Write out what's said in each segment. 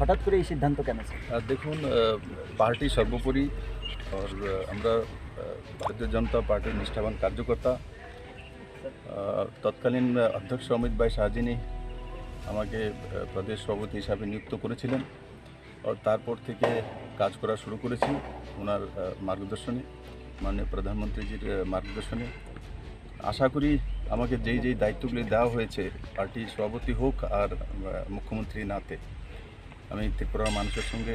হঠাৎ করে এই সিদ্ধান্ত কেন স্যার? দেখুন, পার্টি সর্বোপরি और আমরা ভারতীয় জনতা পার্টির নিষ্ঠাবান কার্যকর্তা। তৎকালীন অধ্যক্ষ অমিত ভাই শাহজিনী আমাকে প্রদেশ সভাপতি হিসাবে নিযুক্ত করেছিলেন ও তারপর থেকে কাজ করা শুরু করেছি ওনার মার্গদর্শনে, মাননীয় প্রধানমন্ত্রীজির মার্গদর্শনে। আশা করি আমাকে যেই দায়িত্বগুলি দেওয়া হয়েছে পার্টি সভাপতি হোক আর মুখ্যমন্ত্রী নাতে, আমি ত্রিপুরার মানুষের সঙ্গে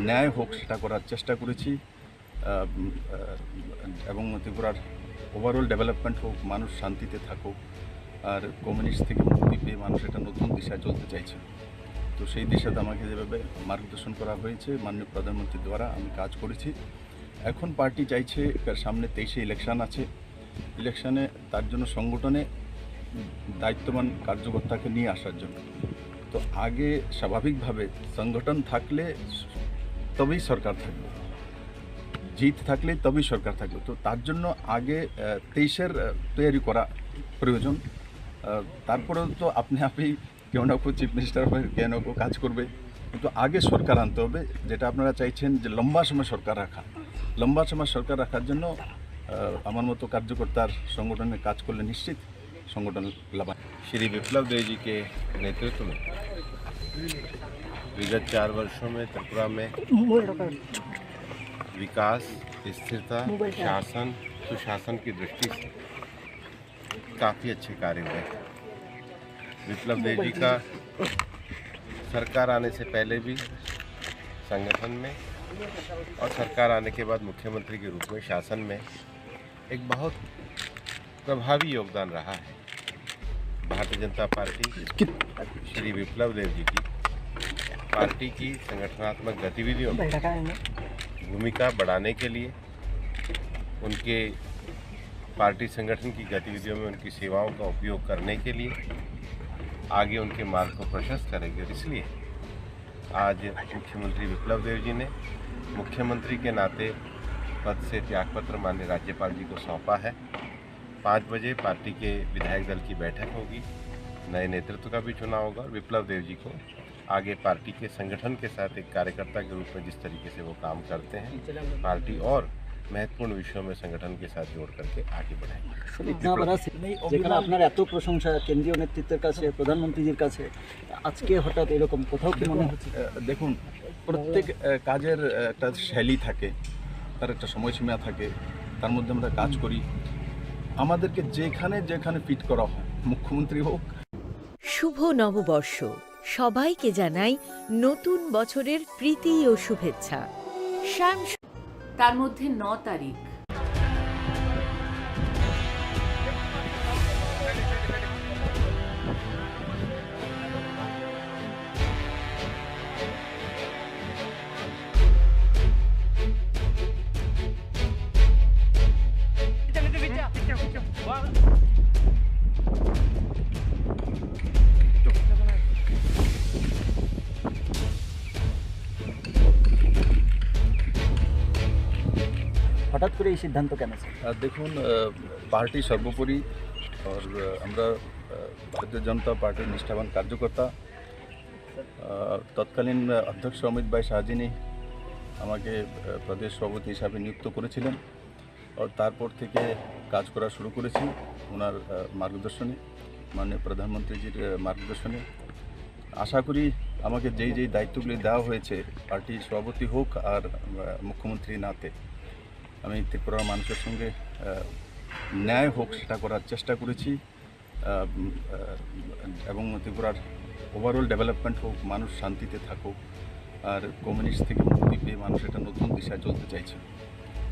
ন্যায় হোক সেটা করার চেষ্টা করেছি এবং ত্রিপুরার ওভারঅল ডেভেলপমেন্ট হোক, মানুষ শান্তিতে থাকুক আর কমিউনিস্ট থেকে মুক্তি পেয়ে মানুষ একটা নতুন দিশায় চলতে চাইছে। তো সেই দিশাতে আমাকে যেভাবে মার্গদর্শন করা হয়েছে মাননীয় প্রধানমন্ত্রীর দ্বারা আমি কাজ করেছি। এখন পার্টি চাইছে সামনে 23-এ ইলেকশন আছে, ইলেকশনে তার জন্য সংগঠনে দায়িত্ববান কার্যকর্তাকে নিয়ে আসার জন্য। তো আগে স্বাভাবিকভাবে সংগঠন থাকলে তবেই সরকার থাকবে, জিত থাকলে তবেই সরকার থাকবে। তো তার জন্য আগে 23-এর তৈরি করা প্রয়োজন। তারপরেও তো আপনি কেউ না কেউ চিফ মিনিস্টার হবে, কেউ না কেউ কাজ করবে, কিন্তু আগে সরকার আনতে হবে। যেটা আপনারা চাইছেন যে লম্বা সময় সরকার রাখা, লম্বা সময় সরকার রাখার জন্য আমার মতো কার্যকর্তার সংগঠনে কাজ করলে নিশ্চিত संगठन लाभ। श्री विप्लव देव जी के नेतृत्व में विगत 4 वर्षों में त्रिपुरा में विकास, स्थिरता, शासन, सुशासन की दृष्टि से काफ़ी अच्छे कार्य हुए। विप्लव देव जी का सरकार आने से पहले भी संगठन में और सरकार आने के बाद मुख्यमंत्री के रूप में शासन में एक बहुत प्रभावी योगदान रहा है। भारतीय जनता पार्टी श्री विप्लव देव जी की पार्टी की संगठनात्मक गतिविधियों में भूमिका बढ़ाने के लिए, उनके पार्टी संगठन की गतिविधियों में उनकी सेवाओं का उपयोग करने के लिए आगे उनके मार्ग को प्रशस्त करेंगे। और इसलिए आज मुख्यमंत्री विप्लव देव जी ने मुख्यमंत्री के नाते पद से त्यागपत्र माननीय राज्यपाल जी को सौंपा है। 5 बजे पार्टी के विधायक दल की बैठक होगी, नए नेतृत्व का भी चुनाव होगा और विप्लव देव जी को आगे पार्टी के संगठन के साथ एक कार्यकर्ता के रूप में जिस तरीके से वो काम करते हैं, पार्टी और महत्वपूर्ण विषयों में संगठन के साथ जोड़ करके आगे बढ़ाएंगे। যেখানে আপনার এত প্রশংসা কেন্দ্রীয় নেতৃত্বের কাছে, প্রধানমন্ত্রীজির কাছে, আজকে হঠাৎ এরকম কোথাও কি মনে হচ্ছে? দেখুন, প্রত্যেক কাজের একটা শৈলী থাকে, তার একটা সময়সীমা থাকে, তার মধ্যে আমরা কাজ করি। আমাদেরকে যেখানে ফিট করা হয়, মুখ্যমন্ত্রী হোক। শুভ নববর্ষ, সবাইকে জানাই নতুন বছরের প্রীতি ও শুভেচ্ছা। শ্যাম, তার মধ্যে 9 তারিখ হঠাৎ করে এই সিদ্ধান্ত কেন স্যার? দেখুন, পার্টি সর্বোপরি और আমরা ভারতীয় জনতা পার্টির নিষ্ঠাবান কার্যকর্তা। তৎকালীন অধ্যক্ষ অমিত ভাই শাহজিনী আমাকে প্রদেশ সভাপতি হিসাবে নিযুক্ত করেছিলেন ও তারপর থেকে কাজ করা শুরু করেছি ওনার মার্গদর্শনে, মাননীয় প্রধানমন্ত্রীজির মার্গদর্শনে। আশা করি আমাকে যেই দায়িত্বগুলি দেওয়া হয়েছে পার্টি সভাপতি হোক আর মুখ্যমন্ত্রী নাতে, আমি ত্রিপুরার মানুষের সঙ্গে ন্যায় হোক সেটা করার চেষ্টা করেছি এবং ত্রিপুরার ওভারঅল ডেভেলপমেন্ট হোক, মানুষ শান্তিতে থাকুক আর কমিউনিস্ট থেকে মুক্তি পেয়ে মানুষ একটা নতুন দিশায় চলতে চাইছে।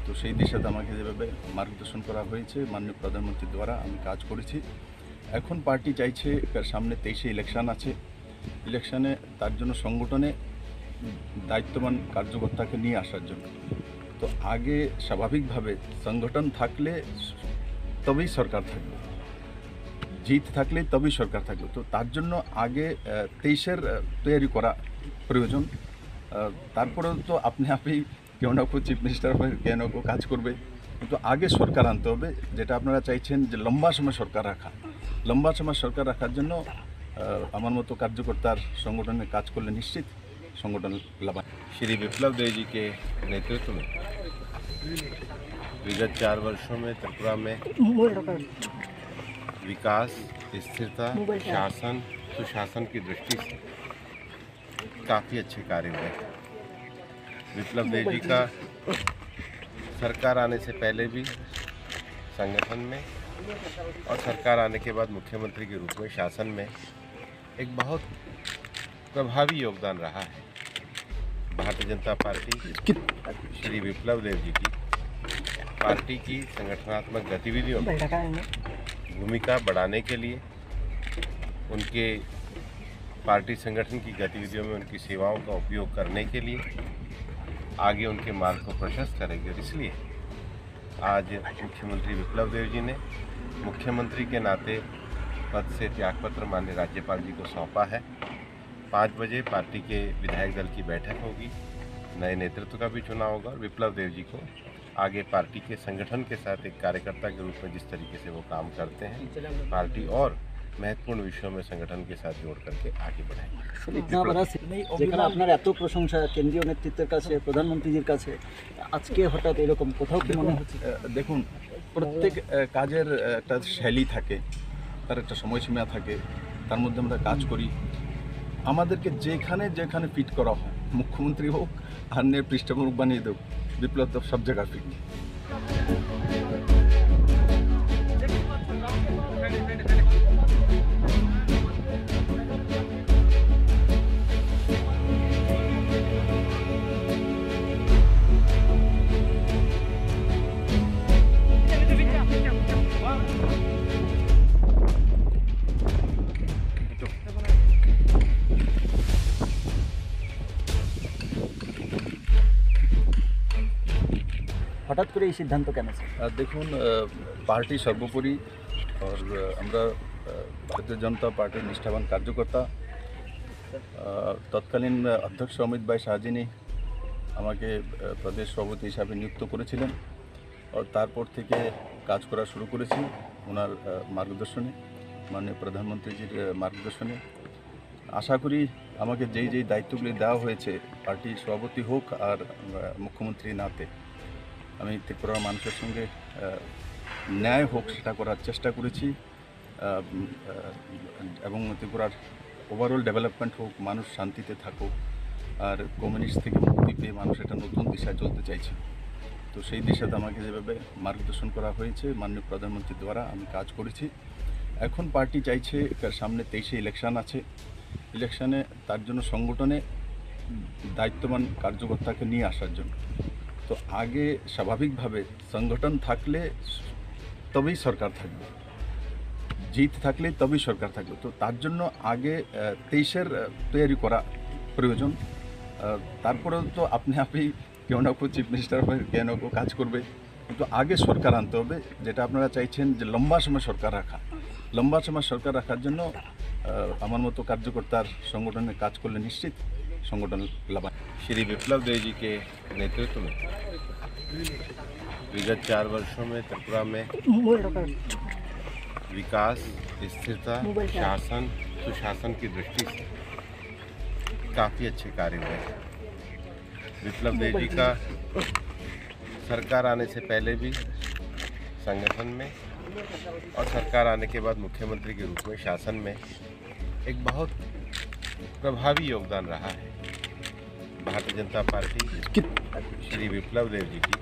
তো সেই দিশাতে আমাকে যেভাবে মার্গদর্শন করা হয়েছে মাননীয় প্রধানমন্ত্রীর দ্বারা আমি কাজ করেছি। এখন পার্টি চাইছে সামনে 23-এ ইলেকশন আছে, ইলেকশনে তার জন্য সংগঠনে দায়িত্ববান কার্যকর্তাকে নিয়ে আসার জন্য। তো আগে স্বাভাবিকভাবে সংগঠন থাকলে তবেই সরকার থাকবে, জিত থাকলে তবেই সরকার থাকবে। তো তার জন্য আগে 23-এর তৈরি করা প্রয়োজন। তারপরেও তো আপনি কেউ না কেউ চিফ মিনিস্টার হবে, কেউ না কেউ কাজ করবে, কিন্তু আগে সরকার আনতে হবে। যেটা আপনারা চাইছেন যে লম্বা সময় সরকার রাখা, লম্বা সময় সরকার রাখার জন্য আমার মতো কার্যকর্তার সংগঠনে কাজ করলে নিশ্চিত সংগঠন লাভান্বিত। श्री विप्लव देव जी के नेतृत्व में विगत 4 वर्षों में त्रिपुरा में विकास, स्थिरता, शासन, सुशासन की दृष्टि से काफ़ी अच्छे कार्य हुए। विप्लव देव जी का सरकार आने से पहले भी संगठन में और सरकार आने के बाद मुख्यमंत्री के रूप में शासन में एक बहुत प्रभावी योगदान रहा है। भारतीय जनता पार्टी श्री विप्लव देव जी की पार्टी की संगठनात्मक गतिविधियों में भूमिका बढ़ाने के लिए, उनके पार्टी संगठन की गतिविधियों में उनकी सेवाओं का उपयोग करने के लिए आगे उनके मार्ग को प्रशस्त करेंगे। और इसलिए आज मुख्यमंत्री विप्लव देव जी ने मुख्यमंत्री के नाते पद से त्यागपत्र माननीय राज्यपाल जी को सौंपा है। 5 बजे पार्टी के विधायक दल की बैठक होगी, नए नेतृत्व का भी चुनाव होगा और विप्लव देव जी को आगे पार्टी के संगठन के साथ एक कार्यकर्ता के रूप में जिस तरीके से वो काम करते हैं, पार्टी और महत्वपूर्ण विषयों में संगठन के साथ जोड़ करके आगे बढ़ाएंगे। ইতনা বড় যেখানে আপনার এত প্রশংসা কেন্দ্রীয় নেতৃত্বের কাছে, প্রধানমন্ত্রীজির কাছে, আজকে হঠাৎ এরকম কোথাও কি মনে হচ্ছে? দেখুন, প্রত্যেক কাজের একটা শৈলী থাকে, তার একটা সময়সীমা থাকে, তার মধ্যে আমরা কাজ করি। আমাদেরকে যেখানে যেখানে ফিট করা হয়, মুখ্যমন্ত্রী হোক আর পৃষ্ঠপোষক বানিয়ে দেব, বিপ্লব তো সব জায়গায় ফিট। হঠাৎ করে এই সিদ্ধান্ত কেন স্যার? দেখুন, পার্টি সর্বোপরি আর আমরা ভারতীয় জনতা পার্টির নিষ্ঠাবান কার্যকর্তা। তৎকালীন অধ্যক্ষ অমিত ভাই শাহজিনী আমাকে প্রদেশ সভাপতি হিসাবে নিযুক্ত করেছিলেন। তারপর থেকে কাজ করা শুরু করেছি ওনার মার্গদর্শনে, মাননীয় প্রধানমন্ত্রীজির মার্গদর্শনে। আশা করি আমাকে যেই দায়িত্বগুলি দেওয়া হয়েছে, পার্টির সভাপতি হোক আর মুখ্যমন্ত্রী নাতে, আমি ত্রিপুরার মানুষের সঙ্গে ন্যায় হোক সেটা করার চেষ্টা করেছি এবং ত্রিপুরার ওভারঅল ডেভেলপমেন্ট হোক, মানুষ শান্তিতে থাকুক আর কমিউনিস্ট থেকে মুক্তি পেয়ে মানুষ একটা নতুন দিশায় চলতে চাইছে। তো সেই দিশাতে আমাকে যেভাবে মার্গদর্শন করা হয়েছে মাননীয় প্রধানমন্ত্রীর দ্বারা আমি কাজ করেছি। এখন পার্টি চাইছে, সামনে 23-এ ইলেকশন আছে, ইলেকশনে তার জন্য সংগঠনে দায়িত্ববান কার্যকর্তাকে নিয়ে আসার জন্য। তো আগে স্বাভাবিকভাবে সংগঠন থাকলে তবেই সরকার থাকবে, জিত থাকলে তবেই সরকার থাকবে। তো তার জন্য আগে 23-এর তৈরি করা প্রয়োজন। তারপরেও তো আপনি কেউ না কেউ চিফ মিনিস্টার হয়ে কেউ না কেউ কাজ করবে, কিন্তু আগে সরকার আনতে হবে, যেটা আপনারা চাইছেন যে লম্বা সময় সরকার রাখা। লম্বা সময় সরকার রাখার জন্য আমার মতো কার্যকর্তার সংগঠনে কাজ করলে নিশ্চিত সংগঠন লাভান্বিত। श्री विप्लव देव जी के नेतृत्व में विगत 4 वर्षों में त्रिपुरा में विकास, स्थिरता, शासन, सुशासन की दृष्टि से काफ़ी अच्छे कार्य हुए। विप्लव देव जी का सरकार आने से पहले भी संगठन में और सरकार आने के बाद मुख्यमंत्री के रूप में शासन में एक बहुत प्रभावी योगदान रहा है। भारतीय जनता पार्टी श्री विप्लव देव जी की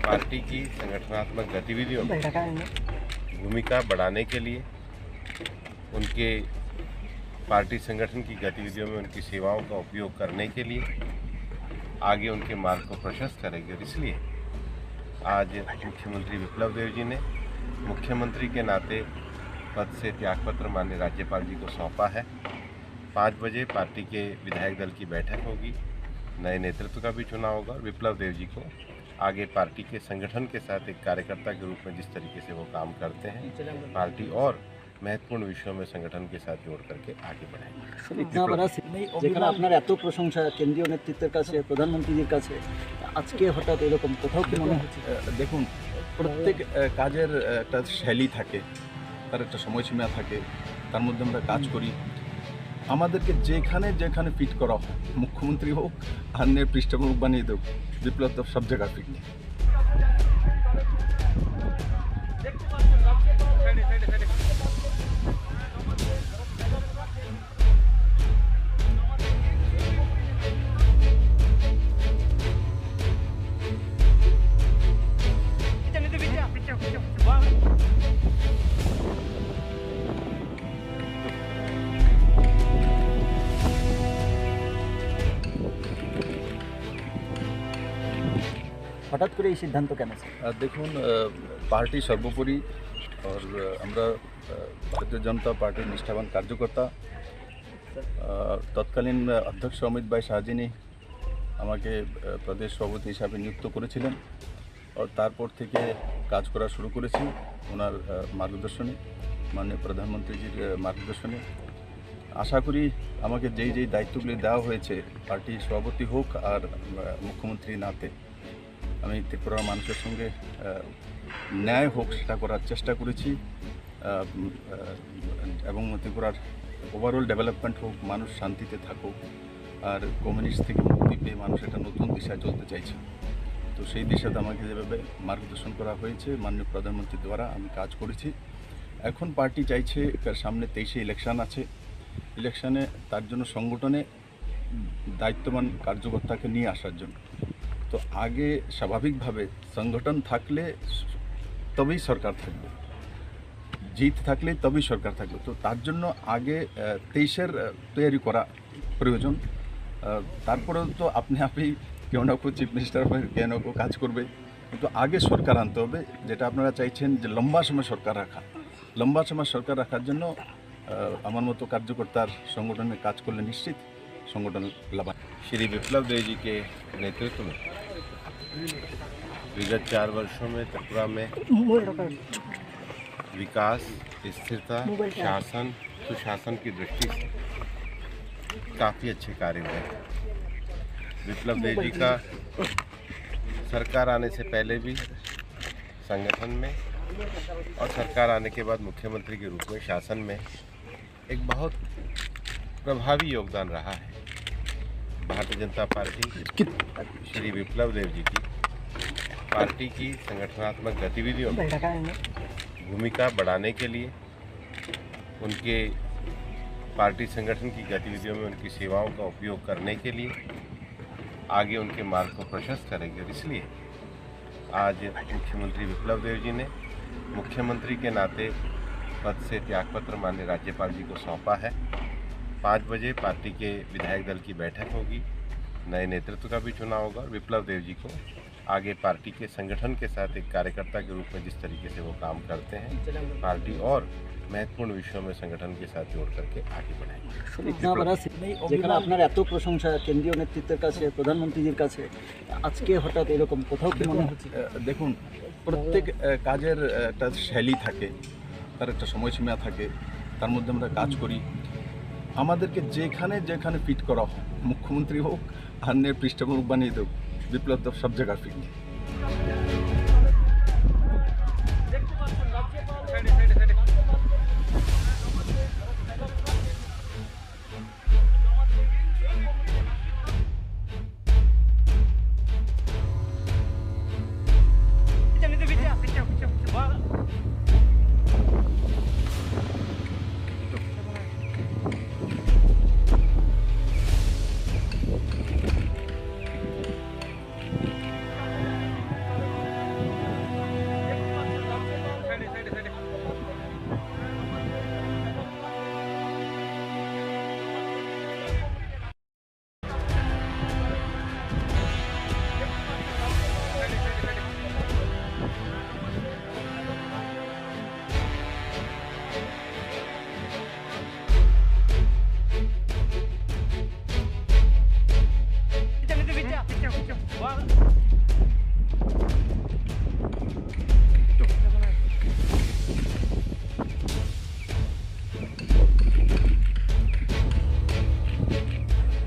पार्टी की संगठनात्मक गतिविधियों में भूमिका बढ़ाने के लिए, उनके पार्टी संगठन की गतिविधियों में उनकी सेवाओं का उपयोग करने के लिए आगे उनके मार्ग को प्रशस्त करेंगे। और इसलिए आज मुख्यमंत्री विप्लव देव जी ने मुख्यमंत्री के नाते पद से त्यागपत्र माननीय राज्यपाल जी को सौंपा है। 5 बजे पार्टी के विधायक दल की बैठक होगी, नए नेतृत्व का भी चुनाव होगा और विप्लव देव जी को आगे पार्टी के संगठन के साथ एक कार्यकर्ता के रूप में जिस तरीके से वो काम करते हैं, पार्टी और महत्वपूर्ण विषयों में संगठन के साथ जोड़ करके आगे बढ़ाएंगे। ইতনা বড় যেখানে আপনার এত প্রশংসা কেন্দ্রীয় নেতৃত্বের কাছে, প্রধানমন্ত্রীজির কাছে, আজকে হঠাৎ এরকম কোথাও কি মনে হচ্ছে? দেখুন, প্রত্যেক কাজের একটা শৈলী থাকে, তার একটা সময়সীমা থাকে, তার মধ্যে আমরা কাজ করি। আমাদেরকে যেখানে যেখানে ফিট করা হয়, মুখ্যমন্ত্রী হোক अन्य পৃষ্ঠপোষক বানিয়ে দেব, বিপ্লব তো সব জায়গায় ফিট। হঠাৎ করে এই সিদ্ধান্ত কেন স্যার? দেখুন, পার্টি সর্বোপরি আর আমরা ভারতীয় জনতা পার্টির নিষ্ঠাবান কার্যকর্তা। তৎকালীন অধ্যক্ষ অমিত ভাই শাহজিনী আমাকে প্রদেশ সভাপতি হিসাবে নিযুক্ত করেছিলেন, আর তারপর থেকে কাজ করা শুরু করেছি ওনার মার্গদর্শনে, মাননীয় প্রধানমন্ত্রীজির মার্গদর্শনে। আশা করি আমাকে যেই দায়িত্বগুলি দেওয়া হয়েছে পার্টি সভাপতি হোক আর মুখ্যমন্ত্রী নাতে, আমি ত্রিপুরার মানুষের সঙ্গে ন্যায় হোক সেটা করার চেষ্টা করেছি, এবং ত্রিপুরার ওভারঅল ডেভেলপমেন্ট হোক, মানুষ শান্তিতে থাকুক, আর কমিউনিস্ট থেকে মুক্তি পেয়ে মানুষ একটা নতুন দিশায় চলতে চাইছে। তো সেই দিশাতে আমাকে যেভাবে মার্গদর্শন করা হয়েছে মাননীয় প্রধানমন্ত্রীর দ্বারা আমি কাজ করেছি। এখন পার্টি চাইছে সামনে 23-এ ইলেকশন আছে, ইলেকশনে তার জন্য সংগঠনে দায়িত্ববান কার্যকর্তাকে নিয়ে আসার জন্য। তো আগে স্বাভাবিকভাবে সংগঠন থাকলে তবেই সরকার থাকবে, জিত থাকলে তবেই সরকার থাকবে। তো তার জন্য আগে 23-এর তৈরি করা প্রয়োজন। তারপরেও তো আপনি কেউ না কেউ চিফ মিনিস্টার হবে, কেউ না কেউ কাজ করবে, কিন্তু আগে সরকার আনতে হবে, যেটা আপনারা চাইছেন যে লম্বা সময় সরকার রাখা। লম্বা সময় সরকার রাখার জন্য আমার মতো কার্যকর্তার সংগঠনে কাজ করলে নিশ্চিত संगठन लाभ। श्री विप्लव देव जी के नेतृत्व में विगत 4 वर्षों में त्रिपुरा में विकास, स्थिरता, शासन, सुशासन की दृष्टि से काफ़ी अच्छे कार्य हुए। विप्लव देव जी का सरकार आने से पहले भी संगठन में और सरकार आने के बाद मुख्यमंत्री के रूप में शासन में एक बहुत प्रभावी योगदान रहा है। भारतीय जनता पार्टी श्री विप्लव देव जी की पार्टी की संगठनात्मक गतिविधियों में भूमिका बढ़ाने के लिए, उनके पार्टी संगठन की गतिविधियों में उनकी सेवाओं का उपयोग करने के लिए आगे उनके मार्ग को प्रशस्त करेंगे। इसलिए आज मुख्यमंत्री विप्लव देव जी ने मुख्यमंत्री के नाते पद से त्यागपत्र माननीय राज्यपाल जी को सौंपा है। 5 बजे पार्टी के विधायक दल की बैठक होगी, नए नेतृत्व का भी चुनाव होगा, और विप्लव देव जी को आगे पार्टी के संगठन के साथ एक कार्यकर्ता के रूप में जिस तरीके से वो काम करते हैं, पार्टी और महत्वपूर्ण विषयों में संगठन के साथ जोड़ करके आगे बढ़ाएंगे। इतना बड़ा যেখানে আপনার এত প্রশংসা কেন্দ্রীয় নেতৃত্বের কাছে, প্রধানমন্ত্রীজির কাছে, আজকে হঠাৎ এরকম কোথাও কি মনে হচ্ছে? দেখুন, প্রত্যেক কাজের একটা শৈলী থাকে, তার একটা সময়সীমা থাকে, তার মধ্যে আমরা কাজ করি। আমাদেরকে যেখানে যেখানে ফিট করা হয়, মুখ্যমন্ত্রী হোক अन्य পৃষ্ঠপোষক বানিয়ে দেব, বিপ্লব তো সব জায়গায় ফিট।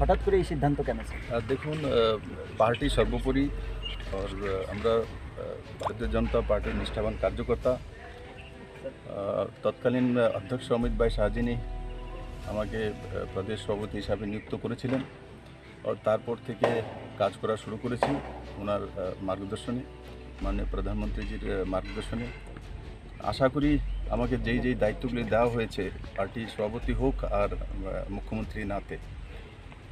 হঠাৎ করে এই সিদ্ধান্ত কেন স্যার? দেখুন, পার্টি সর্বোপরি আর আমরা ভারতীয় জনতা পার্টির নিষ্ঠাবান কার্যকর্তা। তৎকালীন অধ্যক্ষ অমিত ভাই শাহজিনী আমাকে প্রদেশ সভাপতি হিসাবে নিযুক্ত করেছিলেন। তারপর থেকে কাজ করা শুরু করেছি ওনার মার্গদর্শনে, মাননীয় প্রধানমন্ত্রীজির মার্গদর্শনে। আশা করি আমাকে যেই দায়িত্বগুলি দেওয়া হয়েছে পার্টির সভাপতি হোক আর মুখ্যমন্ত্রী নাতে,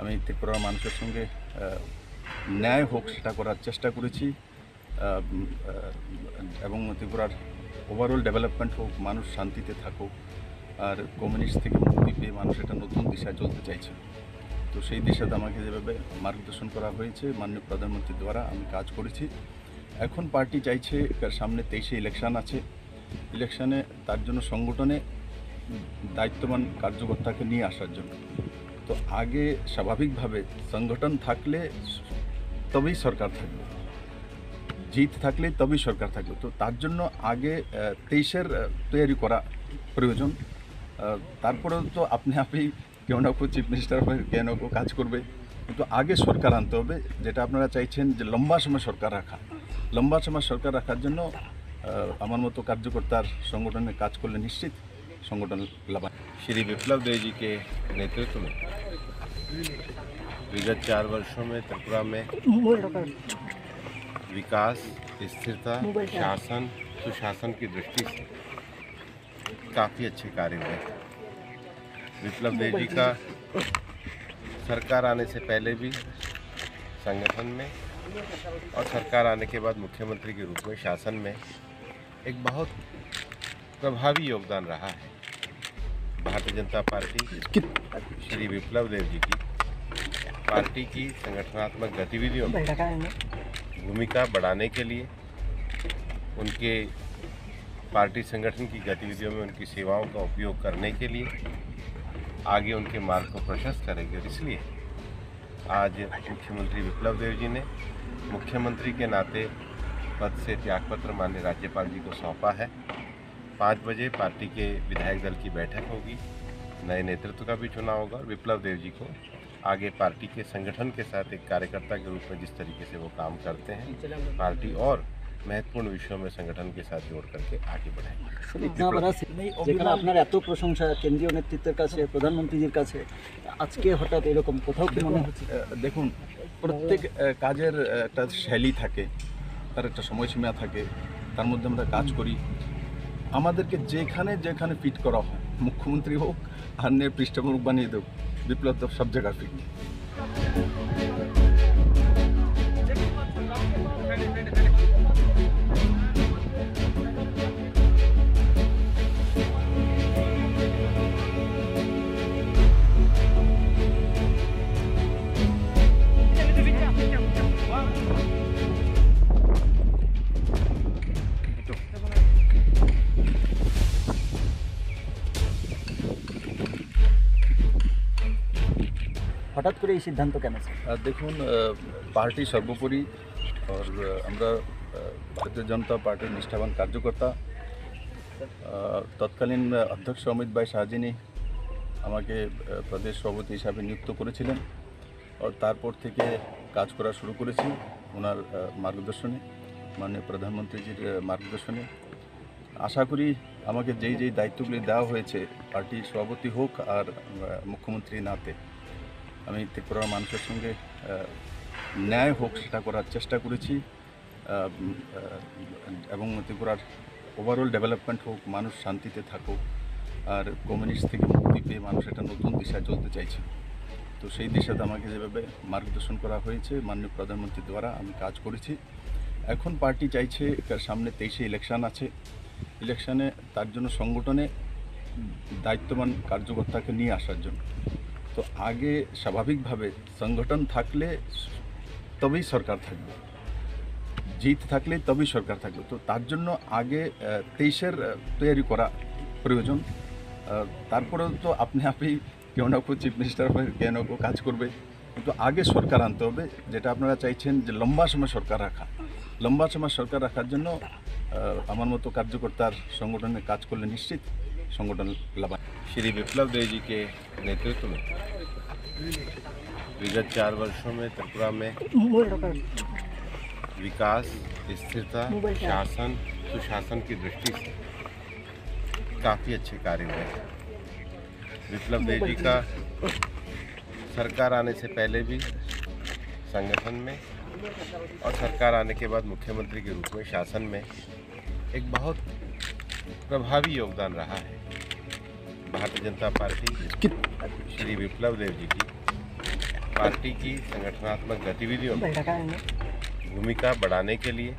আমি ত্রিপুরার মানুষের সঙ্গে ন্যায় হোক সেটা করার চেষ্টা করেছি এবং ত্রিপুরার ওভারঅল ডেভেলপমেন্ট হোক, মানুষ শান্তিতে থাকুক আর কমিউনিস্ট থেকে মুক্তি পেয়ে মানুষ একটা নতুন দিশায় চলতে চাইছে। তো সেই দিশাতে আমাকে যেভাবে মার্গদর্শন করা হয়েছে মাননীয় প্রধানমন্ত্রীর দ্বারা আমি কাজ করেছি। এখন পার্টি চাইছে সামনে 23-এ ইলেকশন আছে, ইলেকশনে তার জন্য সংগঠনে দায়িত্ববান কার্যকর্তাকে নিয়ে আসার জন্য। তো আগে স্বাভাবিকভাবে সংগঠন থাকলে তবেই সরকার থাকবে, জিত থাকলে তবেই সরকার থাকবে। তো তার জন্য আগে 23-এর তৈরি করা প্রয়োজন। তারপরে তো আপনি কেউ না কেউ চিফ মিনিস্টার হবে, কেউ না কেউ কাজ করবে, কিন্তু আগে সরকার আনতে হবে। যেটা আপনারা চাইছেন যে লম্বা সময় সরকার রাখা, লম্বা সময় সরকার রাখার জন্য আমার মতো কার্যকর্তার সংগঠনে কাজ করলে নিশ্চিত संगठन लाभान्वित। श्री विप्लव देव जी के नेतृत्व में विगत 4 वर्षों में त्रिपुरा में विकास, स्थिरता, शासन, सुशासन की दृष्टि से काफ़ी अच्छे कार्य हुए। विप्लव देव जी का सरकार आने से पहले भी संगठन में और सरकार आने के बाद मुख्यमंत्री के रूप में शासन में एक बहुत प्रभावी योगदान रहा है। भारतीय जनता पार्टी श्री विप्लव देव जी की पार्टी की संगठनात्मक गतिविधियों में भूमिका बढ़ाने के लिए, उनके पार्टी संगठन की गतिविधियों में उनकी सेवाओं का उपयोग करने के लिए आगे उनके मार्ग को प्रशस्त करेंगे। और इसलिए आज मुख्यमंत्री विप्लव देव जी ने मुख्यमंत्री के नाते पद से त्यागपत्र माननीय राज्यपाल जी को सौंपा है। 5 बजे पार्टी के विधायक दल की बैठक होगी, नए नेतृत्व का भी चुनाव होगा और विप्लव देव जी को आगे पार्टी के संगठन के साथ एक कार्यकर्ता के रूप में जिस तरीके से वो काम करते हैं, पार्टी और महत्वपूर्ण विषयों में संगठन के साथ जोड़ करके आगे बढ़ाएंगे। इतना बड़ा যেখানে আপনার এত প্রশংসা কেন্দ্রীয় নেতৃত্বের কাছে, প্রধানমন্ত্রীর কাছে, আজকে হঠাৎ এরকম কোথাও কি মনে হচ্ছে? দেখুন, প্রত্যেক কাজের একটা শৈলী থাকে, তার একটা সময়সীমা থাকে, তার মধ্যে আমরা কাজ করি। আমাদেরকে যেখানে যেখানে ফিট করা হয়, মুখ্যমন্ত্রী হোক আর পৃষ্ঠপোষক বানিয়ে দেব, বিপ্লব দেব সব জায়গায় ফিট। হঠাৎ করে এই সিদ্ধান্ত কেন স্যার? দেখুন, পার্টি সর্বোপরি আর আমরা ভারতীয় জনতা পার্টির নিষ্ঠাবান কার্যকর্তা। তৎকালীন অধ্যক্ষ অমিত ভাই শাহজিনী আমাকে প্রদেশ সভাপতি হিসাবে নিযুক্ত করেছিলেন। তারপর থেকে কাজ করা শুরু করেছি ওনার মার্গদর্শনে, মাননীয় প্রধানমন্ত্রীজির মার্গদর্শনে। আশা করি আমাকে যেই দায়িত্বগুলি দেওয়া হয়েছে পার্টির সভাপতি হোক আর মুখ্যমন্ত্রী নাতে, আমি ত্রিপুরার মানুষের সঙ্গে ন্যায় হোক সেটা করার চেষ্টা করেছি এবং ত্রিপুরার ওভারঅল ডেভেলপমেন্ট হোক, মানুষ শান্তিতে থাকুক আর কমিউনিস্ট থেকে মুক্তি পেয়ে মানুষ একটা নতুন দিশায় চলতে চাইছে। তো সেই দিশাতে আমাকে যেভাবে মার্গদর্শন করা হয়েছে মাননীয় প্রধানমন্ত্রীর দ্বারা আমি কাজ করেছি। এখন পার্টি চাইছে সামনে 23-এ ইলেকশন আছে, ইলেকশনে তার জন্য সংগঠনে দায়িত্ববান কার্যকর্তাকে নিয়ে আসার জন্য। তো আগে স্বাভাবিকভাবে সংগঠন থাকলে তবেই সরকার থাকবে, জিত থাকলে তবেই সরকার থাকবে। তো তার জন্য আগে 23-এর তৈরি করা প্রয়োজন। তারপরে তো আপনি কেউ না কেউ চিফ মিনিস্টার হবে, কেউ না কেউ কাজ করবে, কিন্তু আগে সরকার আনতে হবে। যেটা আপনারা চাইছেন যে লম্বা সময় সরকার রাখা, লম্বা সময় সরকার রাখার জন্য আমার মতো কার্যকর্তার সংগঠনে কাজ করলে নিশ্চিত संगठन लाभान्वित। श्री विप्लव देव जी के नेतृत्व में विगत 4 वर्षों में त्रिपुरा में विकास, स्थिरता, शासन, सुशासन की दृष्टि से काफ़ी अच्छे कार्य हुए हैं। विप्लव देव जी का सरकार आने से पहले भी संगठन में और सरकार आने के बाद मुख्यमंत्री के रूप में शासन में एक बहुत प्रभावी योगदान रहा है। भारतीय जनता पार्टी श्री विप्लव देव जी की पार्टी की संगठनात्मक गतिविधियों में भूमिका बढ़ाने के लिए,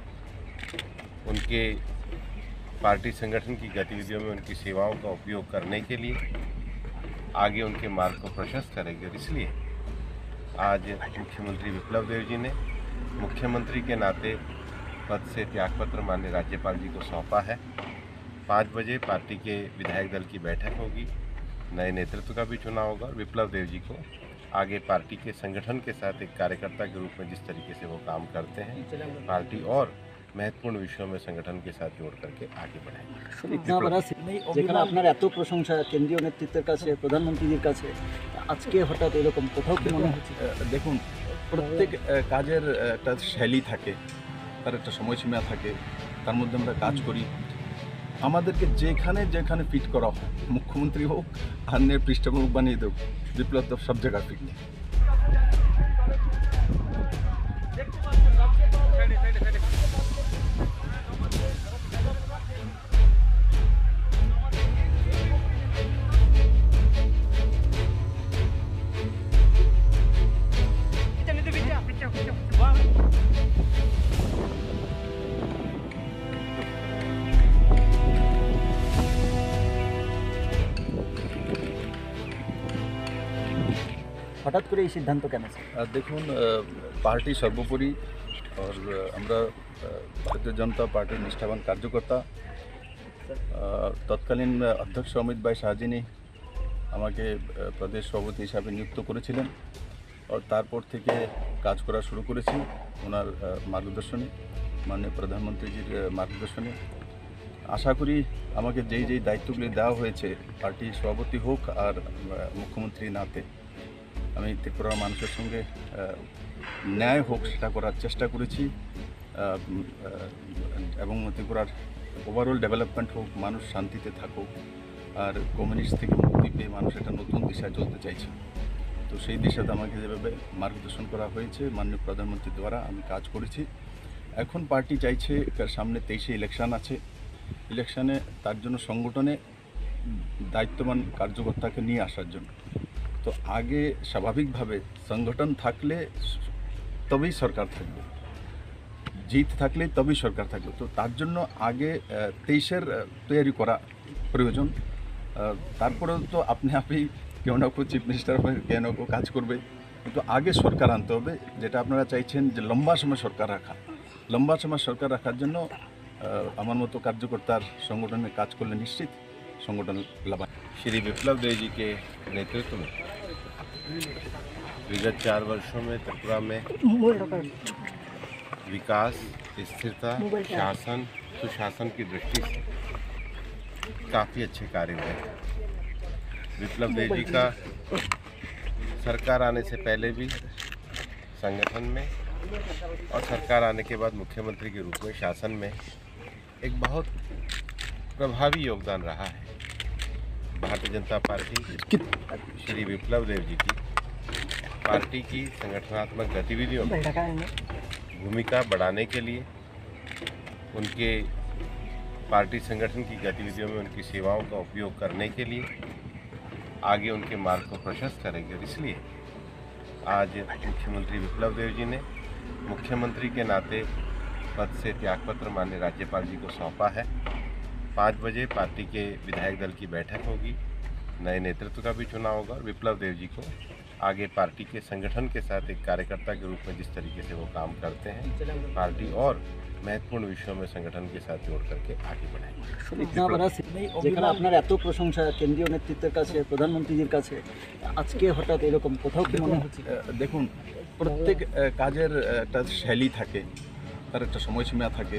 उनके पार्टी संगठन की गतिविधियों में उनकी सेवाओं का उपयोग करने के लिए आगे उनके मार्ग को प्रशस्त करेंगे। और इसलिए आज मुख्यमंत्री विप्लव देव जी ने मुख्यमंत्री के नाते पद से त्यागपत्र माननीय राज्यपाल जी को सौंपा है। 5 बजे पार्टी के विधायक दल की बैठक होगी, नए नेतृत्व का भी चुनाव होगा और विप्लव देव जी को आगे पार्टी के संगठन के साथ एक कार्यकर्ता के रूप में जिस तरीके से वो काम करते हैं, पार्टी और महत्वपूर्ण विषयों में संगठन के साथ जोड़ करके आगे बढ़ाएंगे। इतना बड़ा যেখানে আপনার এত প্রশংসা কেন্দ্রীয় নেতৃত্বের কাছে, প্রধানমন্ত্রীর কাছে, আজকে হঠাৎ এরকম কোথাও কি মনে হচ্ছে? দেখুন, প্রত্যেক কাজের একটা শৈলী থাকে, তার একটা সময়সীমা থাকে, তার মধ্যে আমরা কাজ করি। আমাদেরকে যেখানে যেখানে ফিট করা হয়, মুখ্যমন্ত্রী হোক, আন্যের পৃষ্ঠপোষক বানিয়ে দেব, বিপ্লব দেব সব জায়গায় ফিট। হঠাৎ করে এই সিদ্ধান্ত কেন স্যার? দেখুন, পার্টি সর্বোপরি और আমরা ভারতীয় জনতা পার্টির নিষ্ঠাবান কার্যকর্তা। তৎকালীন অধ্যক্ষ অমিত ভাই শাহজিনী আমাকে প্রদেশ সভাপতি হিসাবে নিযুক্ত করেছিলেন और তারপর থেকে কাজ করা শুরু করেছি ওনার মার্গদর্শনে, মাননীয় প্রধানমন্ত্রীজির মার্গদর্শনে। আশা করি আমাকে যেই দায়িত্বগুলি দেওয়া হয়েছে পার্টি সভাপতি হোক আর মুখ্যমন্ত্রী নাতে আমি ত্রিপুরার মানুষের সঙ্গে ন্যায় হোক সেটা করার চেষ্টা করেছি এবং ত্রিপুরার ওভারঅল ডেভেলপমেন্ট হোক, মানুষ শান্তিতে থাকুক আর কমিউনিস্ট থেকে মুক্তি পেয়ে মানুষ একটা নতুন দিশায় চলতে চাইছে। তো সেই দিশাতে আমাকে যেভাবে মার্গদর্শন করা হয়েছে মাননীয় প্রধানমন্ত্রীর দ্বারা আমি কাজ করেছি। এখন পার্টি চাইছে সামনে 23-এ ইলেকশন আছে, ইলেকশনে তার জন্য সংগঠনে দায়িত্ববান কার্যকর্তাকে নিয়ে আসার জন্য। তো আগে স্বাভাবিকভাবে সংগঠন থাকলে তবেই সরকার থাকবে, জিত থাকলে তবেই সরকার থাকবে। তো তার জন্য আগে 23-এর তৈরি করা প্রয়োজন। তারপরেও তো আপনি কেউ না কেউ চিফ মিনিস্টার হয়ে কেউ না কেউ কাজ করবে, কিন্তু আগে সরকার আনতে হবে, যেটা আপনারা চাইছেন যে লম্বা সময় সরকার রাখা। লম্বা সময় সরকার রাখার জন্য আমার মতো কার্যকর্তার সংগঠনে কাজ করলে নিশ্চিত संगठन लाभ। श्री विप्लव देव जी के नेतृत्व में विगत 4 वर्षों में त्रिपुरा में विकास, स्थिरता, शासन, सुशासन की दृष्टि से काफ़ी अच्छे कार्य हुए हैं। विप्लव देव जी का सरकार आने से पहले भी संगठन में और सरकार आने के बाद मुख्यमंत्री के रूप में शासन में एक बहुत प्रभावी योगदान रहा है। भारतीय जनता पार्टी श्री विप्लव देव जी की पार्टी की संगठनात्मक गतिविधियों में भूमिका बढ़ाने के लिए, उनके पार्टी संगठन की गतिविधियों में उनकी सेवाओं का उपयोग करने के लिए आगे उनके मार्ग को प्रशस्त करेंगे। और इसलिए आज मुख्यमंत्री विप्लव देव जी ने मुख्यमंत्री के नाते पद से त्यागपत्र माननीय राज्यपाल जी को सौंपा है। 5 बजे पार्टी के विधायक दल की बैठक होगी, नए नेतृत्व का भी चुनाव होगा और विप्लव देव जी को आगे पार्टी के संगठन के साथ एक कार्यकर्ता के रूप में जिस तरीके से वो काम करते हैं, पार्टी और महत्वपूर्ण विषयों में संगठन के साथ जोड़ करके आगे बढ़ाएंगे। इतना बड़ा যেখানে আপনার এত প্রশংসা কেন্দ্রীয় নেতৃত্বের কাছে, প্রধানমন্ত্রীর কাছে, আজকে হঠাৎ এরকম কোথাও কি মনে হচ্ছে? দেখুন, প্রত্যেক কাজের একটা শৈলী থাকে, তার একটা সময়সীমা থাকে,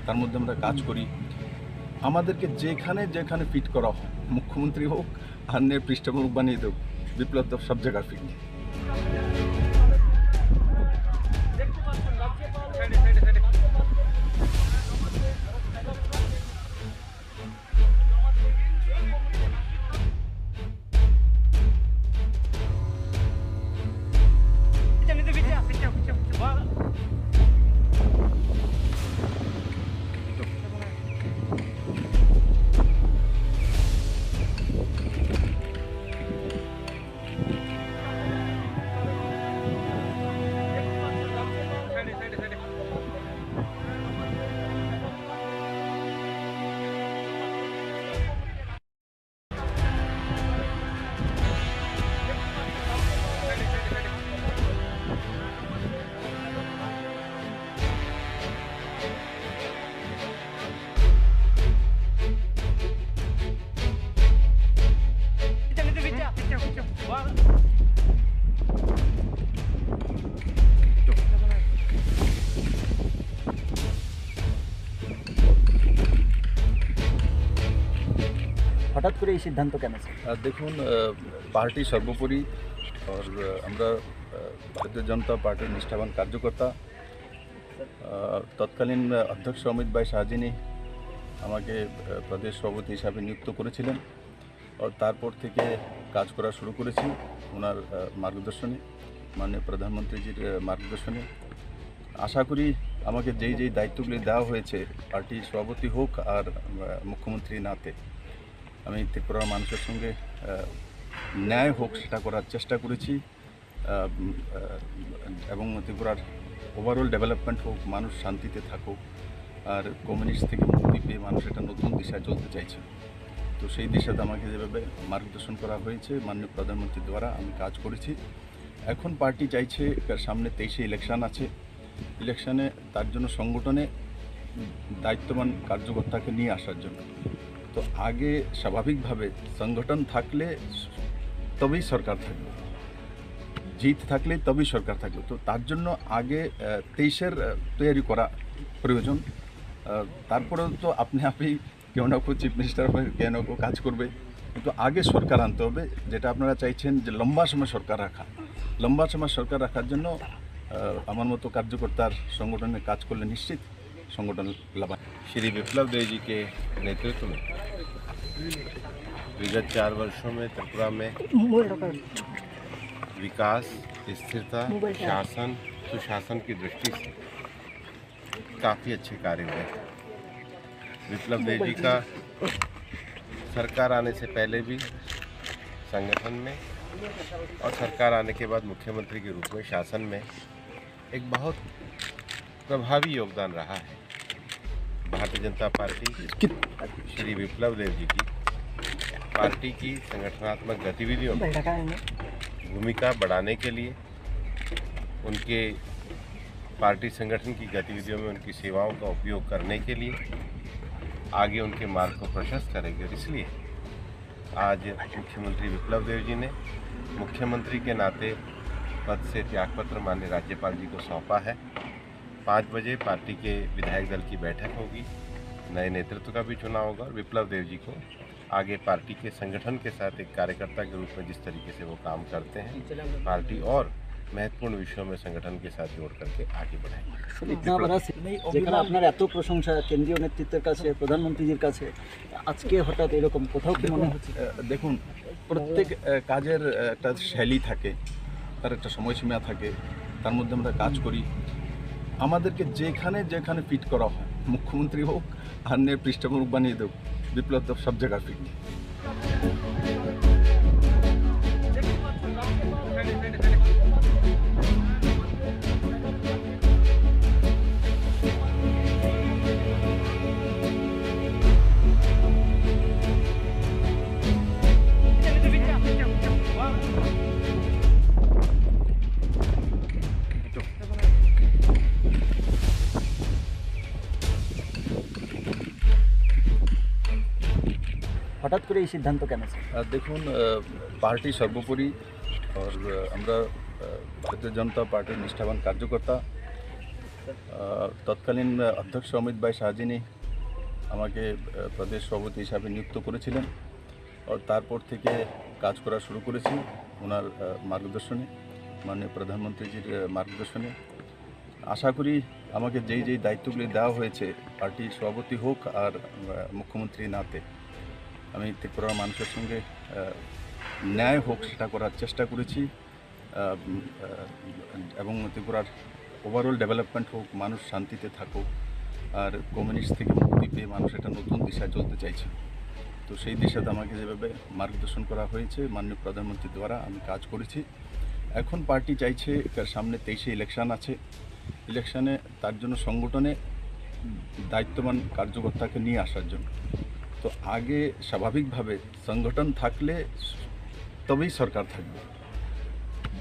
তার মধ্যে আমরা কাজ করি। আমাদেরকে যেখানে যেখানে ফিট করা হয়, মুখ্যমন্ত্রী হোক, আন্যের পৃষ্ঠপোষক বানিয়ে দেব, বিপ্লব দেব সব জায়গায় ফিট। হঠাৎ করে এই সিদ্ধান্ত কেন স্যার? দেখুন, পার্টি সর্বোপরি আর আমরা ভারতীয় জনতা পার্টির নিষ্ঠাবান কার্যকর্তা। তৎকালীন অধ্যক্ষ অমিত ভাই শাহজিনী আমাকে প্রদেশ সভাপতি হিসাবে নিযুক্ত করেছিলেন। আর তারপর থেকে কাজ করা শুরু করেছি ওনার মার্গদর্শনে, মাননীয় প্রধানমন্ত্রীজির মার্গদর্শনে। আশা করি আমাকে যেই দায়িত্বগুলি দেওয়া হয়েছে পার্টি সভাপতি হোক আর মুখ্যমন্ত্রী নাতে, আমি ত্রিপুরার মানুষের সঙ্গে ন্যায় হোক সেটা করার চেষ্টা করেছি, এবং ত্রিপুরার ওভারঅল ডেভেলপমেন্ট হোক, মানুষ শান্তিতে থাকুক, আর কমিউনিস্ট থেকে মুক্তি পেয়ে মানুষ একটা নতুন দিশায় চলতে চাইছে। তো সেই দিশাতে আমাকে যেভাবে মার্গদর্শন করা হয়েছে মাননীয় প্রধানমন্ত্রীর দ্বারা আমি কাজ করেছি। এখন পার্টি চাইছে সামনে 23-এ ইলেকশন আছে, ইলেকশনে তার জন্য সংগঠনে দায়িত্ববান কার্যকর্তাকে নিয়ে আসার জন্য। তো আগে স্বাভাবিকভাবে সংগঠন থাকলে তবেই সরকার থাকবে, জিত থাকলে তবেই সরকার থাকবে। তো তার জন্য আগে 23-এর তৈরি করা প্রয়োজন। তারপরেও তো আপনি কেউ না কেউ চিফ মিনিস্টার হয়ে কেউ না কেউ কাজ করবে, কিন্তু আগে সরকার আনতে হবে, যেটা আপনারা চাইছেন যে লম্বা সময় সরকার রাখা। লম্বা সময় সরকার রাখার জন্য আমার মতো কার্যকর্তার সংগঠনে কাজ করলে নিশ্চিত संगठन लाभ। श्री विप्लव देव जी के नेतृत्व में विगत 4 वर्षों में त्रिपुरा में विकास, स्थिरता, शासन, सुशासन की दृष्टि से काफ़ी अच्छे कार्य हुए। विप्लव देव जी का सरकार आने से पहले भी संगठन में और सरकार आने के बाद मुख्यमंत्री के रूप में शासन में एक बहुत प्रभावी योगदान रहा है। भारतीय जनता पार्टी श्री विप्लव देव जी की पार्टी की संगठनात्मक गतिविधियों में भूमिका बढ़ाने के लिए, उनके पार्टी संगठन की गतिविधियों में उनकी सेवाओं का उपयोग करने के लिए आगे उनके मार्ग को प्रशस्त करेंगे। और इसलिए आज मुख्यमंत्री विप्लव देव जी ने मुख्यमंत्री के नाते पद से त्यागपत्र माननीय राज्यपाल जी को सौंपा है। 5 बजे पार्टी के विधायक दल की बैठक होगी, नए नेतृत्व का भी चुनाव होगा और विप्लव देव जी को आगे पार्टी के संगठन के साथ एक कार्यकर्ता के रूप में जिस तरीके से वो काम करते हैं, पार्टी और महत्वपूर्ण विषयों में संगठन के साथ जोड़ करके आगे बढ़ाएंगे। যেখানে আপনার এত প্রশংসা কেন্দ্রীয় নেতৃত্বের কাছে, প্রধানমন্ত্রীজির কাছে, আজকে হঠাৎ এরকম কোথাও কি মনে হচ্ছে? দেখুন, প্রত্যেক কাজের একটা শৈলী থাকে, তার একটা সময়সীমা থাকে, তার মধ্যে আমরা কাজ করি। আমাদেরকে যেখানে যেখানে ফিট করা হয়, মুখ্যমন্ত্রী হোক আর নিয়ে পৃষ্ঠপোষক বানিয়ে দেব, বিপ্লব দেব সব জায়গায় ফিট। হঠাৎ করে এই সিদ্ধান্ত কেন স্যার? দেখুন, পার্টি সর্বোপরি আর আমরা ভারতীয় জনতা পার্টির নিষ্ঠাবান কার্যকর্তা। তৎকালীন অধ্যক্ষ অমিত ভাই শাহজিনী আমাকে প্রদেশ সভাপতি হিসাবে নিযুক্ত করেছিলেন। আর তারপর থেকে কাজ করা শুরু করেছি ওনার মার্গদর্শনে, মাননীয় প্রধানমন্ত্রীজির মার্গদর্শনে। আশা করি আমাকে যেই দায়িত্বগুলি দেওয়া হয়েছে পার্টির সভাপতি হোক আর মুখ্যমন্ত্রী নাতে, আমি ত্রিপুরার মানুষের সঙ্গে ন্যায় হোক সেটা করার চেষ্টা করেছি, এবং ত্রিপুরার ওভারঅল ডেভেলপমেন্ট হোক, মানুষ শান্তিতে থাকুক, আর কমিউনিস্ট থেকে মুক্তি পেয়ে মানুষ একটা নতুন দিশায় চলতে চাইছে। তো সেই দিশাতে আমাকে যেভাবে মার্গদর্শন করা হয়েছে মাননীয় প্রধানমন্ত্রীর দ্বারা আমি কাজ করেছি। এখন পার্টি চাইছে সামনে 23-এ ইলেকশন আছে, ইলেকশনে তার জন্য সংগঠনে দায়িত্ববান কার্যকর্তাকে নিয়ে আসার জন্য। তো আগে স্বাভাবিকভাবে সংগঠন থাকলে তবেই সরকার থাকবে,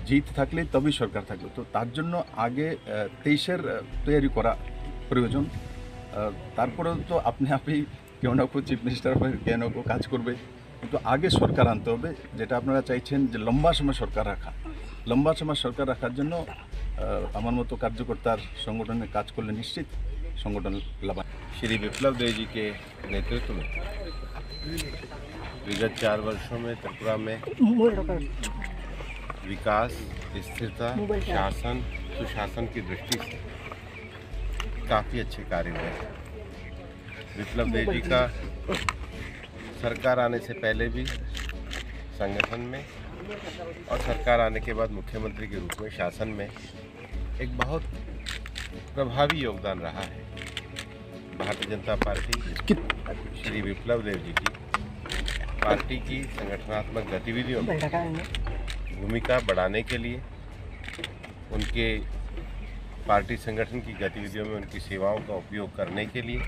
জিত থাকলে তবেই সরকার থাকবে। তো তার জন্য আগে 23-এর তৈরি করা প্রয়োজন। তারপরেও তো আপনি কেউ না কেউ চিফ মিনিস্টার হয়ে কেউ না কেউ কাজ করবে, কিন্তু আগে সরকার আনতে হবে, যেটা আপনারা চাইছেন যে লম্বা সময় সরকার রাখা। লম্বা সময় সরকার রাখার জন্য আমার মতো কার্যকর্তার সংগঠনে কাজ করলে নিশ্চিত संगठन लाभ। श्री विप्लव देव जी के नेतृत्व में विगत 4 वर्षों में त्रिपुरा में विकास, स्थिरता, शासन, सुशासन की दृष्टि से काफ़ी अच्छे कार्य हुए हैं। विप्लव देव जी का सरकार आने से पहले भी संगठन में और सरकार आने के बाद मुख्यमंत्री के रूप में शासन में एक बहुत प्रभावी योगदान रहा है। भारतीय जनता पार्टी श्री विप्लव देव जी की पार्टी की संगठनात्मक गतिविधियों में भूमिका बढ़ाने के लिए, उनके पार्टी संगठन की गतिविधियों में उनकी सेवाओं का उपयोग करने के लिए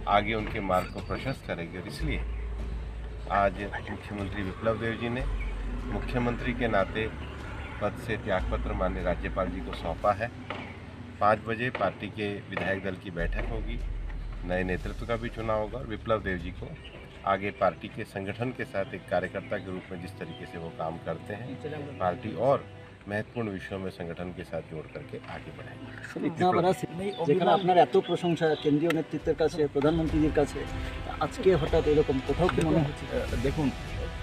आगे उनके मार्ग को प्रशस्त करेगी। और इसलिए आज मुख्यमंत्री विप्लव देव जी ने मुख्यमंत्री के नाते पद से त्यागपत्र माननीय राज्यपाल जी को सौंपा है। 5 बजे पार्टी के विधायक दल की बैठक होगी, नए नेतृत्व का भी चुनाव होगा और विप्लव देव जी को आगे पार्टी के संगठन के साथ एक कार्यकर्ता के रूप में जिस तरीके से वो काम करते हैं, पार्टी और महत्वपूर्ण विषयों में संगठन के साथ जोड़ करके आगे बढ़ाएंगे। ইতনা বড় যেখানে আপনার এত প্রশংসা কেন্দ্রীয় নেতৃত্বের কাছে, প্রধানমন্ত্রীর কাছে, আজকে হঠাৎ এরকম কোথাও কি মনে হচ্ছে? দেখুন,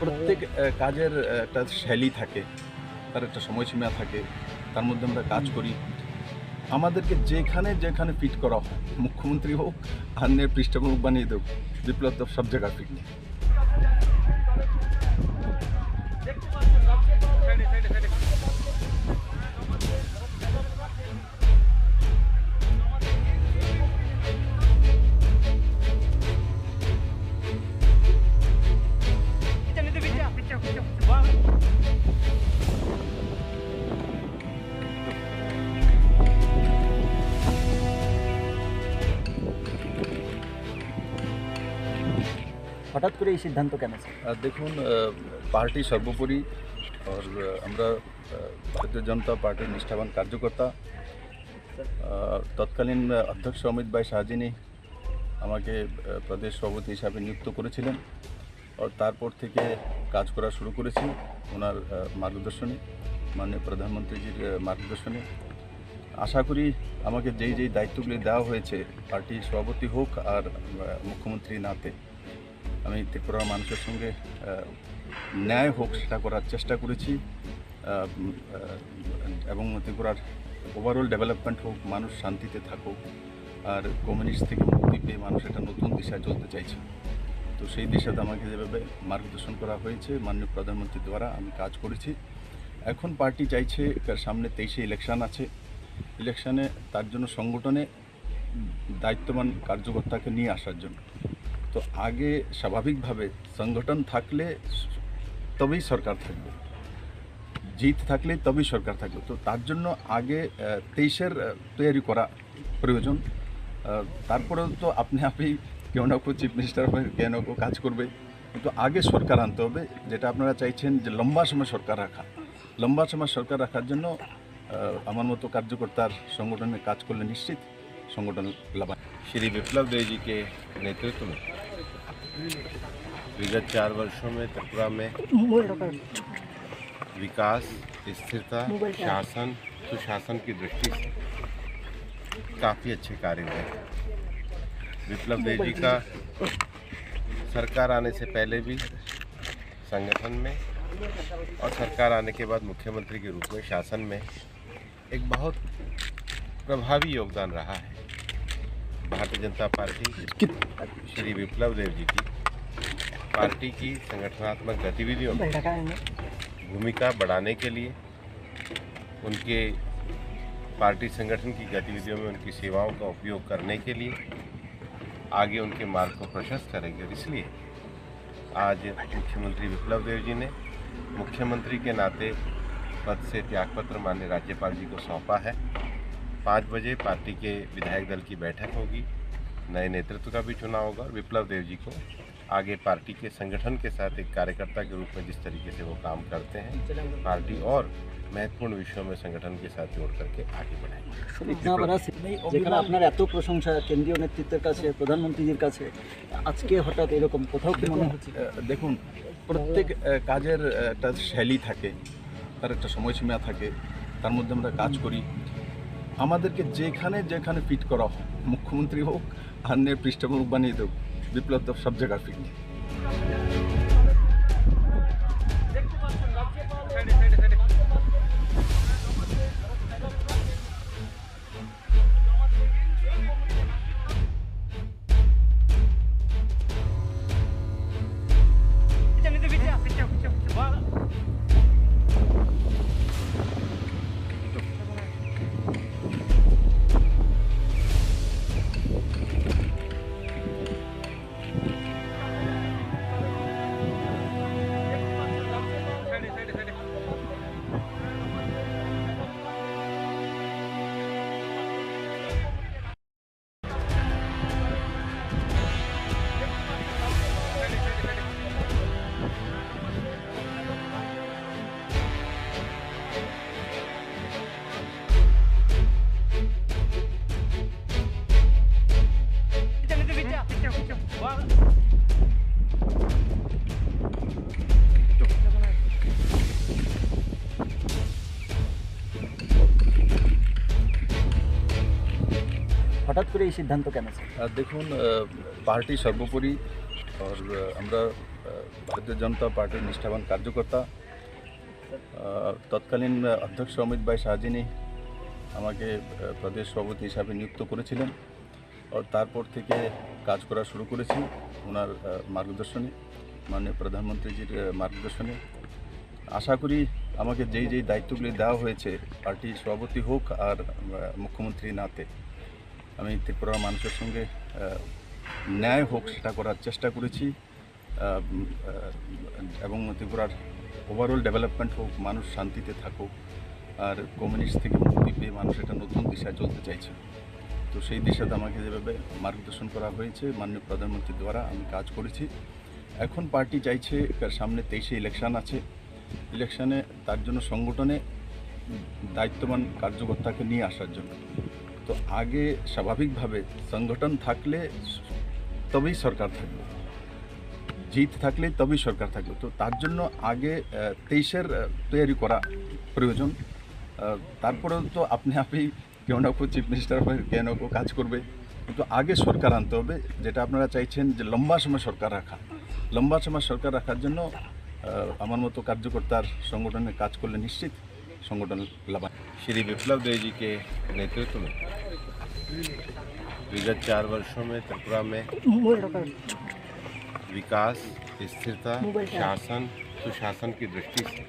প্রত্যেক কাজের একটা শৈলী থাকে, তার একটা সময়সীমা থাকে, তার মধ্যে আমরা কাজ করি। আমাদেরকে যেখানে যেখানে ফিট করা হয়, মুখ্যমন্ত্রী হোক আর পৃষ্ঠপোষক বানিয়ে দেব, বিপ্লব তো সব জায়গায় ফিট নেই। হঠাৎ করে এই সিদ্ধান্ত কেন স্যার? দেখুন, পার্টি সর্বোপরি আর আমরা ভারতীয় জনতা পার্টির নিষ্ঠাবান কার্যকর্তা। তৎকালীন অধ্যক্ষ অমিত ভাই শাহজিনী আমাকে প্রদেশ সভাপতি হিসাবে নিযুক্ত করেছিলেন আর তারপর থেকে কাজ করা শুরু করেছি ওনার মার্গদর্শনে, মাননীয় প্রধানমন্ত্রীজির মার্গদর্শনে। আশা করি আমাকে যেই দায়িত্বগুলি দেওয়া হয়েছে পার্টির সভাপতি হোক আর মুখ্যমন্ত্রী নাতে আমি ত্রিপুরার মানুষের সঙ্গে ন্যায় হোক সেটা করার চেষ্টা করেছি এবং ত্রিপুরার ওভারঅল ডেভেলপমেন্ট হোক, মানুষ শান্তিতে থাকুক আর কমিউনিস্ট থেকে মুক্তি পেয়ে মানুষ একটা নতুন দিশায় চলতে চাইছে। তো সেই দিশাতে আমাকে যেভাবে মার্গদর্শন করা হয়েছে মাননীয় প্রধানমন্ত্রীর দ্বারা আমি কাজ করেছি। এখন পার্টি চাইছে সামনে 23-এ ইলেকশন আছে, ইলেকশনে তার জন্য সংগঠনে দায়িত্ববান কার্যকর্তাকে নিয়ে আসার জন্য। তো আগে স্বাভাবিকভাবে সংগঠন থাকলে তবেই সরকার থাকবে, জিত থাকলে তবেই সরকার থাকবে। তো তার জন্য আগে 23-এর তৈরি করা প্রয়োজন। তারপরেও তো আপনি কেউ না কেউ চিফ মিনিস্টার হবে, কেউ না কেউ কাজ করবে, কিন্তু আগে সরকার আনতে হবে। যেটা আপনারা চাইছেন যে লম্বা সময় সরকার রাখা, লম্বা সময় সরকার রাখার জন্য আমার মতো কার্যকর্তার সংগঠনে কাজ করলে নিশ্চিত संगठन लाभ। श्री विप्लव देव जी के नेतृत्व में विगत 4 वर्षों में त्रिपुरा में विकास, स्थिरता, शासन, सुशासन की दृष्टि से काफ़ी अच्छे कार्य हुए हैं। विप्लव देव जी का सरकार आने से पहले भी संगठन में और सरकार आने के बाद मुख्यमंत्री के रूप में शासन में एक बहुत प्रभावी योगदान रहा है। भारतीय जनता पार्टी श्री विप्लव देव जी की पार्टी की संगठनात्मक गतिविधियों में भूमिका बढ़ाने के लिए, उनके पार्टी संगठन की गतिविधियों में उनकी सेवाओं का उपयोग करने के लिए आगे उनके मार्ग को प्रशस्त करेगी। और इसलिए आज मुख्यमंत्री विप्लव देव जी ने मुख्यमंत्री के नाते पद से त्यागपत्र माननीय राज्यपाल जी को सौंपा है। 5 बजे पार्टी के विधायक दल की बैठक होगी, नए नेतृत्व का भी चुनाव होगा और विप्लव देव जी को आगे पार्टी के संगठन के साथ एक कार्यकर्ता के रूप में जिस तरीके से वो काम करते हैं, पार्टी और महत्वपूर्ण विषयों में संगठन के साथ जोड़ करके आगे बढ़ाएंगे। ইতনা বড় যেখানে আপনার এত প্রশংসা কেন্দ্রীয় নেতৃত্বের কাছে, প্রধানমন্ত্রীর কাছে, আজকে হঠাৎ এরকম কোথাও কি মনে হচ্ছে? দেখুন, প্রত্যেক কাজের একটা শৈলী থাকে, তার একটা সময়সীমা থাকে, তার মধ্যে আমরা কাজ করি। আমাদেরকে যেখানে যেখানে ফিট করা হয়, মুখ্যমন্ত্রী হোক আর পৃষ্ঠপোষক বানিয়ে দেব, বিপ্লব তো সব জায়গায় ফিট নেই। হঠাৎ করে এই সিদ্ধান্ত কেন স্যার? দেখুন, পার্টি সর্বোপরি আর আমরা ভারতীয় জনতা পার্টির নিষ্ঠাবান কার্যকর্তা। তৎকালীন অধ্যক্ষ অমিত ভাই শাহজিনী আমাকে প্রদেশ সভাপতি হিসাবে নিযুক্ত করেছিলেন। আর তারপর থেকে কাজ করা শুরু করেছি ওনার মার্গদর্শনে, মাননীয় প্রধানমন্ত্রীজির মার্গদর্শনে। আশা করি আমাকে যেই দায়িত্বগুলি দেওয়া হয়েছে পার্টির সভাপতি হোক আর মুখ্যমন্ত্রী নাতে, আমি ত্রিপুরার মানুষের সঙ্গে ন্যায় হোক সেটা করার চেষ্টা করেছি, এবং ত্রিপুরার ওভারঅল ডেভেলপমেন্ট হোক, মানুষ শান্তিতে থাকুক, আর কমিউনিস্ট থেকে মুক্তি পেয়ে মানুষ একটা নতুন দিশায় চলতে চাইছে। তো সেই দিশাতে আমাকে যেভাবে মার্গদর্শন করা হয়েছে মাননীয় প্রধানমন্ত্রীর দ্বারা আমি কাজ করেছি। এখন পার্টি চাইছে, সামনে 23-এ ইলেকশন আছে, ইলেকশনে তার জন্য সংগঠনে দায়িত্ববান কার্যকর্তাকে নিয়ে আসার জন্য। তো আগে স্বাভাবিকভাবে সংগঠন থাকলে তবেই সরকার থাকবে, জিত থাকলে তবেই সরকার থাকবে। তো তার জন্য আগে 23-এর তৈরি করা প্রয়োজন। তারপরে তো আপনি কেউ না কেউ চিফ মিনিস্টার হয়ে কেউ না কেউ কাজ করবে, কিন্তু আগে সরকার আনতে হবে, যেটা আপনারা চাইছেন যে লম্বা সময় সরকার রাখা। লম্বা সময় সরকার রাখার জন্য আমার মতো কার্যকর্তার সংগঠনে কাজ করলে নিশ্চিত संगठन लाभ। श्री विप्लव देव जी के नेतृत्व में विगत 4 वर्षों में त्रिपुरा में विकास, स्थिरता, शासन, सुशासन की दृष्टि से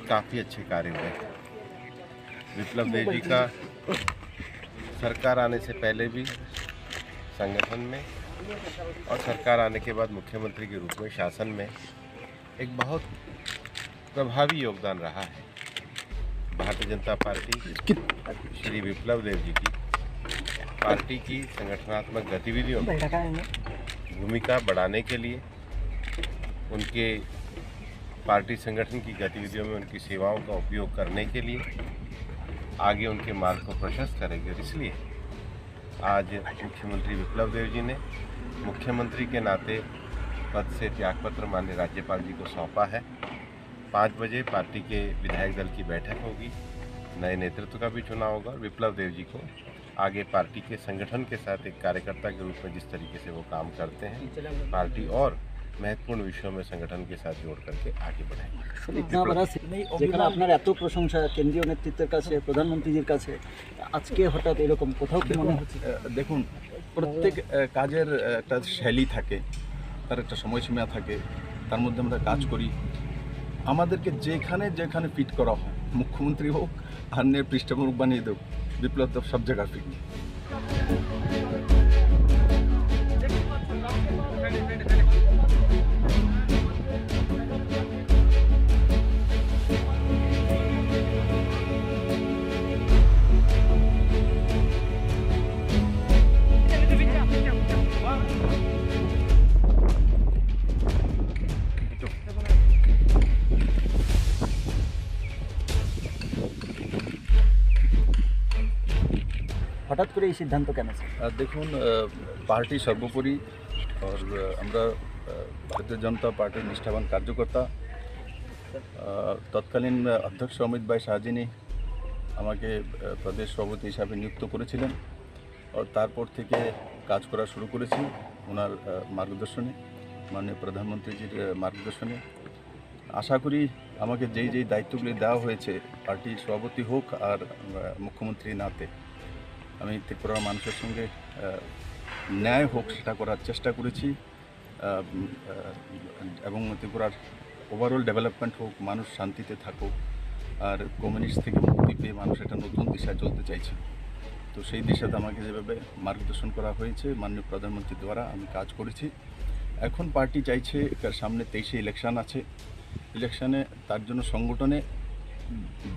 काफ़ी अच्छे कार्य हुए। विप्लव देव जी का सरकार आने से पहले भी संगठन में और सरकार आने के बाद मुख्यमंत्री के रूप में शासन में एक बहुत प्रभावी योगदान रहा है। भारतीय जनता पार्टी श्री विप्लव देव जी की पार्टी की संगठनात्मक गतिविधियों में भूमिका बढ़ाने के लिए, उनके पार्टी संगठन की गतिविधियों में उनकी सेवाओं का उपयोग करने के लिए आगे उनके मार्ग को प्रशस्त करेगी। और इसलिए आज मुख्यमंत्री विप्लव देव जी ने मुख्यमंत्री के नाते पद से त्यागपत्र माननीय राज्यपाल जी को सौंपा है। 5 बजे पार्टी के विधायक दल की बैठक होगी, नए नेतृत्व का भी चुनाव होगा। विप्लव देव जी को आगे पार्टी के संगठन के साथ एक कार्यकर्ता के रूप में जिस तरीके से वो काम करते हैं, पार्टी और महत्वपूर्ण विषयों में संगठन के साथ जोड़ करके आगे बढ़ाएंगे। যেখানে আপনার এত প্রশংসা কেন্দ্রীয় নেতৃত্বের কাছে, প্রধানমন্ত্রীজির কাছে, আজকে হঠাৎ এরকম কোথাও কি মনে হচ্ছে? দেখুন, প্রত্যেক কাজের একটা শৈলী থাকে, তার একটা সময়সীমা থাকে, তার মধ্যে আমরা কাজ করি। আমাদেরকে যেখানে যেখানে ফিট করা হয়, মুখ্যমন্ত্রী হোক আর পৃষ্ঠপোষক বানিয়ে দেব, বিপ্লব তো সব জায়গায় ফিট। হঠাৎ করে এই সিদ্ধান্ত কেন স্যার? দেখুন, পার্টি সর্বোপরি আর আমরা ভারতীয় জনতা পার্টির নিষ্ঠাবান কার্যকর্তা। তৎকালীন অধ্যক্ষ অমিত ভাই শাহজিনী আমাকে প্রদেশ সভাপতি হিসাবে নিযুক্ত করেছিলেন। আর তারপর থেকে কাজ করা শুরু করেছি ওনার মার্গদর্শনে, মাননীয় প্রধানমন্ত্রীজির মার্গদর্শনে। আশা করি আমাকে যেই দায়িত্বগুলি দেওয়া হয়েছে পার্টির সভাপতি হোক আর মুখ্যমন্ত্রী নাতে, আমি ত্রিপুরার মানুষের সঙ্গে ন্যায় হোক সেটা করার চেষ্টা করেছি, এবং ত্রিপুরার ওভারঅল ডেভেলপমেন্ট হোক, মানুষ শান্তিতে থাকুক, আর কমিউনিস্ট থেকে মুক্তি পেয়ে মানুষ একটা নতুন দিশায় চলতে চাইছে। তো সেই দিশাতে আমাকে যেভাবে মার্গদর্শন করা হয়েছে মাননীয় প্রধানমন্ত্রীর দ্বারা আমি কাজ করেছি। এখন পার্টি চাইছে, সামনে 23-এ ইলেকশন আছে, ইলেকশনে তার জন্য সংগঠনে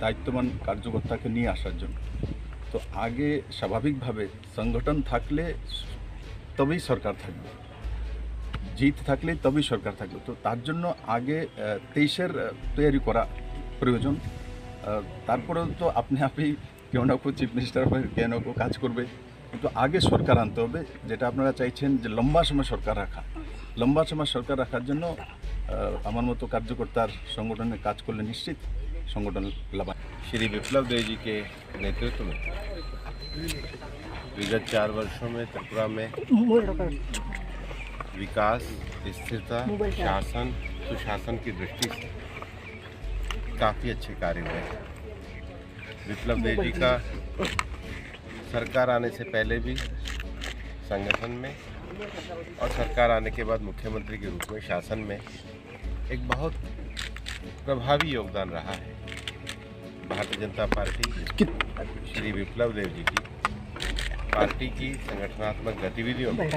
দায়িত্ববান কার্যকর্তাকে নিয়ে আসার জন্য। তো আগে স্বাভাবিকভাবে সংগঠন থাকলে তবেই সরকার থাকবে, জিত থাকলে তবেই সরকার থাকবে। তো তার জন্য আগে 23-এর তৈরি করা প্রয়োজন। তারপরে তো আপনি কেউ না কেউ চিফ মিনিস্টার হয়ে কেউ না কেউ কাজ করবে, কিন্তু আগে সরকার আনতে হবে, যেটা আপনারা চাইছেন যে লম্বা সময় সরকার রাখা। লম্বা সময় সরকার রাখার জন্য আমার মতো কার্যকর্তার সংগঠনে কাজ করলে নিশ্চিত संगठन लाभ। श्री विप्लव देव जी के नेतृत्व में विगत 4 वर्षों में त्रिपुरा में विकास, स्थिरता, शासन, सुशासन की दृष्टि से काफ़ी अच्छे कार्य हुए हैं। विप्लव देव जी का सरकार आने से पहले भी संगठन में और सरकार आने के बाद मुख्यमंत्री के रूप में शासन में एक बहुत प्रभावी योगदान रहा है। भारतीय जनता पार्टी श्री विप्लव देव जी की पार्टी की संगठनात्मक गतिविधियों में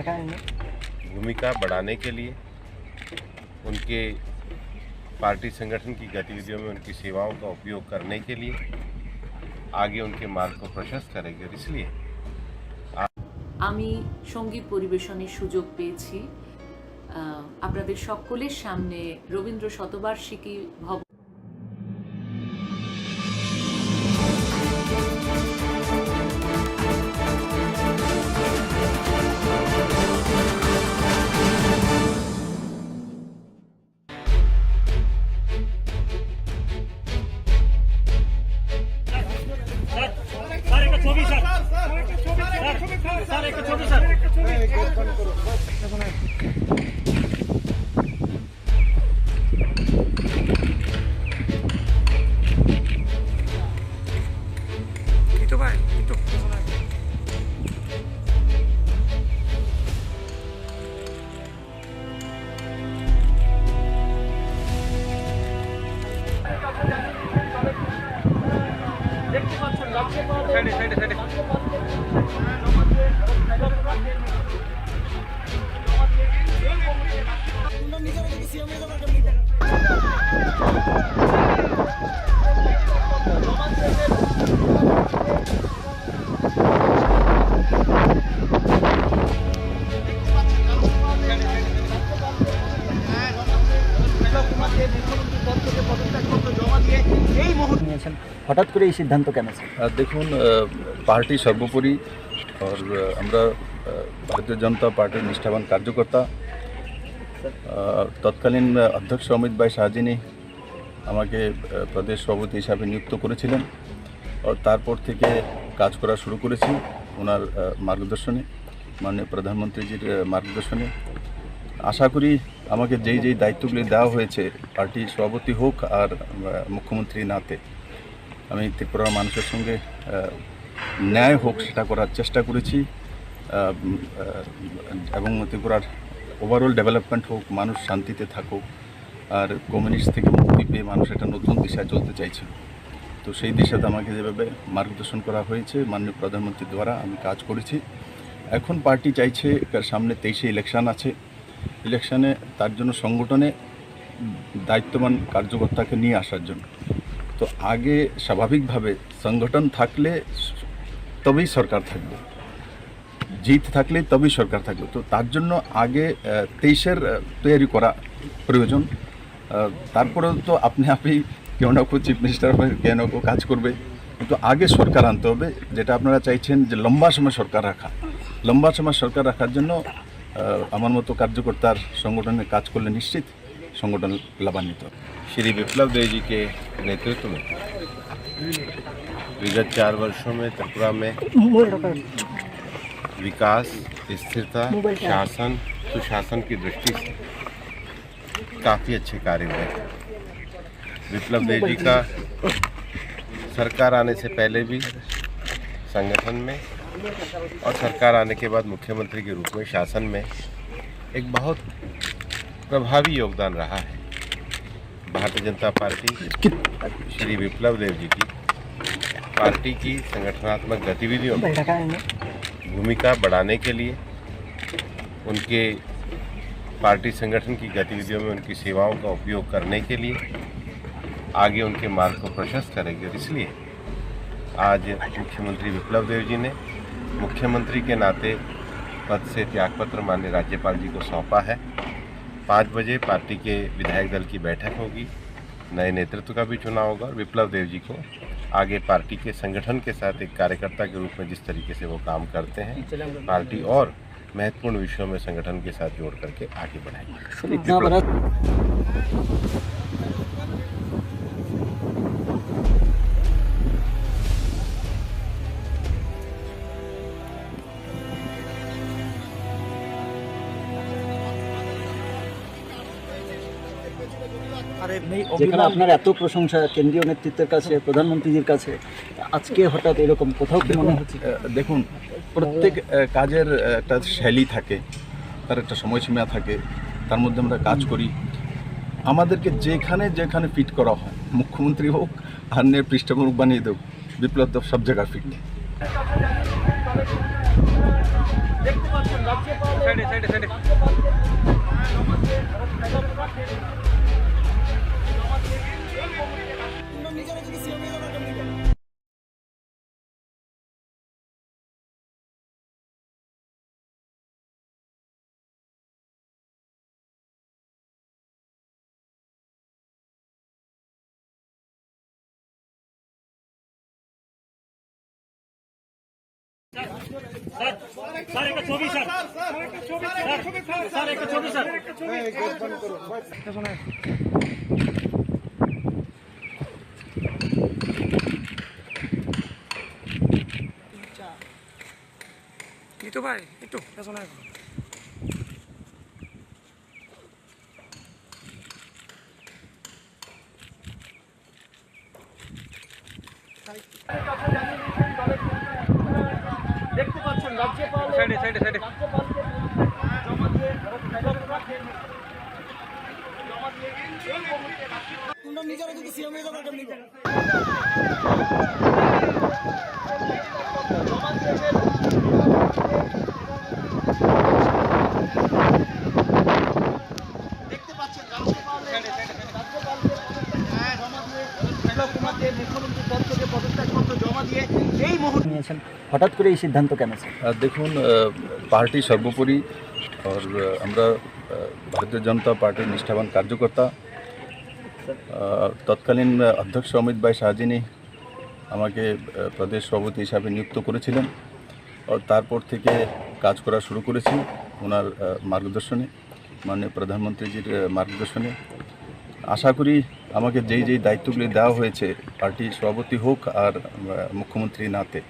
भूमिका बढ़ाने के लिए, उनके पार्टी संगठन की गतिविधियों में उनकी सेवाओं का उपयोग करने के लिए आगे उनके मार्ग को प्रशस्त करेंगे। और इसलिए আমি সঙ্গীত পরিবেশনের সুযোগ পেয়েছি আপনাদের সকলের সামনে রবীন্দ্র শতবার্ষিকী ভবন নিয়েছেন, হঠাৎ করে এই সিদ্ধান্ত কেন স্যার? দেখুন, পার্টি সর্বোপরি और আমরা ভারতীয় জনতা পার্টির নিষ্ঠাবান কার্যকর্তা। তৎকালীন অধ্যক্ষ অমিত ভাই শাহজিনী আমাকে প্রদেশ সভাপতি হিসাবে নিযুক্ত করেছিলেন। और তারপর থেকে কাজ করা শুরু করেছি ওনার মার্গদর্শনে, মাননীয় প্রধানমন্ত্রীজির মার্গদর্শনে। আশা করি আমাকে যেই যেই দায়িত্বগুলি দেওয়া হয়েছে পার্টি সভাপতি হোক আর মুখ্যমন্ত্রী নাতে, আমি ত্রিপুরার মানুষের সঙ্গে ন্যায় হোক সেটা করার চেষ্টা করেছি এবং ত্রিপুরার ওভারঅল ডেভেলপমেন্ট হোক, মানুষ শান্তিতে থাকুক আর কমিউনিস্ট থেকে মুক্তি পেয়ে মানুষ একটা নতুন দিশায় চলতে চাইছে। তো সেই দিশাতে আমাকে যেভাবে মার্গদর্শন করা হয়েছে মাননীয় প্রধানমন্ত্রীর দ্বারা আমি কাজ করেছি। এখন পার্টি চাইছে সামনে 23-এ ইলেকশন আছে, ইলেকশনে তার জন্য সংগঠনে দায়িত্ববান কার্যকর্তাকে নিয়ে আসার জন্য। তো আগে স্বাভাবিকভাবে সংগঠন থাকলে তবেই সরকার থাকবে, জিত থাকলে তবেই সরকার থাকবে। তো তার জন্য আগে 23-এর তৈরি করা প্রয়োজন। তারপরেও তো আপনি কেউ না কেউ চিফ মিনিস্টার হবে, কেউ না কেউ কাজ করবে, কিন্তু আগে সরকার আনতে হবে। যেটা আপনারা চাইছেন যে লম্বা সময় সরকার রাখা, লম্বা সময় সরকার রাখার জন্য আমার মতো কার্যকর্তার সংগঠনে কাজ করলে নিশ্চিত संगठन लाभान्वित हो। श्री विप्लव देव जी के नेतृत्व में विगत 4 वर्षों में त्रिपुरा में विकास, स्थिरता, शासन, सुशासन की दृष्टि से काफ़ी अच्छे कार्य हुए हैं। विप्लव देव जी का सरकार आने से पहले भी संगठन में और सरकार आने के बाद मुख्यमंत्री के रूप में शासन में एक बहुत प्रभावी योगदान रहा है। भारतीय जनता पार्टी श्री विप्लव देव जी की पार्टी की संगठनात्मक गतिविधियों में भूमिका बढ़ाने के लिए, उनके पार्टी संगठन की गतिविधियों में उनकी सेवाओं का उपयोग करने के लिए आगे उनके मार्ग को प्रशस्त करेंगे। और इसलिए आज मुख्यमंत्री विप्लव देव जी ने मुख्यमंत्री के नाते पद से त्यागपत्र माननीय राज्यपाल जी को सौंपा है। 5 बजे पार्टी के विधायक दल की बैठक होगी, नए नेतृत्व का भी चुनाव होगा और विप्लव देव जी को आगे पार्टी के संगठन के साथ एक कार्यकर्ता के रूप में जिस तरीके से वो काम करते हैं, पार्टी और महत्वपूर्ण विषयों में संगठन के साथ जोड़ करके आगे बढ़ाएगी। যেখানে আপনার এত প্রশংসা কেন্দ্রীয় নেতৃত্বের কাছে, প্রধানমন্ত্রীর কাছে, আজকে হঠাৎ এরকম কোথাও কি মনে হচ্ছে? দেখুন, প্রত্যেক কাজের একটা শৈলী থাকে, তার একটা সময়সীমা থাকে, তার মধ্যে আমরা কাজ করি। আমাদেরকে যেখানে যেখানে ফিট করা হয়, মুখ্যমন্ত্রী হোক আর পৃষ্ঠপোষক বানিয়ে দেব, বিপ্লব দেব সব জায়গায় ফিট। itu ভাই একটু পেছনে আসুন। দেখতে পাচ্ছেন রাজ্যপাল সাইডে নিজেরা কিন্তু সিএম এর জমা কেমনি দেখতে পাচ্ছেন মুখ্যমন্ত্রীর পদ থেকে পদত্যাগপত্র জমা দিয়ে এই মুহূর্তে নিয়েছেন, হঠাৎ করে এই সিদ্ধান্ত কেন স্যার? দেখুন, পার্টি সর্বোপরি আর আমরা ভারতীয় জনতা পার্টির নিষ্ঠাবান কার্যকর্তা। তৎকালীন অধ্যক্ষ অমিত ভাই শাহজিনী আমাকে প্রদেশ সভাপতি হিসাবে নিযুক্ত করেছিলেন, তারপর থেকে কাজ করা শুরু করেছি ওনার মার্গদর্শনে, মাননীয় প্রধানমন্ত্রীজির মার্গদর্শনে। আশা করি আমাকে যেই দায়িত্বগুলি দেওয়া হয়েছে, পার্টি সভাপতি হোক আর মুখ্যমন্ত্রী নাতে,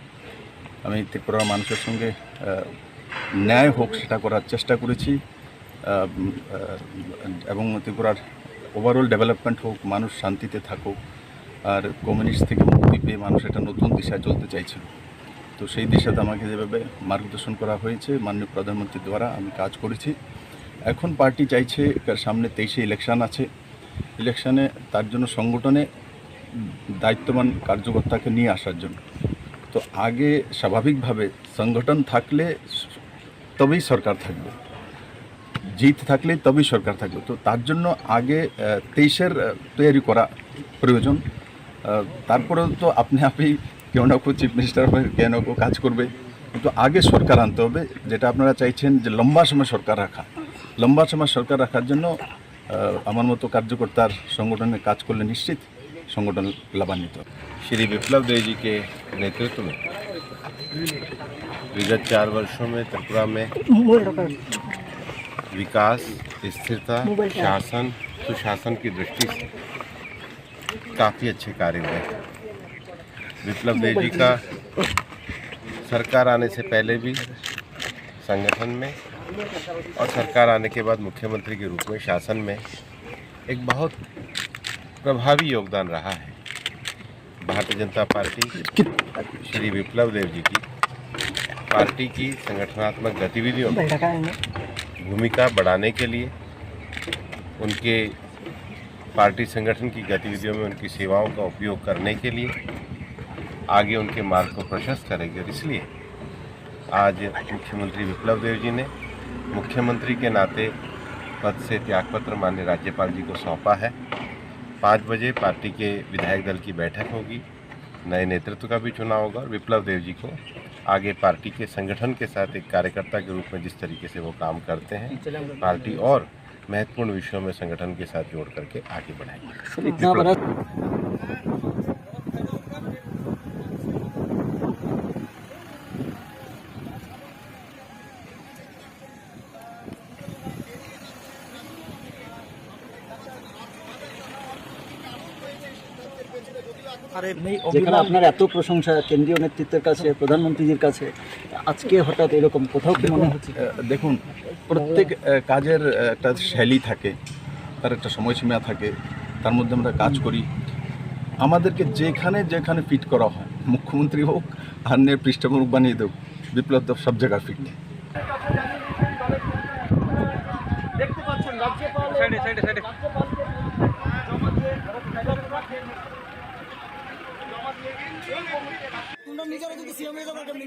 আমি ত্রিপুরার মানুষের সঙ্গে ন্যায় হোক সেটা করার চেষ্টা করেছি, এবং ত্রিপুরার ওভারঅল ডেভেলপমেন্ট হোক, মানুষ শান্তিতে থাকুক, আর কমিউনিস্ট থেকে মুক্তি পেয়ে মানুষ একটা নতুন দিশায় চলতে চাইছিল। তো সেই দিশাতে আমাকে যেভাবে মার্গদর্শন করা হয়েছে মাননীয় প্রধানমন্ত্রীর দ্বারা আমি কাজ করেছি। এখন পার্টি চাইছে, সামনে 23-এ ইলেকশন আছে, ইলেকশনে তার জন্য সংগঠনে দায়িত্ববান কার্যকর্তাকে নিয়ে আসার জন্য। তো আগে স্বাভাবিকভাবে সংগঠন থাকলে তবেই সরকার থাকবে, জিত থাকলে তবেই সরকার থাকবে। তো তার জন্য আগে 23-এর তৈরি করা প্রয়োজন। তারপরেও তো আপনি কেউ না কেউ চিফ মিনিস্টার হবে, কেউ না কেউ কাজ করবে, কিন্তু আগে সরকার আনতে হবে, যেটা আপনারা চাইছেন যে লম্বা সময় সরকার রাখা। লম্বা সময় সরকার রাখার জন্য আমার মতো কার্যকর্তার সংগঠনে কাজ করলে নিশ্চিত संगठन लाभान्वित हो। श्री विप्लव देव जी के नेतृत्व में विगत 4 वर्षों में त्रिपुरा में विकास, स्थिरता, शासन, सुशासन की दृष्टि से काफ़ी अच्छे कार्य हुए। विप्लव देव जी का सरकार आने से पहले भी संगठन में और सरकार आने के बाद मुख्यमंत्री के रूप में शासन में एक बहुत प्रभावी योगदान रहा है। भारतीय जनता पार्टी श्री विप्लव देव जी की पार्टी की संगठनात्मक गतिविधियों में भूमिका बढ़ाने के लिए, उनके पार्टी संगठन की गतिविधियों में उनकी सेवाओं का उपयोग करने के लिए आगे उनके मार्ग को प्रशस्त करेगी। और इसलिए आज मुख्यमंत्री विप्लव देव जी ने मुख्यमंत्री के नाते पद से त्यागपत्र माननीय राज्यपाल जी को सौंपा है। 5 बजे पार्टी के विधायक दल की बैठक होगी, नए नेतृत्व का भी चुनाव होगा और विप्लव देव जी को आगे पार्टी के संगठन के साथ एक कार्यकर्ता के रूप में जिस तरीके से वो काम करते हैं, पार्टी और महत्वपूर्ण विषयों में संगठन के साथ जोड़ करके आगे बढ़ाएगी। इतना बड़ा যেখানে আপনার এত প্রশংসা কেন্দ্রীয় নেতৃত্বের কাছে, প্রধানমন্ত্রীর কাছে, আজকে হঠাৎ এরকম কোথাও কি মনে হচ্ছে? দেখুন, প্রত্যেক কাজের একটা শৈলী থাকে, তার একটা সময়সীমা থাকে, তার মধ্যে আমরা কাজ করি। আমাদেরকে যেখানে যেখানে ফিট করা হয়, মুখ্যমন্ত্রী হোক আর নে পৃষ্ঠপোষক বানিয়ে দেব, বিপ্লব দেব সব জায়গায় ফিট। দেখতে পাচ্ছেন রাজ্যপাল নিজেরা যদি সিএম হয়ে যাবে কেমনি?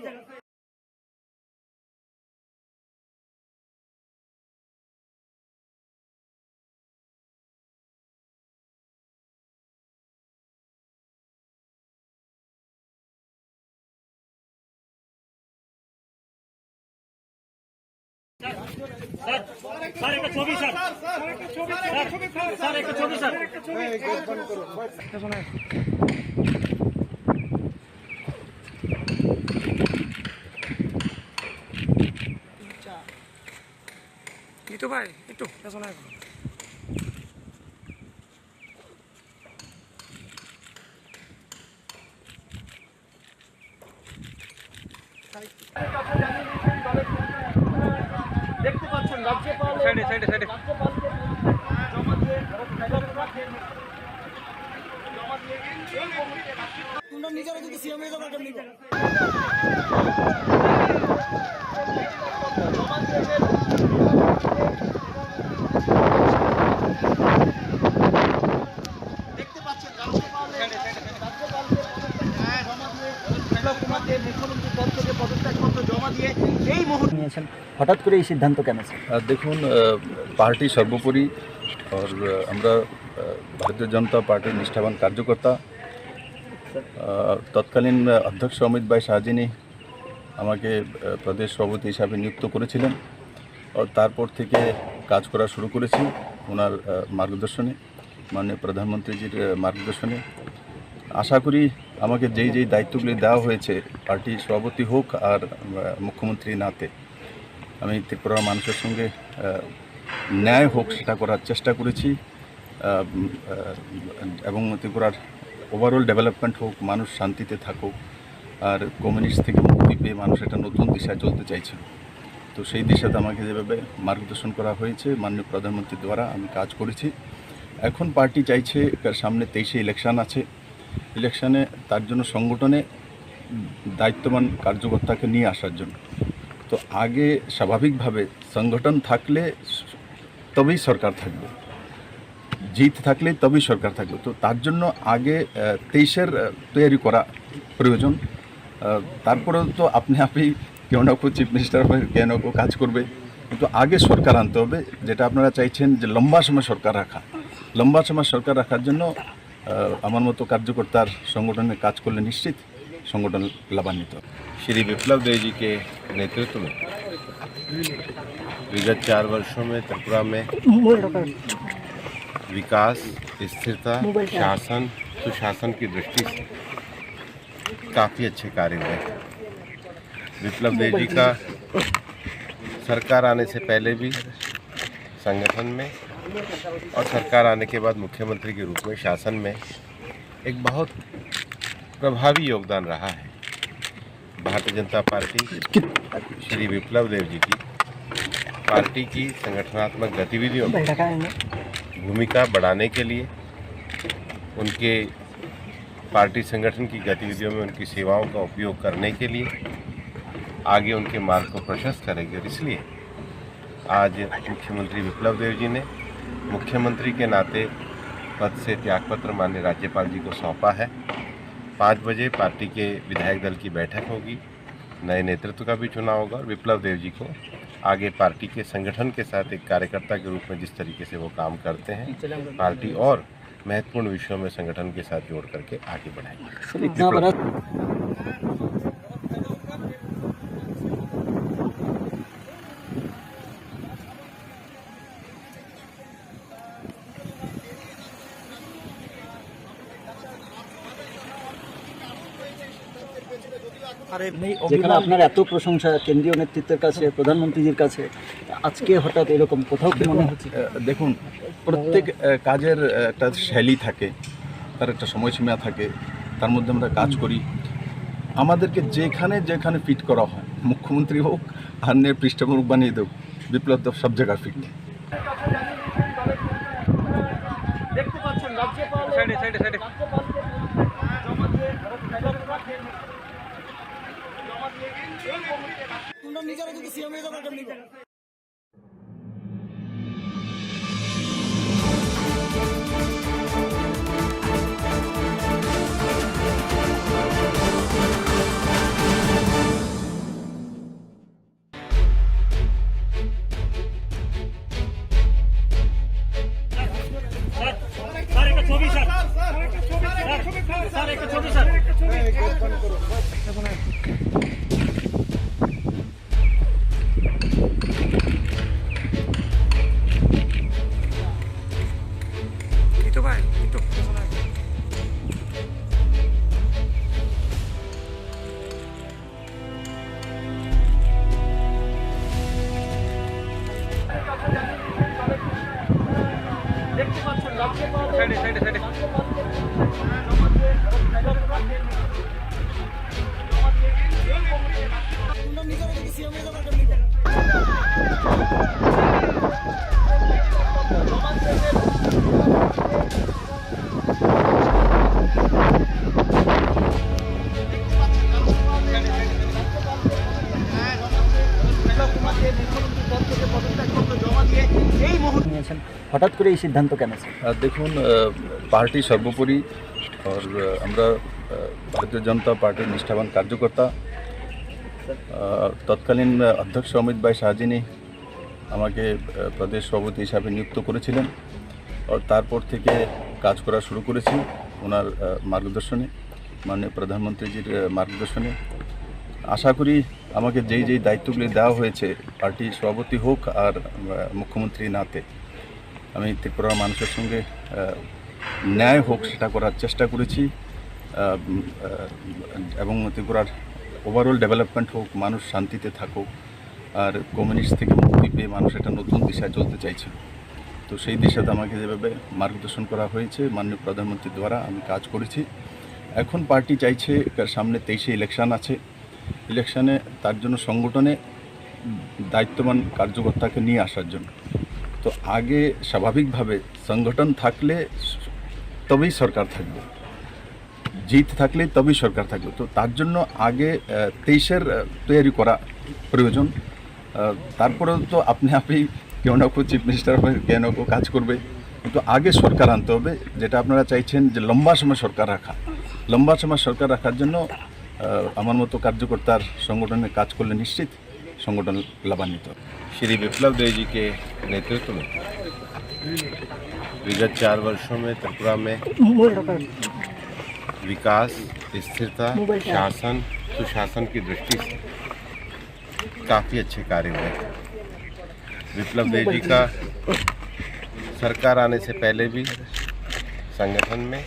নিতু ভাই একটু পেছনে এখন দেখতে পাচ্ছেন রাজ্যপাল নিজেরা যদি সিএম হয়ে যাবে কেমনি? দেখতে পাচ্ছেন মুখ্যমন্ত্রী পদ থেকে পদত্যাগপত্র জমা দিয়ে এই মুহূর্তে নিয়েছেন, হঠাৎ করে এই সিদ্ধান্ত কেন? দেখুন, পার্টি সর্বোপরি और আমরা ভারতীয় জনতা পার্টির নিষ্ঠাবান কার্যকর্তা। তৎকালীন অধ্যক্ষ অমিত ভাই শাহজিনী আমাকে প্রদেশ সভাপতি হিসাবে নিযুক্ত করেছিলেন, আর তারপর থেকে কাজ করা শুরু করেছি ওনার মার্গদর্শনে, মাননীয় প্রধানমন্ত্রীজির মার্গদর্শনে। আশা করি আমাকে যেই দায়িত্বগুলি দেওয়া হয়েছে পার্টির সভাপতি হোক আর মুখ্যমন্ত্রী নাতে, আমি ত্রিপুরার মানুষের সঙ্গে ন্যায় হোক সেটা করার চেষ্টা করেছি, এবং ত্রিপুরার ওভারঅল ডেভেলপমেন্ট হোক, মানুষ শান্তিতে থাকুক, আর কমিউনিস্ট থেকে মুক্তি পেয়ে মানুষ একটা নতুন দিশায় চলতে চাইছিল। তো সেই দিশাতে আমাকে যেভাবে মার্গদর্শন করা হয়েছে মাননীয় প্রধানমন্ত্রীর দ্বারা আমি কাজ করেছি। এখন পার্টি চাইছে সামনে 23-এ ইলেকশন আছে, ইলেকশনে তার জন্য সংগঠনে দায়িত্ববান কার্যকর্তাকে নিয়ে আসার জন্য। তো আগে স্বাভাবিকভাবে সংগঠন থাকলে তবেই সরকার থাকবে, জিত থাকলে তবেই সরকার থাকবে। তো তার জন্য আগে 23-এর তৈরি করা প্রয়োজন। তারপরে তো আপনি কেউ না কেউ চিফ মিনিস্টার হবে, কেউ না কেউ কাজ করবে, কিন্তু আগে সরকার আনতে হবে, যেটা আপনারা চাইছেন যে লম্বা সময় সরকার রাখা। লম্বা সময় সরকার রাখার জন্য আমার মতো কার্যকর্তার সংগঠনে কাজ করলে নিশ্চিত संगठन लाभान्वित। श्री विप्लव देव जी के नेतृत्व में विगत 4 वर्षों में त्रिपुरा में विकास, स्थिरता, शासन, सुशासन की दृष्टि से काफ़ी अच्छे कार्य हुए। विप्लव देव जी का सरकार आने से पहले भी संगठन में और सरकार आने के बाद मुख्यमंत्री के रूप में शासन में एक बहुत प्रभावी योगदान रहा है। भारतीय जनता पार्टी श्री विप्लव देव जी की पार्टी की संगठनात्मक गतिविधियों में भूमिका बढ़ाने के लिए, उनके पार्टी संगठन की गतिविधियों में उनकी सेवाओं का उपयोग करने के लिए आगे उनके मार्ग को प्रशस्त करेगी। और इसलिए आज मुख्यमंत्री विप्लव देव जी ने मुख्यमंत्री के नाते पद से त्यागपत्र माननीय राज्यपाल जी को सौंपा है। 5 बजे पार्टी के विधायक दल की बैठक होगी, नए नेतृत्व का भी चुनाव होगा और विप्लव देव जी को आगे पार्टी के संगठन के साथ एक कार्यकर्ता के रूप में जिस तरीके से वो काम करते हैं, पार्टी और महत्वपूर्ण विषयों में संगठन के साथ जोड़ करके आगे बढ़ाएगी। যেখানে আপনার এত প্রশংসা কেন্দ্রীয় নেতৃত্বের কাছে, প্রধানমন্ত্রীজির কাছে, আজকে হঠাৎ এরকম কোথাও কি মনে হচ্ছে? দেখুন, প্রত্যেক কাজের একটা শৈলী থাকে, তার একটা সময়সীমা থাকে, তার মধ্যে আমরা কাজ করি। আমাদেরকে যেখানে যেখানে ফিট করা হয়, মুখ্যমন্ত্রী হোক আর নে পৃষ্ঠপোষক বানিয়ে দেব, বিপ্লব দেব সব জায়গায় fit. Itu baik, itu pesan aku. নিয়েছেন হঠাৎ করে এই সিদ্ধান্ত কেন স্যার? দেখুন, পার্টি সর্বোপরি আর আমরা ভারতীয় জনতা পার্টির নিষ্ঠাবান কার্যকর্তা। তৎকালীন অধ্যক্ষ অমিত ভাই শাহজিনী আমাকে প্রদেশ সভাপতি হিসাবে নিযুক্ত করেছিলেন। আর তারপর থেকে কাজ করা শুরু করেছি ওনার মার্গদর্শনে, মাননীয় প্রধানমন্ত্রীজির মার্গদর্শনে। আশা করি আমাকে যেই দায়িত্বগুলি দেওয়া হয়েছে, পার্টি সভাপতি হোক আর মুখ্যমন্ত্রী নাতে, আমি ত্রিপুরার মানুষের সঙ্গে ন্যায় হোক সেটা করার চেষ্টা করেছি, এবং ত্রিপুরার ওভারঅল ডেভেলপমেন্ট হোক, মানুষ শান্তিতে থাকুক, আর কমিউনিস্ট থেকে মুক্তি পেয়ে মানুষ একটা নতুন দিশায় চলতে চাইছে। তো সেই দিশাতে আমাকে যেভাবে মার্গদর্শন করা হয়েছে মাননীয় প্রধানমন্ত্রীর দ্বারা আমি কাজ করেছি। এখন পার্টি চাইছে, সামনে 23-এ ইলেকশন আছে, ইলেকশনে তার জন্য সংগঠনে দায়িত্ববান কার্যকর্তাকে নিয়ে আসার জন্য। তো আগে স্বাভাবিকভাবে সংগঠন থাকলে তবেই সরকার থাকবে, জিত থাকলে তবেই সরকার থাকবে। তো তার জন্য আগে 23-এর তৈরি করা প্রয়োজন। তারপরেও তো আপনি কেউ না কেউ চিফ মিনিস্টার হয়ে কেউ না কেউ কাজ করবে, কিন্তু আগে সরকার আনতে হবে, যেটা আপনারা চাইছেন যে লম্বা সময় সরকার রাখা। লম্বা সময় সরকার রাখার জন্য আমার মতো কার্যকর্তার সংগঠনে কাজ করলে নিশ্চিত संगठन लाभान्वित हो। श्री विप्लव देव जी के नेतृत्व में विगत 4 वर्षों में त्रिपुरा में विकास, स्थिरता, शासन, सुशासन की दृष्टि से काफ़ी अच्छे कार्य हुए। विप्लव देव जी का सरकार आने से पहले भी संगठन में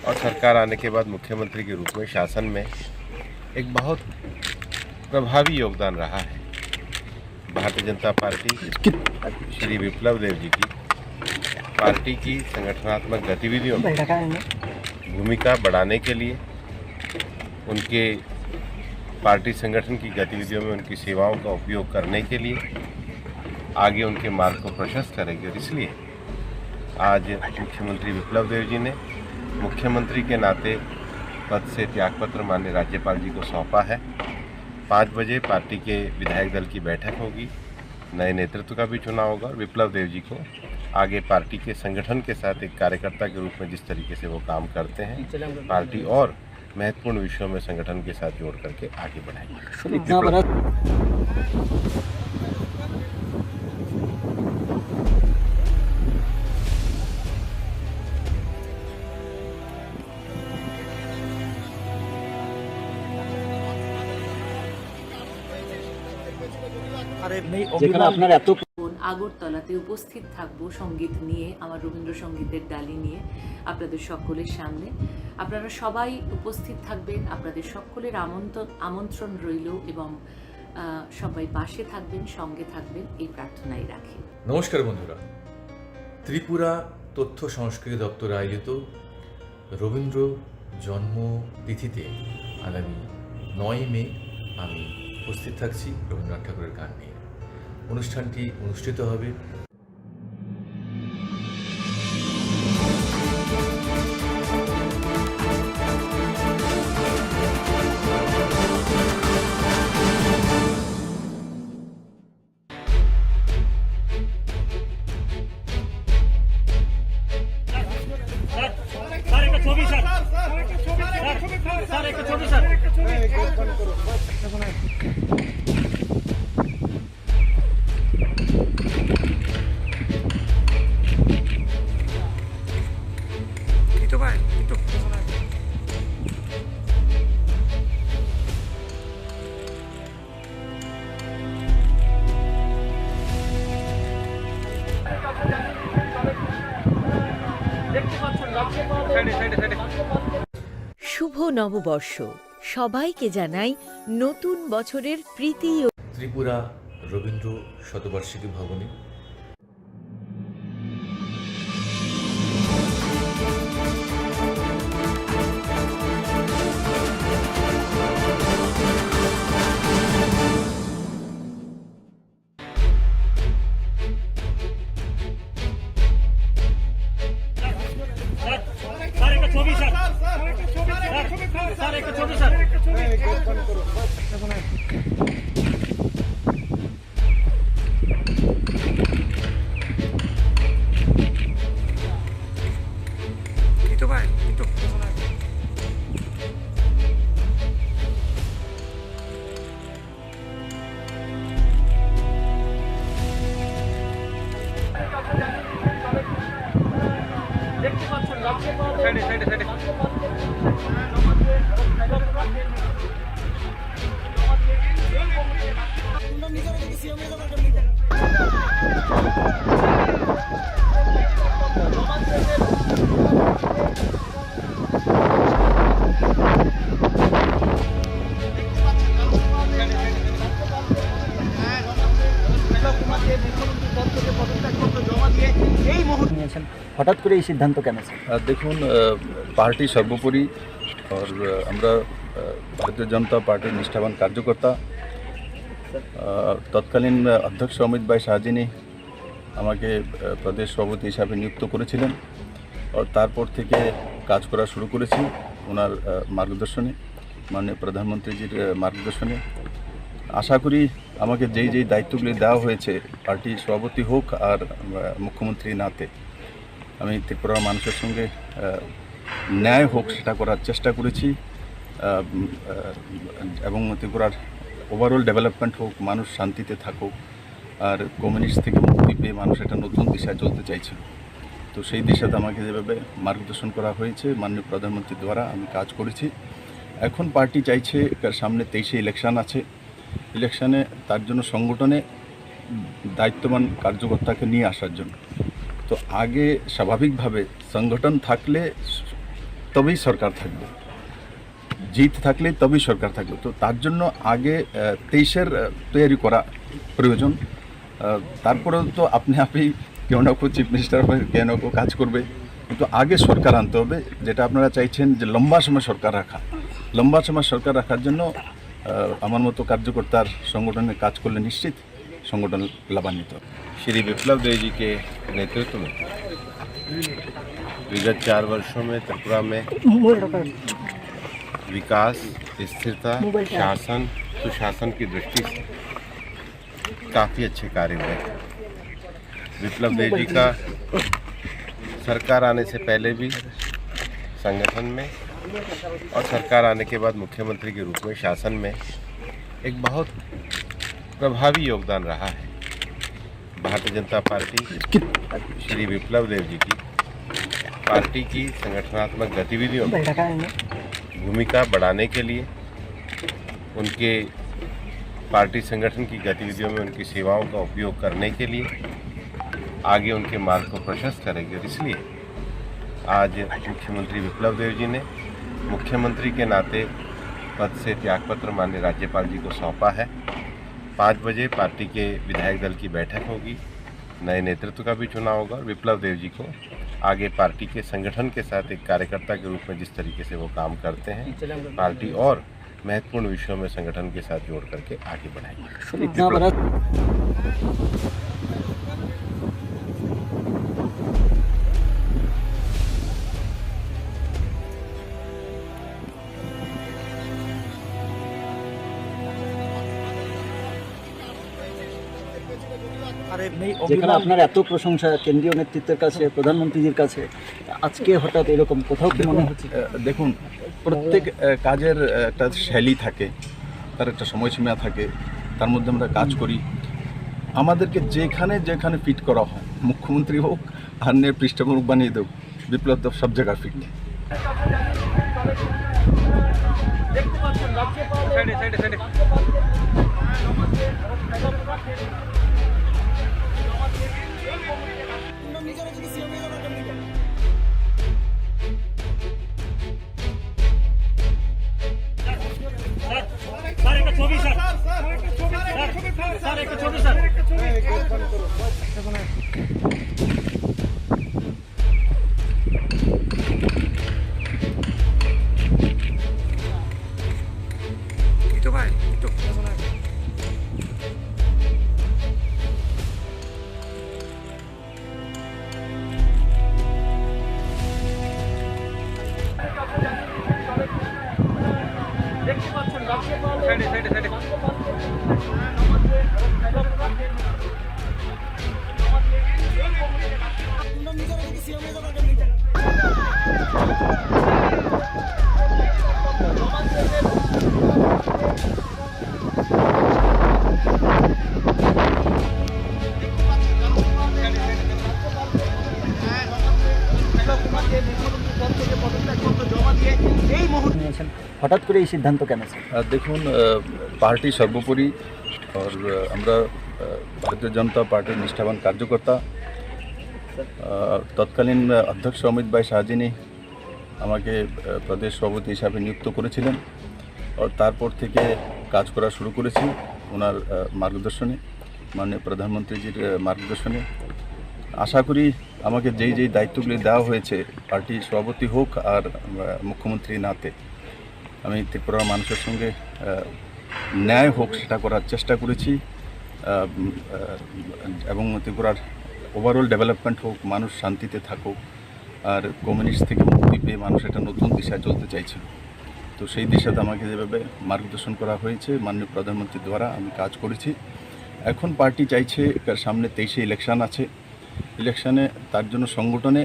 और सरकार आने के बाद मुख्यमंत्री के रूप में शासन में एक बहुत प्रभावी योगदान रहा है। भारतीय जनता पार्टी श्री विप्लव देव जी की पार्टी की संगठनात्मक गतिविधियों में भूमिका बढ़ाने के लिए, उनके पार्टी संगठन की गतिविधियों में उनकी सेवाओं का उपयोग करने के लिए आगे उनके मार्ग को प्रशस्त करेगी। और इसलिए आज मुख्यमंत्री विप्लव देव जी ने मुख्यमंत्री के नाते पद से त्यागपत्र माननीय राज्यपाल जी को सौंपा है। 5 बजे पार्टी के विधायक दल की बैठक होगी, नए नेतृत्व का भी चुनाव होगा और विप्लव देव जी को आगे पार्टी के संगठन के साथ एक कार्यकर्ता के रूप में जिस तरीके से वो काम करते हैं, पार्टी और महत्वपूर्ण विषयों में संगठन के साथ जोड़ करके आगे बढ़ाएगी। इतना बड़ा যেখানে আপনার এত আগরতলাতে উপস্থিত থাকবো সঙ্গীত নিয়ে, আমার রবীন্দ্রসঙ্গীতের ডালি নিয়ে আপনাদের সকলের সামনে। আপনারা সবাই উপস্থিত থাকবেন, আপনাদের সকলের আমন্ত্রণ রইল এবং সবাই পাশে থাকবেন, সঙ্গে থাকবেন, এই প্রার্থনাই রাখি। নমস্কার বন্ধুরা, ত্রিপুরা তথ্য সংস্কৃতি দপ্তর আয়োজিত রবীন্দ্র জন্মতিথিতে আগামী 9 মে আমি উপস্থিত থাকছি রবীন্দ্রনাথ ঠাকুরের গান নিয়ে। অনুষ্ঠানটি অনুষ্ঠিত হবে Itu baik, itu pesan aja. শুভ নববর্ষ সবাইকে জানাই নতুন বছরের প্রীতি ও ত্রিপুরা রবীন্দ্র শতবার্ষিকী ভবনে Itu baik, itu pesan aja. নিয়েছেন হঠাৎ করে এই সিদ্ধান্ত কেন স্যার? দেখুন, পার্টি সর্বোপরি আর আমরা ভারতীয় জনতা পার্টির নিষ্ঠাবান কার্যকর্তা। তৎকালীন অধ্যক্ষ অমিত ভাই শাহজিনী আমাকে প্রদেশ সভাপতি হিসাবে নিযুক্ত করেছিলেন। আর তারপর থেকে কাজ করা শুরু করেছি ওনার মার্গদর্শনে, মাননীয় প্রধানমন্ত্রীজির মার্গদর্শনে। আশা করি আমাকে যেই দায়িত্বগুলি দেওয়া হয়েছে পার্টি সভাপতি হোক আর মুখ্যমন্ত্রী নাতে, আমি ত্রিপুরার মানুষের সঙ্গে ন্যায় হোক সেটা করার চেষ্টা করেছি, এবং ত্রিপুরার ওভারঅল ডেভেলপমেন্ট হোক, মানুষ শান্তিতে থাকুক, আর কমিউনিস্ট থেকে মুক্তি পেয়ে মানুষ একটা নতুন দিশায় চলতে চাইছিল। তো সেই দিশাতে আমাকে যেভাবে মার্গদর্শন করা হয়েছে মাননীয় প্রধানমন্ত্রীর দ্বারা আমি কাজ করেছি। এখন পার্টি চাইছে সামনে 23-এ ইলেকশন আছে, ইলেকশনে তার জন্য সংগঠনে দায়িত্ববান কার্যকর্তাকে নিয়ে আসার জন্য। তো আগে স্বাভাবিকভাবে সংগঠন থাকলে তবেই সরকার থাকবে, জিত থাকলে তবেই সরকার থাকবে। তো তার জন্য আগে 23-এর তৈরি করা প্রয়োজন। তারপরেও তো আপনি কেউ না কেউ চিফ মিনিস্টার হবে, কেউ না কেউ কাজ করবে, কিন্তু আগে সরকার আনতে হবে। যেটা আপনারা চাইছেন যে লম্বা সময় সরকার রাখা, লম্বা সময় সরকার রাখার জন্য আমার মতো কার্যকর্তার সংগঠনে কাজ করলে নিশ্চিত संगठन लाभान्वित हो। श्री विप्लव देव जी के नेतृत्व में विगत 4 वर्षों में त्रिपुरा में विकास, स्थिरता, शासन, सुशासन की दृष्टि से काफ़ी अच्छे कार्य हुए। विप्लव देव जी का सरकार आने से पहले भी संगठन में और सरकार आने के बाद मुख्यमंत्री के रूप में शासन में एक बहुत प्रभावी योगदान रहा है। भारतीय जनता पार्टी श्री विप्लव देव जी की पार्टी की संगठनात्मक गतिविधियों में भूमिका बढ़ाने के लिए, उनके पार्टी संगठन की गतिविधियों में उनकी सेवाओं का उपयोग करने के लिए आगे उनके मार्ग को प्रशस्त करेगी। और इसलिए आज मुख्यमंत्री विप्लव देव जी ने मुख्यमंत्री के नाते पद से त्यागपत्र माननीय राज्यपाल जी को सौंपा है। 5 बजे पार्टी के विधायक दल की बैठक होगी, नए नेतृत्व का भी चुनाव होगा। विप्लव देव जी को आगे पार्टी के संगठन के साथ एक कार्यकर्ता के रूप में जिस तरीके से वो काम करते हैं, पार्टी और महत्वपूर्ण विषयों में संगठन के साथ जोड़ करके आगे बढ़ाएगी। इतना बड़ा যেখানে আপনার এত প্রশংসা কেন্দ্রীয় নেতৃত্বের কাছে, প্রধানমন্ত্রীজির কাছে, আজকে হঠাৎ এরকম কোথাও কি মনে হচ্ছে? দেখুন, প্রত্যেক কাজের একটা শৈলী থাকে, তার একটা সময়সীমা থাকে, তার মধ্যে আমরা কাজ করি। আমাদেরকে যেখানে যেখানে ফিট করা হয়, মুখ্যমন্ত্রী হোক আর নে পৃষ্ঠপোষক বানিয়ে দেব, বিপ্লব দেব সব জায়গায় ফিট। Itu ভাই একটু পেছনে আসুন। নিয়েছেন, হঠাৎ করে এই সিদ্ধান্ত কেন স্যার? দেখুন, পার্টি সর্বোপরি আর আমরা ভারতীয় জনতা পার্টির নিষ্ঠাবান কার্যকর্তা। তৎকালীন অধ্যক্ষ অমিত ভাই শাহজিনী আমাকে প্রদেশ সভাপতি হিসাবে নিযুক্ত করেছিলেন, আর তারপর থেকে কাজ করা শুরু করেছি ওনার মার্গদর্শনে, মাননীয় প্রধানমন্ত্রীজির মার্গদর্শনে। আশা করি আমাকে যেই দায়িত্বগুলি দেওয়া হয়েছে, পার্টি সভাপতি হোক আর মুখ্যমন্ত্রী নাতে, আমি ত্রিপুরার মানুষের সঙ্গে ন্যায় হোক সেটা করার চেষ্টা করেছি, এবং ত্রিপুরার ওভারঅল ডেভেলপমেন্ট হোক, মানুষ শান্তিতে থাকুক, আর কমিউনিস্ট থেকে মুক্তি পেয়ে মানুষ একটা নতুন দিশায় চলতে চাইছিল। তো সেই দিশাতে আমাকে যেভাবে মার্গদর্শন করা হয়েছে মাননীয় প্রধানমন্ত্রীর দ্বারা আমি কাজ করেছি। এখন পার্টি চাইছে, সামনে 23-এ ইলেকশন আছে, ইলেকশনে তার জন্য সংগঠনে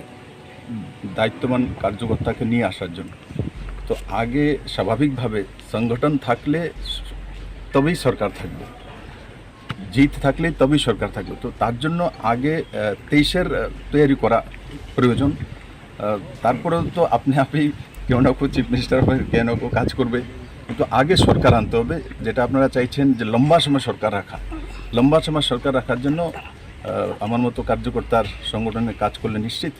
দায়িত্ববান কার্যকর্তাকে নিয়ে আসার জন্য। তো আগে স্বাভাবিকভাবে সংগঠন থাকলে তবেই সরকার থাকবে, জিত থাকলে তবেই সরকার থাকবে। তো তার জন্য আগে 23-এর তৈরি করা প্রয়োজন। তারপরেও তো আপনি কেউ না কেউ চিফ মিনিস্টার হবে, কেউ না কেউ কাজ করবে, কিন্তু আগে সরকার আনতে হবে, যেটা আপনারা চাইছেন যে লম্বা সময় সরকার রাখা। লম্বা সময় সরকার রাখার জন্য আমার মতো কার্যকর্তার সংগঠনে কাজ করলে নিশ্চিত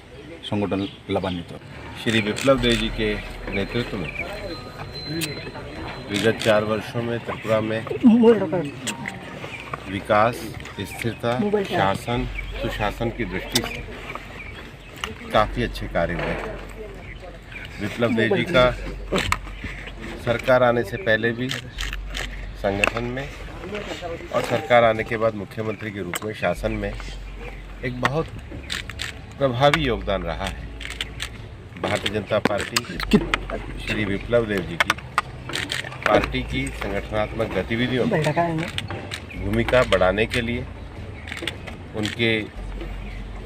संगठन लाभान्वित हो। श्री विप्लव देव जी के नेतृत्व में विगत 4 वर्षों में त्रिपुरा में विकास, स्थिरता, शासन, सुशासन की दृष्टि से काफ़ी अच्छे कार्य हुए। विप्लव देव जी का सरकार आने से पहले भी संगठन में और सरकार आने के बाद मुख्यमंत्री के रूप में शासन में एक बहुत प्रभावी योगदान रहा है। भारतीय जनता पार्टी श्री विप्लव देव जी की पार्टी की संगठनात्मक गतिविधियों में भूमिका बढ़ाने के लिए, उनके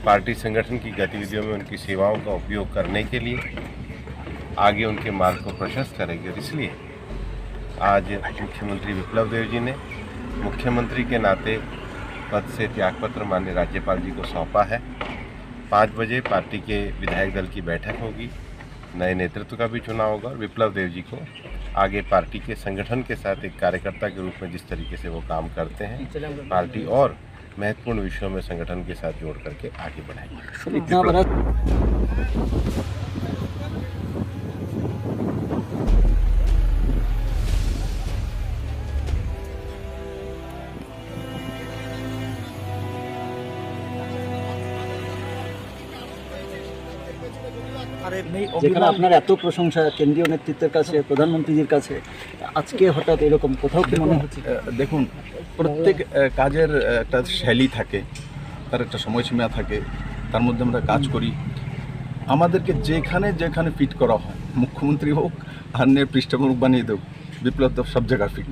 पार्टी संगठन की गतिविधियों में उनकी सेवाओं का उपयोग करने के लिए आगे उनके मार्ग को प्रशस्त करेंगे। इसलिए आज मुख्यमंत्री विप्लव देव जी ने मुख्यमंत्री के नाते पद से त्यागपत्र माननीय राज्यपाल जी को सौंपा है। 5 बजे पार्टी के विधायक दल की बैठक होगी, नए नेतृत्व का भी चुनाव होगा और विप्लव देव जी को आगे पार्टी के संगठन के साथ एक कार्यकर्ता के रूप में जिस तरीके से वो काम करते हैं, पार्टी और महत्वपूर्ण विषयों में संगठन के साथ जोड़ करके आगे बढ़ाएगी। इतना बड़ा যেখানে আপনার এত প্রশংসা কেন্দ্রীয় নেতৃত্বের কাছে, প্রধানমন্ত্রীজির কাছে, আজকে হঠাৎ এরকম কোথাও কি মনে হচ্ছে? দেখুন, প্রত্যেক কাজের একটা শৈলী থাকে, তার একটা সময়সীমা থাকে, তার মধ্যে আমরা কাজ করি। আমাদেরকে যেখানে যেখানে ফিট করা হয়, মুখ্যমন্ত্রী হোক আর নে পৃষ্ঠপোষক বানিয়ে দেব, বিপ্লব দেব সব জায়গায় ফিট।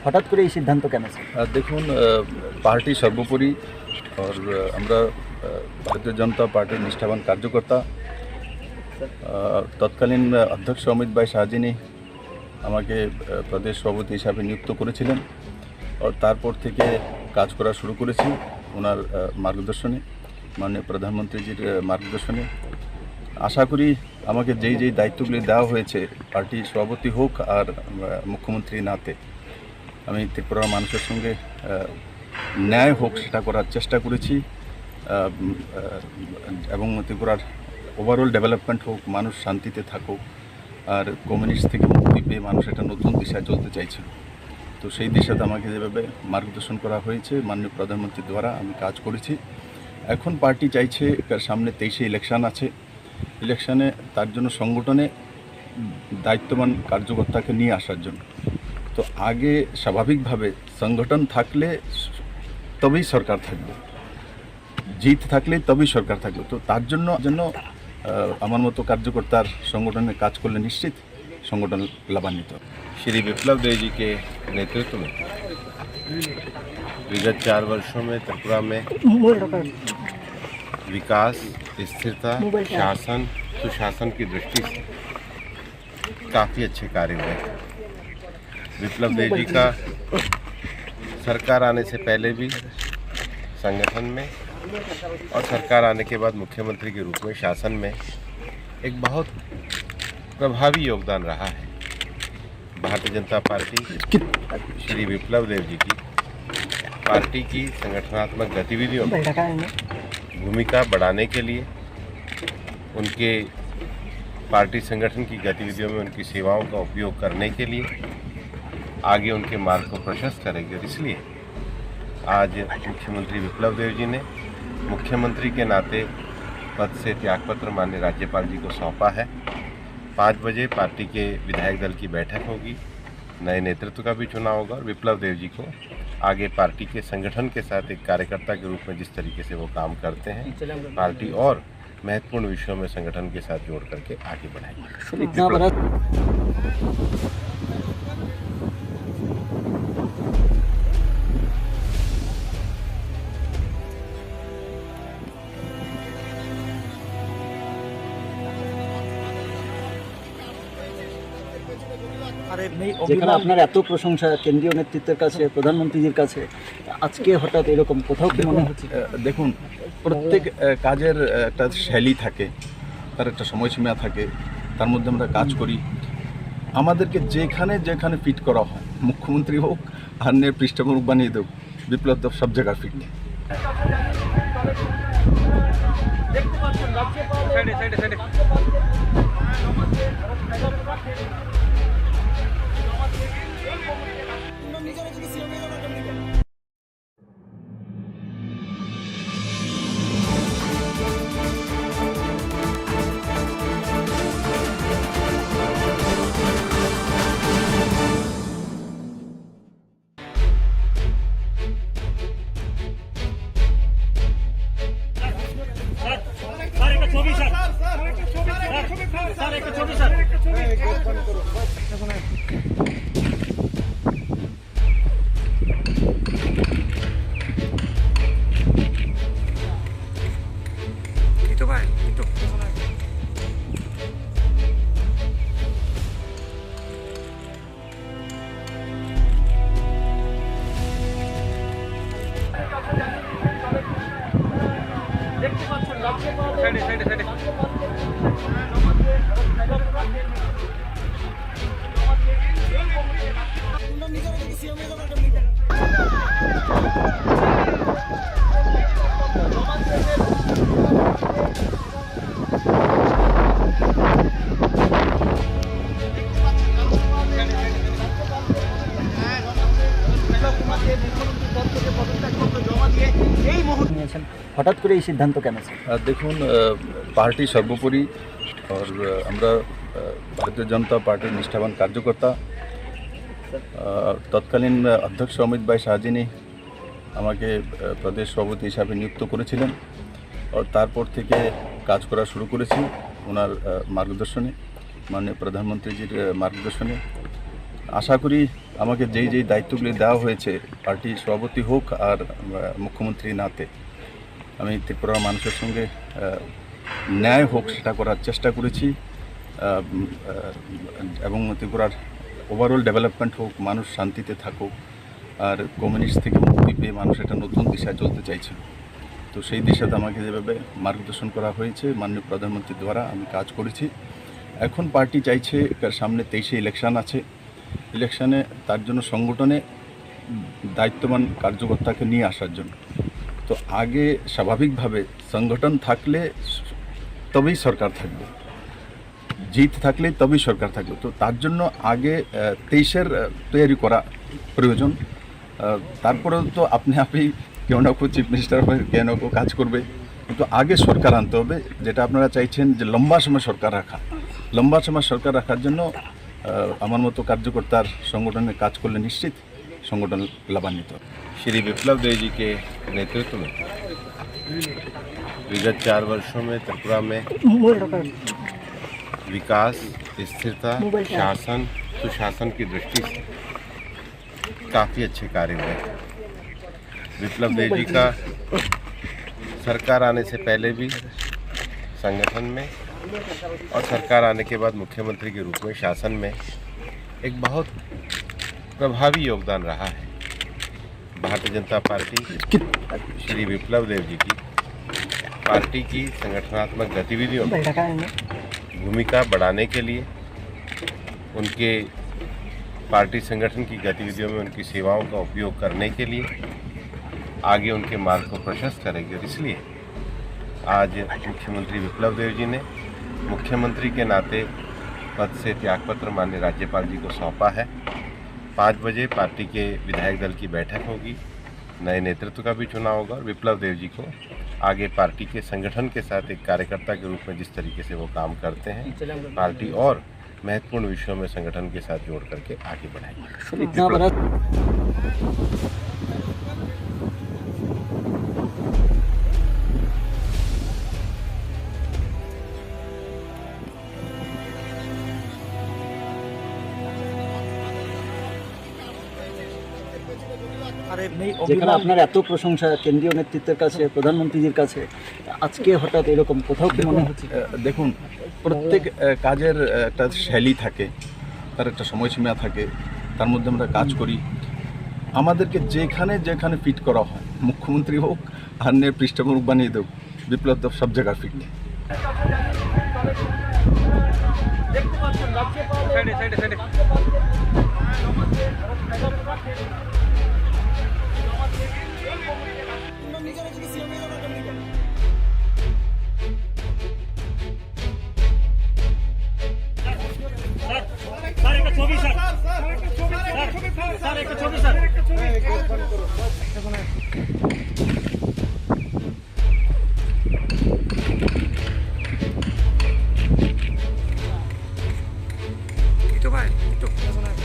হঠাৎ করে এই সিদ্ধান্ত কেন স্যার? দেখুন, পার্টি সর্বোপরি আর আমরা ভারতীয় জনতা পার্টির নিষ্ঠাবান কার্যকর্তা। তৎকালীন অধ্যক্ষ অমিত ভাই শাহজিনী আমাকে প্রদেশ সভাপতি হিসাবে নিযুক্ত করেছিলেন, আর তারপর থেকে কাজ করা শুরু করেছি ওনার মার্গদর্শনে, মাননীয় প্রধানমন্ত্রীজির মার্গদর্শনে। আশা করি আমাকে যেই দায়িত্বগুলি দেওয়া হয়েছে পার্টির সভাপতি হোক আর মুখ্যমন্ত্রী নাতে, আমি ত্রিপুরার মানুষের সঙ্গে ন্যায় হোক সেটা করার চেষ্টা করেছি, এবং ত্রিপুরার ওভারঅল ডেভেলপমেন্ট হোক, মানুষ শান্তিতে থাকুক, আর কমিউনিস্ট থেকে মুক্তি পেয়ে মানুষ একটা নতুন দিশায় চলতে চাইছিল। তো সেই দিশাতে আমাকে যেভাবে মার্গদর্শন করা হয়েছে মাননীয় প্রধানমন্ত্রীর দ্বারা আমি কাজ করেছি। এখন পার্টি চাইছে সামনে 23-এ ইলেকশন আছে, ইলেকশনে তার জন্য সংগঠনে দায়িত্ববান কার্যকর্তাকে নিয়ে আসার জন্য। তো আগে স্বাভাবিকভাবে সংগঠন থাকলে তবেই সরকার থাকবে, জিত থাকলে তবেই সরকার থাকবে। তো তার জন্য আমার মতো কার্যকর্তার সংগঠনে কাজ করলে নিশ্চিত সংগঠন লাভান্বিত। श्री विप्लव देव जी के नेतृत्व में विगत 4 वर्षों में त्रिपुरा में विकास, स्थिरता, शासन, सुशासन की दृष्टि से काफ़ी अच्छे कार्य हुए। विप्लव देव जी का सरकार आने से पहले भी संगठन में और सरकार आने के बाद मुख्यमंत्री के रूप में शासन में एक बहुत प्रभावी योगदान रहा है। भारतीय जनता पार्टी श्री विप्लव देव जी की पार्टी की संगठनात्मक गतिविधियों में भूमिका बढ़ाने के लिए, उनके पार्टी संगठन की गतिविधियों में उनकी सेवाओं का उपयोग करने के लिए आगे उनके मार्ग को प्रशस्त करेगी। और इसलिए आज मुख्यमंत्री विप्लव देव जी ने मुख्यमंत्री के नाते पद से त्यागपत्र माननीय राज्यपाल जी को सौंपा है। 5 बजे पार्टी के विधायक दल की बैठक होगी, नए नेतृत्व का भी चुनाव होगा, और विप्लव देव जी को आगे पार्टी के संगठन के साथ एक कार्यकर्ता के रूप में जिस तरीके से वो काम करते हैं, पार्टी और महत्वपूर्ण विषयों में संगठन के साथ जोड़ करके आगे बढ़ाएगी। इतना बड़ा যেখানে আপনার এত প্রশংসা কেন্দ্রীয় নেতৃত্বের কাছে, প্রধানমন্ত্রীজির কাছে, আজকে হঠাৎ এরকম কোথাও কি মনে হচ্ছে? দেখুন, প্রত্যেক কাজের একটা শৈলী থাকে, তার একটা সময়সীমা থাকে, তার মধ্যে আমরা কাজ করি। আমাদেরকে যেখানে ফিট করা হয়, মুখ্যমন্ত্রী হোক আর পৃষ্ঠপোষক বানিয়ে দেব, বিপ্লব দেব সব জায়গায় ফিট। Itu Pak, itu. নিয়েছেন, হঠাৎ করে এই সিদ্ধান্ত কেন স্যার? দেখুন, পার্টি সর্বোপরি আর আমরা ভারতীয় জনতা পার্টির নিষ্ঠাবান কার্যকর্তা। তৎকালীন অধ্যক্ষ অমিত ভাই শাহজিনী আমাকে প্রদেশ সভাপতি হিসাবে নিযুক্ত করেছিলেন, আর তারপর থেকে কাজ করা শুরু করেছি ওনার মার্গদর্শনে, মাননীয় প্রধানমন্ত্রীজির মার্গদর্শনে। আশা করি আমাকে যেই দায়িত্বগুলি দেওয়া হয়েছে পার্টি সভাপতি হোক আর মুখ্যমন্ত্রী নাতে আমি ত্রিপুরার মানুষের সঙ্গে ন্যায় হোক সেটা করার চেষ্টা করেছি এবং ত্রিপুরার ওভারঅল ডেভেলপমেন্ট হোক, মানুষ শান্তিতে থাকুক আর কমিউনিস্ট থেকে মুক্তি পেয়ে মানুষ একটা নতুন দিশায় চলতে চাইছিল। তো সেই দিশাতে আমাকে যেভাবে মার্গদর্শন করা হয়েছে মাননীয় প্রধানমন্ত্রীর দ্বারা আমি কাজ করেছি। এখন পার্টি চাইছে সামনে 23-এ ইলেকশন আছে, ইলেকশনে তার জন্য সংগঠনে দায়িত্ববান কার্যকর্তাকে নিয়ে আসার জন্য। তো আগে স্বাভাবিকভাবে সংগঠন থাকলে তবেই সরকার থাকবে, জিত থাকলে তবেই সরকার থাকবে। তো তার জন্য আগে 23-এর তৈরি করা প্রয়োজন। তারপরেও তো আপনি কেউ না কেউ চিফ মিনিস্টার হবে, কেউ না কেউ কাজ করবে, কিন্তু আগে সরকার আনতে হবে। যেটা আপনারা চাইছেন যে লম্বা সময় সরকার রাখা, লম্বা সময় সরকার রাখার জন্য আমার মতো কার্যকর্তার সংগঠনে কাজ করলে নিশ্চিত संगठन लाभान्वित हो। श्री विप्लव देव जी के नेतृत्व में विगत 4 वर्षों में त्रिपुरा में विकास, स्थिरता, शासन, सुशासन की दृष्टि से काफ़ी अच्छे कार्य हुए। विप्लव देव जी का सरकार आने से पहले भी संगठन में और सरकार आने के बाद मुख्यमंत्री के रूप में शासन में एक बहुत प्रभावी योगदान रहा है। भारतीय जनता पार्टी श्री विप्लव देव जी की पार्टी की संगठनात्मक गतिविधियों में भूमिका बढ़ाने के लिए, उनके पार्टी संगठन की गतिविधियों में उनकी सेवाओं का उपयोग करने के लिए आगे उनके मार्ग को प्रशस्त करेगी। और इसलिए आज मुख्यमंत्री विप्लव देव जी ने मुख्यमंत्री के नाते पद से त्यागपत्र माननीय राज्यपाल जी को सौंपा है। 5 बजे पार्टी के विधायक दल की बैठक होगी, नए नेतृत्व का भी चुनाव होगा और विप्लव देव जी को आगे पार्टी के संगठन के साथ एक कार्यकर्ता के रूप में जिस तरीके से वो काम करते हैं, पार्टी और महत्वपूर्ण विषयों में संगठन के साथ जोड़ करके आगे बढ़ाएगी। इतना बड़ा যেখানে আপনার এত প্রশংসা কেন্দ্রীয় নেতৃত্বের কাছে, প্রধানমন্ত্রীর কাছে, আজকে হঠাৎ এরকম কোথাও কি মনে হচ্ছে? দেখুন, প্রত্যেক কাজের একটা শৈলী থাকে, তার একটা সময়সীমা থাকে, তার মধ্যে আমরা কাজ করি। আমাদেরকে যেখানে ফিট করা হয়, মুখ্যমন্ত্রী হোক আর পৃষ্ঠপোষক বানিয়ে দেব, বিপ্লব দেব সব জায়গায় fit. Itu Pak, itu personal.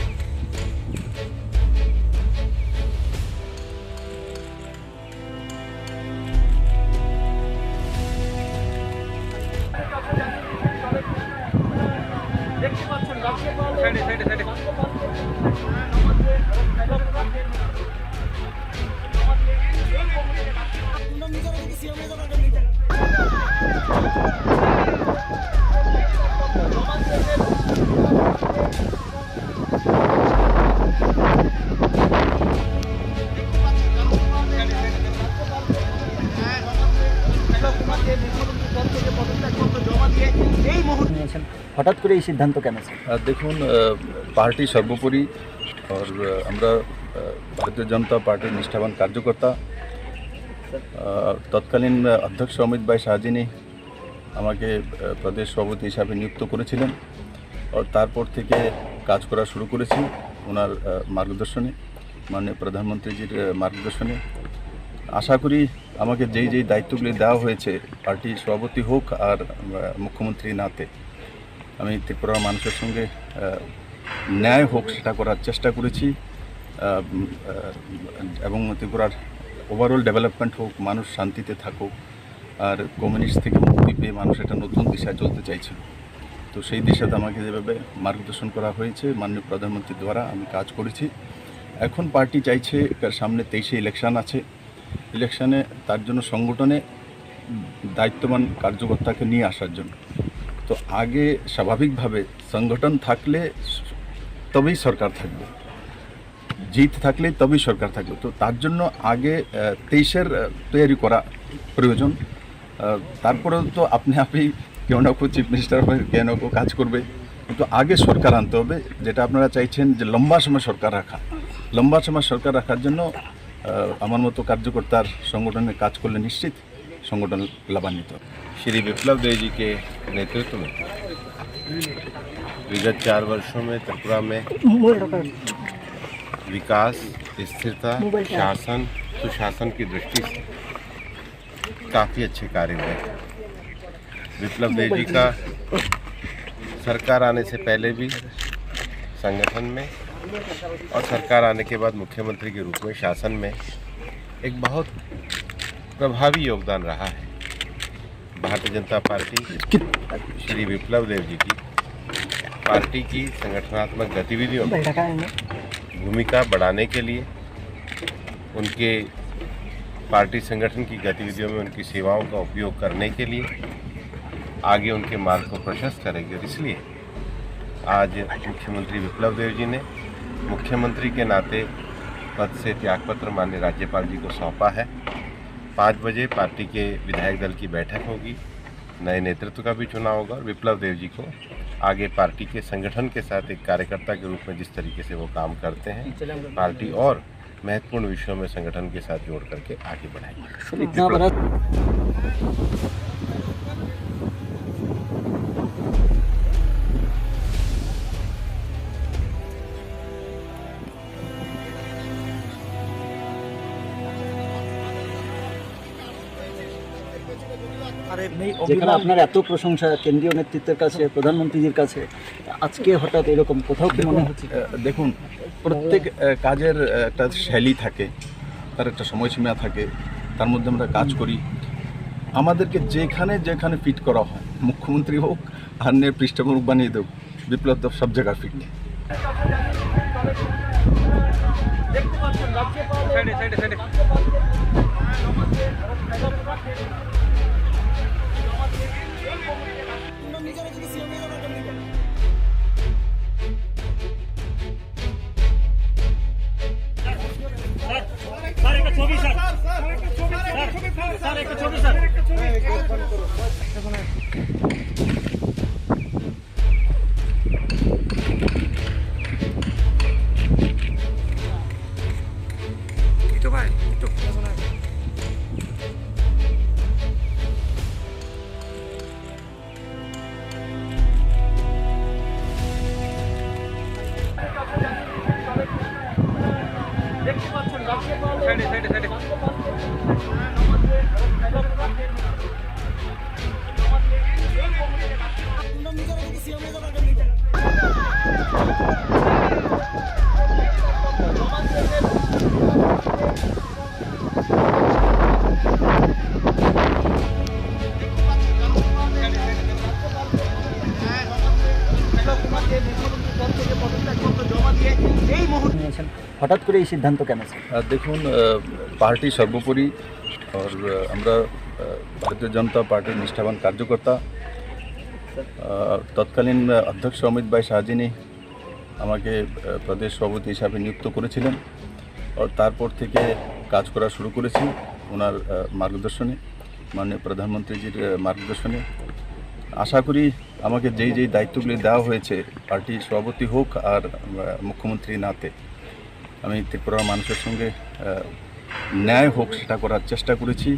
হঠাৎ করে এই সিদ্ধান্ত কেন স্যার? দেখুন, পার্টি সর্বোপরি আর আমরা ভারতীয় জনতা পার্টির নিষ্ঠাবান কার্যকর্তা। তৎকালীন অধ্যক্ষ অমিত ভাই শাহজিনী আমাকে প্রদেশ সভাপতি হিসাবে নিযুক্ত করেছিলেন, আর তারপর থেকে কাজ করা শুরু করেছি ওনার মার্গদর্শনে, মাননীয় প্রধানমন্ত্রীজির মার্গদর্শনে। আশা করি আমাকে যেই দায়িত্বগুলি দেওয়া হয়েছে পার্টি সভাপতি হোক আর মুখ্যমন্ত্রী নাতে আমি ত্রিপুরার মানুষের সঙ্গে ন্যায় হোক সেটা করার চেষ্টা করেছি এবং ত্রিপুরার ওভারঅল ডেভেলপমেন্ট হোক, মানুষ শান্তিতে থাকুক আর কমিউনিস্ট থেকে মুক্তি পেয়ে মানুষ একটা নতুন দিশায় চলতে চাইছিল। তো সেই দিশাতে আমাকে যেভাবে মার্গদর্শন করা হয়েছে মাননীয় প্রধানমন্ত্রীর দ্বারা আমি কাজ করেছি। এখন পার্টি চাইছে সামনে 23-এ ইলেকশন আছে, ইলেকশনে তার জন্য সংগঠনে দায়িত্ববান কার্যকর্তাকে নিয়ে আসার জন্য। তো আগে স্বাভাবিকভাবে সংগঠন থাকলে তবেই সরকার থাকবে, জিত থাকলে তবেই সরকার থাকবে। তো তার জন্য আগে 23-এর তৈরি করা প্রয়োজন। তারপরে তো আপনি কেউ না কেউ চিফ মিনিস্টার হবে, কেউ না কেউ কাজ করবে, কিন্তু আগে সরকার আনতে হবে। যেটা আপনারা চাইছেন যে লম্বা সময় সরকার রাখা, লম্বা সময় সরকার রাখার জন্য আমার মতো কার্যকর্তার সংগঠনে কাজ করলে নিশ্চিত संगठन लाभान्वित हो। श्री विप्लव देव जी के नेतृत्व में विगत 4 वर्षों में त्रिपुरा में विकास, स्थिरता, शासन, सुशासन की दृष्टि से काफ़ी अच्छे कार्य हुए। विप्लव देव जी का सरकार आने से पहले भी संगठन में और सरकार आने के बाद मुख्यमंत्री के रूप में शासन में एक बहुत प्रभावी योगदान रहा है। भारतीय जनता पार्टी श्री विप्लव देव जी की पार्टी की संगठनात्मक गतिविधियों में भूमिका बढ़ाने के लिए, उनके पार्टी संगठन की गतिविधियों में उनकी सेवाओं का उपयोग करने के लिए आगे उनके मार्ग को प्रशस्त करेंगे। इसलिए आज मुख्यमंत्री विप्लव देव जी ने मुख्यमंत्री के नाते पद से त्यागपत्र माननीय राज्यपाल जी को सौंपा है। 5 बजे पार्टी के विधायक दल की बैठक होगी, नए नेतृत्व का भी चुनाव होगा और विप्लव देव जी को आगे पार्टी के संगठन के साथ एक कार्यकर्ता के रूप में जिस तरीके से वो काम करते हैं, पार्टी और महत्वपूर्ण विषयों में संगठन के साथ जोड़ करके आगे बढ़ाएगी। इतना बड़ा যেখানে আপনার এত প্রশংসা কেন্দ্রীয় নেতৃত্বের কাছে, প্রধানমন্ত্রীজির কাছে, আজকে হঠাৎ এরকম কোথাও কি মনে হচ্ছে? দেখুন, প্রত্যেক কাজের একটা শৈলী থাকে, তার একটা সময়সীমা থাকে, তার মধ্যে আমরা কাজ করি। আমাদেরকে যেখানে যেখানে ফিট করা হয়, মুখ্যমন্ত্রী হোক আর পৃষ্ঠপোষক বানিয়ে দেব, বিপ্লব দেব সব জায়গায় fit. itu Pak, itu langsung aja. হঠাৎ করে এই সিদ্ধান্ত কেন? দেখুন, পার্টি সর্বোপরি, আর আমরা ভারতীয় জনতা পার্টির নিষ্ঠাবান কার্যকর্তা। তৎকালীন অধ্যক্ষ অমিত ভাই শাহজিনী আমাকে প্রদেশ সভাপতি হিসাবে নিযুক্ত করেছিলেন, আর তারপর থেকে কাজ করা শুরু করেছি ওনার মার্গদর্শনে, মাননীয় প্রধানমন্ত্রীজির মার্গদর্শনে। আশা করি আমাকে যেই দায়িত্বগুলি দেওয়া হয়েছে, পার্টির সভাপতি হোক আর মুখ্যমন্ত্রী নাতে, আমি ত্রিপুরার মানুষের সঙ্গে ন্যায় হোক সেটা করার চেষ্টা করেছি,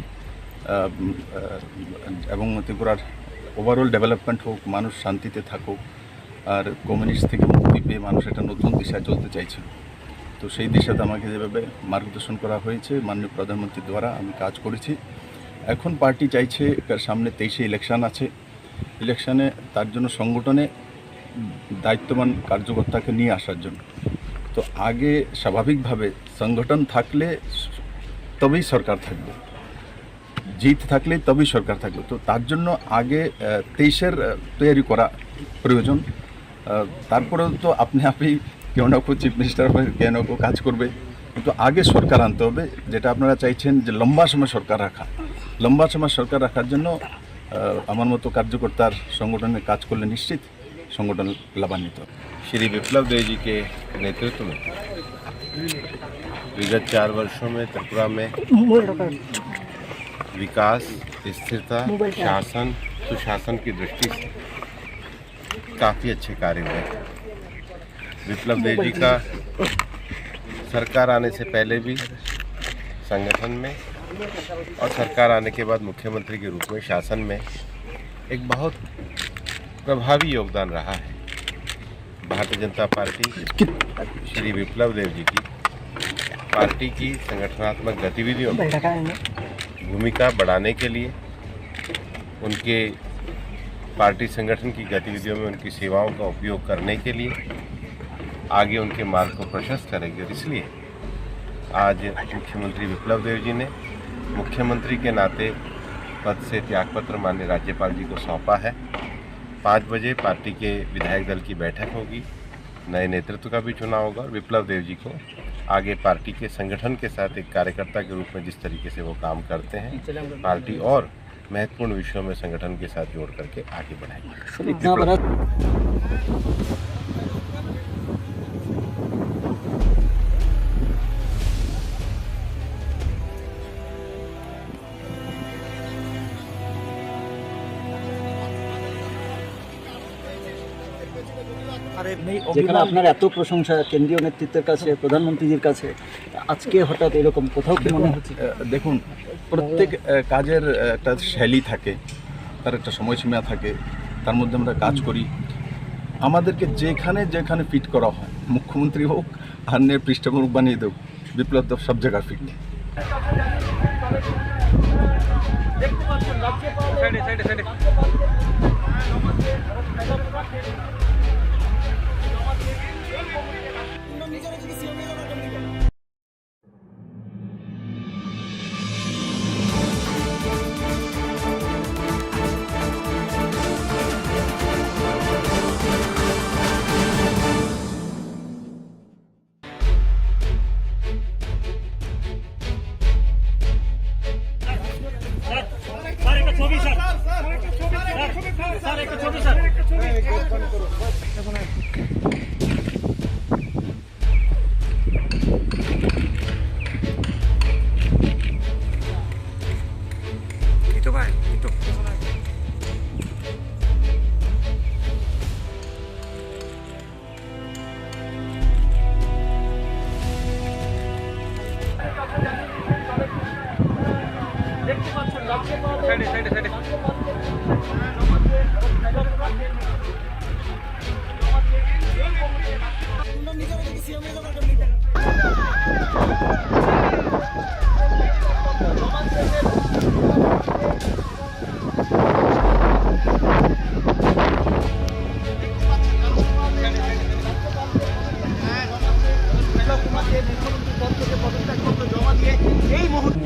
এবং ত্রিপুরার ওভারঅল ডেভেলপমেন্ট হোক, মানুষ শান্তিতে থাকুক, আর কমিউনিস্ট থেকে মুক্তি পেয়ে মানুষ একটা নতুন দিশায় চলতে চাইছিল। তো সেই দিশাতে আমাকে যেভাবে মার্গদর্শন করা হয়েছে মাননীয় প্রধানমন্ত্রীর দ্বারা আমি কাজ করেছি। এখন পার্টি চাইছে সামনে 23-এ ইলেকশন আছে, ইলেকশনে তার জন্য সংগঠনে দায়িত্ববান কার্যকর্তাকে নিয়ে আসার জন্য। তো আগে স্বাভাবিকভাবে সংগঠন থাকলে তবেই সরকার থাকবে, জিত থাকলে তবেই সরকার থাকবে। তো তার জন্য আগে 23-এর তৈরি করা প্রয়োজন। তারপরেও তো আপনি কেউ না কেউ চিফ মিনিস্টার হবে, কেউ না কেউ কাজ করবে, কিন্তু আগে সরকার আনতে হবে, যেটা আপনারা চাইছেন যে লম্বা সময় সরকার রাখা। লম্বা সময় সরকার রাখার জন্য আমার মতো কার্যকর্তার সংগঠনে কাজ করলে নিশ্চিত সংগঠন লাভান্বিত হবে। श्री विप्लव देव जी के नेतृत्व में विगत 4 वर्षों में त्रिपुरा में विकास, स्थिरता, शासन, सुशासन की दृष्टि से काफ़ी अच्छे कार्य हुए। विप्लव देव जी का सरकार आने से पहले भी संगठन में और सरकार आने के बाद मुख्यमंत्री के रूप में शासन में एक बहुत प्रभावी योगदान रहा है। भारतीय जनता पार्टी श्री विप्लव देव जी की पार्टी की संगठनात्मक गतिविधियों में भूमिका बढ़ाने के लिए, उनके पार्टी संगठन की गतिविधियों में उनकी सेवाओं का उपयोग करने के लिए आगे उनके मार्ग को प्रशस्त करेगी। और इसलिए आज मुख्यमंत्री विप्लव देव जी ने मुख्यमंत्री के नाते पद से त्यागपत्र माननीय राज्यपाल जी को सौंपा है। 5 बजे पार्टी के विधायक दल की बैठक होगी, नए नेतृत्व का भी चुनाव होगा और विप्लव देव जी को आगे पार्टी के संगठन के साथ एक कार्यकर्ता के रूप में जिस तरीके से वो काम करते हैं, पार्टी और महत्वपूर्ण विषयों में संगठन के साथ जोड़ करके आगे बढ़ाएगी। इतना बड़ा যেখানে আপনার এত প্রশংসা কেন্দ্রীয় নেতৃত্বের কাছে, প্রধানমন্ত্রীজির কাছে, আজকে হঠাৎ এরকম কোথাও কি মনে হচ্ছে? দেখুন, প্রত্যেক কাজের একটা শৈলী থাকে, তার একটা সময়সীমা থাকে, তার মধ্যে আমরা কাজ করি। আমাদেরকে যেখানে যেখানে ফিট করা হয়, মুখ্যমন্ত্রী হোক আর পৃষ্ঠপোষক বানিয়ে দেব, বিপ্লব তো সব জায়গায় fit. Itu Pak, itu pesan aku.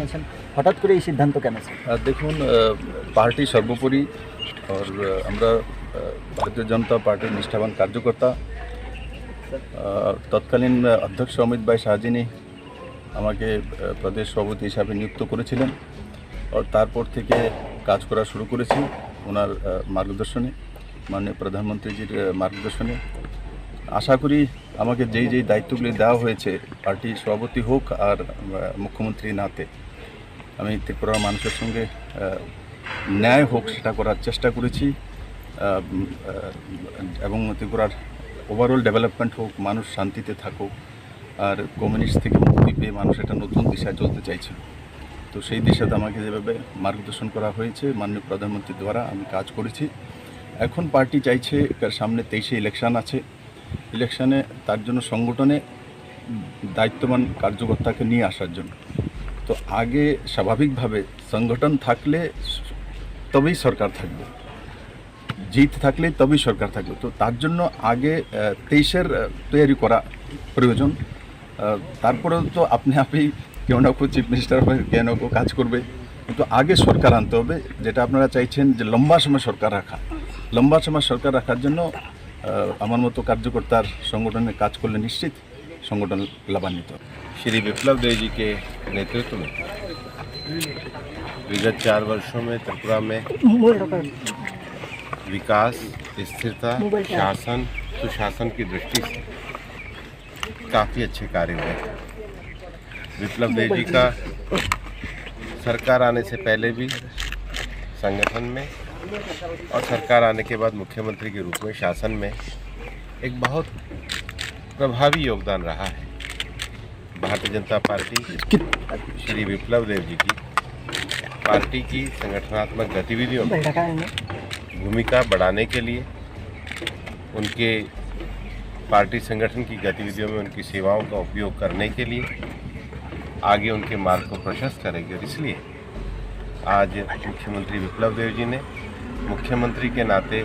নিয়েছেন, হঠাৎ করে এই সিদ্ধান্ত কেন স্যার? দেখুন, পার্টি সর্বোপরি, আর আমরা ভারতীয় জনতা পার্টির নিষ্ঠাবান কার্যকর্তা। তৎকালীন অধ্যক্ষ অমিত ভাই শাহজিনী আমাকে প্রদেশ সভাপতি হিসাবে নিযুক্ত করেছিলেন, আর তারপর থেকে কাজ করা শুরু করেছি ওনার মার্গদর্শনে, মাননীয় প্রধানমন্ত্রীজির মার্গদর্শনে। আশা করি আমাকে যেই দায়িত্বগুলি দেওয়া হয়েছে, পার্টির সভাপতি হোক আর মুখ্যমন্ত্রী নাতে, আমি ত্রিপুরার মানুষের সঙ্গে ন্যায় হোক সেটা করার চেষ্টা করেছি, এবং ত্রিপুরার ওভারঅল ডেভেলপমেন্ট হোক, মানুষ শান্তিতে থাকুক, আর কমিউনিস্ট থেকে মুক্তি পেয়ে মানুষ একটা নতুন দিশায় চলতে চাইছে। তো সেই দিশাতে আমাকে যেভাবে মার্গদর্শন করা হয়েছে মাননীয় প্রধানমন্ত্রীর দ্বারা আমি কাজ করেছি। এখন পার্টি চাইছে, সামনে 23-এ ইলেকশন আছে, ইলেকশনে তার জন্য সংগঠনে দায়িত্ববান কার্যকর্তাকে নিয়ে আসার জন্য। তো আগে স্বাভাবিকভাবে সংগঠন থাকলে তবেই সরকার থাকবে, জিত থাকলে তবেই সরকার থাকবে। তো তার জন্য আগে 23-এর তৈরি করা প্রয়োজন। তারপরেও তো আপনি কেউ না কেউ চিফ মিনিস্টার হবে, কেউ না কেউ কাজ করবে, কিন্তু আগে সরকার আনতে হবে, যেটা আপনারা চাইছেন যে লম্বা সময় সরকার রাখা। লম্বা সময় সরকার রাখার জন্য আমার মতো কার্যকর্তার সংগঠনে কাজ করলে নিশ্চিত সংগঠন লাভান্বিত। श्री विप्लव देव जी के नेतृत्व में विगत 4 वर्षों में त्रिपुरा में विकास, स्थिरता, शासन, सुशासन की दृष्टि से काफ़ी अच्छे कार्य हुए। विप्लव देव जी का सरकार आने से पहले भी संगठन में और सरकार आने के बाद मुख्यमंत्री के रूप में शासन में एक बहुत प्रभावी योगदान रहा है। भारतीय जनता पार्टी श्री विप्लव देव जी की पार्टी की संगठनात्मक गतिविधियों में भूमिका बढ़ाने के लिए, उनके पार्टी संगठन की गतिविधियों में उनकी सेवाओं का उपयोग करने के लिए आगे उनके मार्ग को प्रशस्त करेगी। और इसलिए आज मुख्यमंत्री विप्लव देव जी ने मुख्यमंत्री के नाते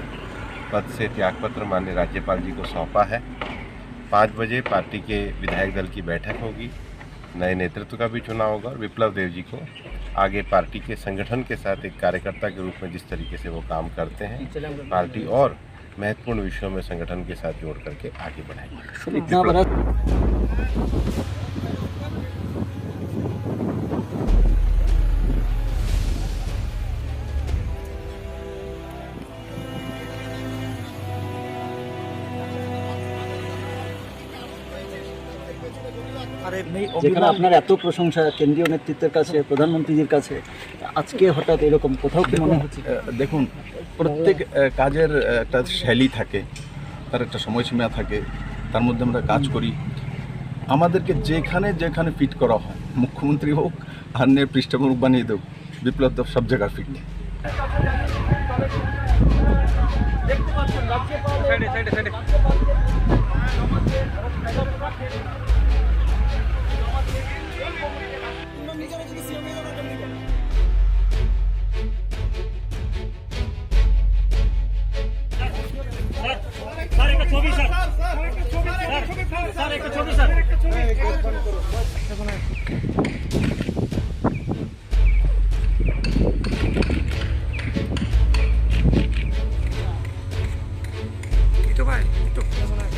पद से त्यागपत्र माननीय राज्यपाल जी को सौंपा है। 5 बजे पार्टी के विधायक दल की बैठक होगी, नए नेतृत्व का भी चुनाव होगा और विप्लव देव जी को आगे पार्टी के संगठन के साथ एक कार्यकर्ता के रूप में जिस तरीके से वो काम करते हैं, पार्टी और महत्वपूर्ण विषयों में संगठन के साथ जोड़ करके आगे बढ़ाएगी। इतना बड़ा যেখানে আপনার এত প্রশংসা কেন্দ্রীয় নেতৃত্বের কাছে, প্রধানমন্ত্রীজির কাছে, আজকে হঠাৎ এরকম কোথাও কি মনে হচ্ছে? দেখুন, প্রত্যেক কাজের একটা শৈলী থাকে, তার একটা সময়সীমা থাকে, তার মধ্যে আমরা কাজ করি। আমাদেরকে যেখানে যেখানে ফিট করা হয়, মুখ্যমন্ত্রী হোক আর নে পৃষ্ঠপোষক বানিয়ে দেব, বিপ্লব দেব সব জায়গায় fit. Itu Pak, itu personal.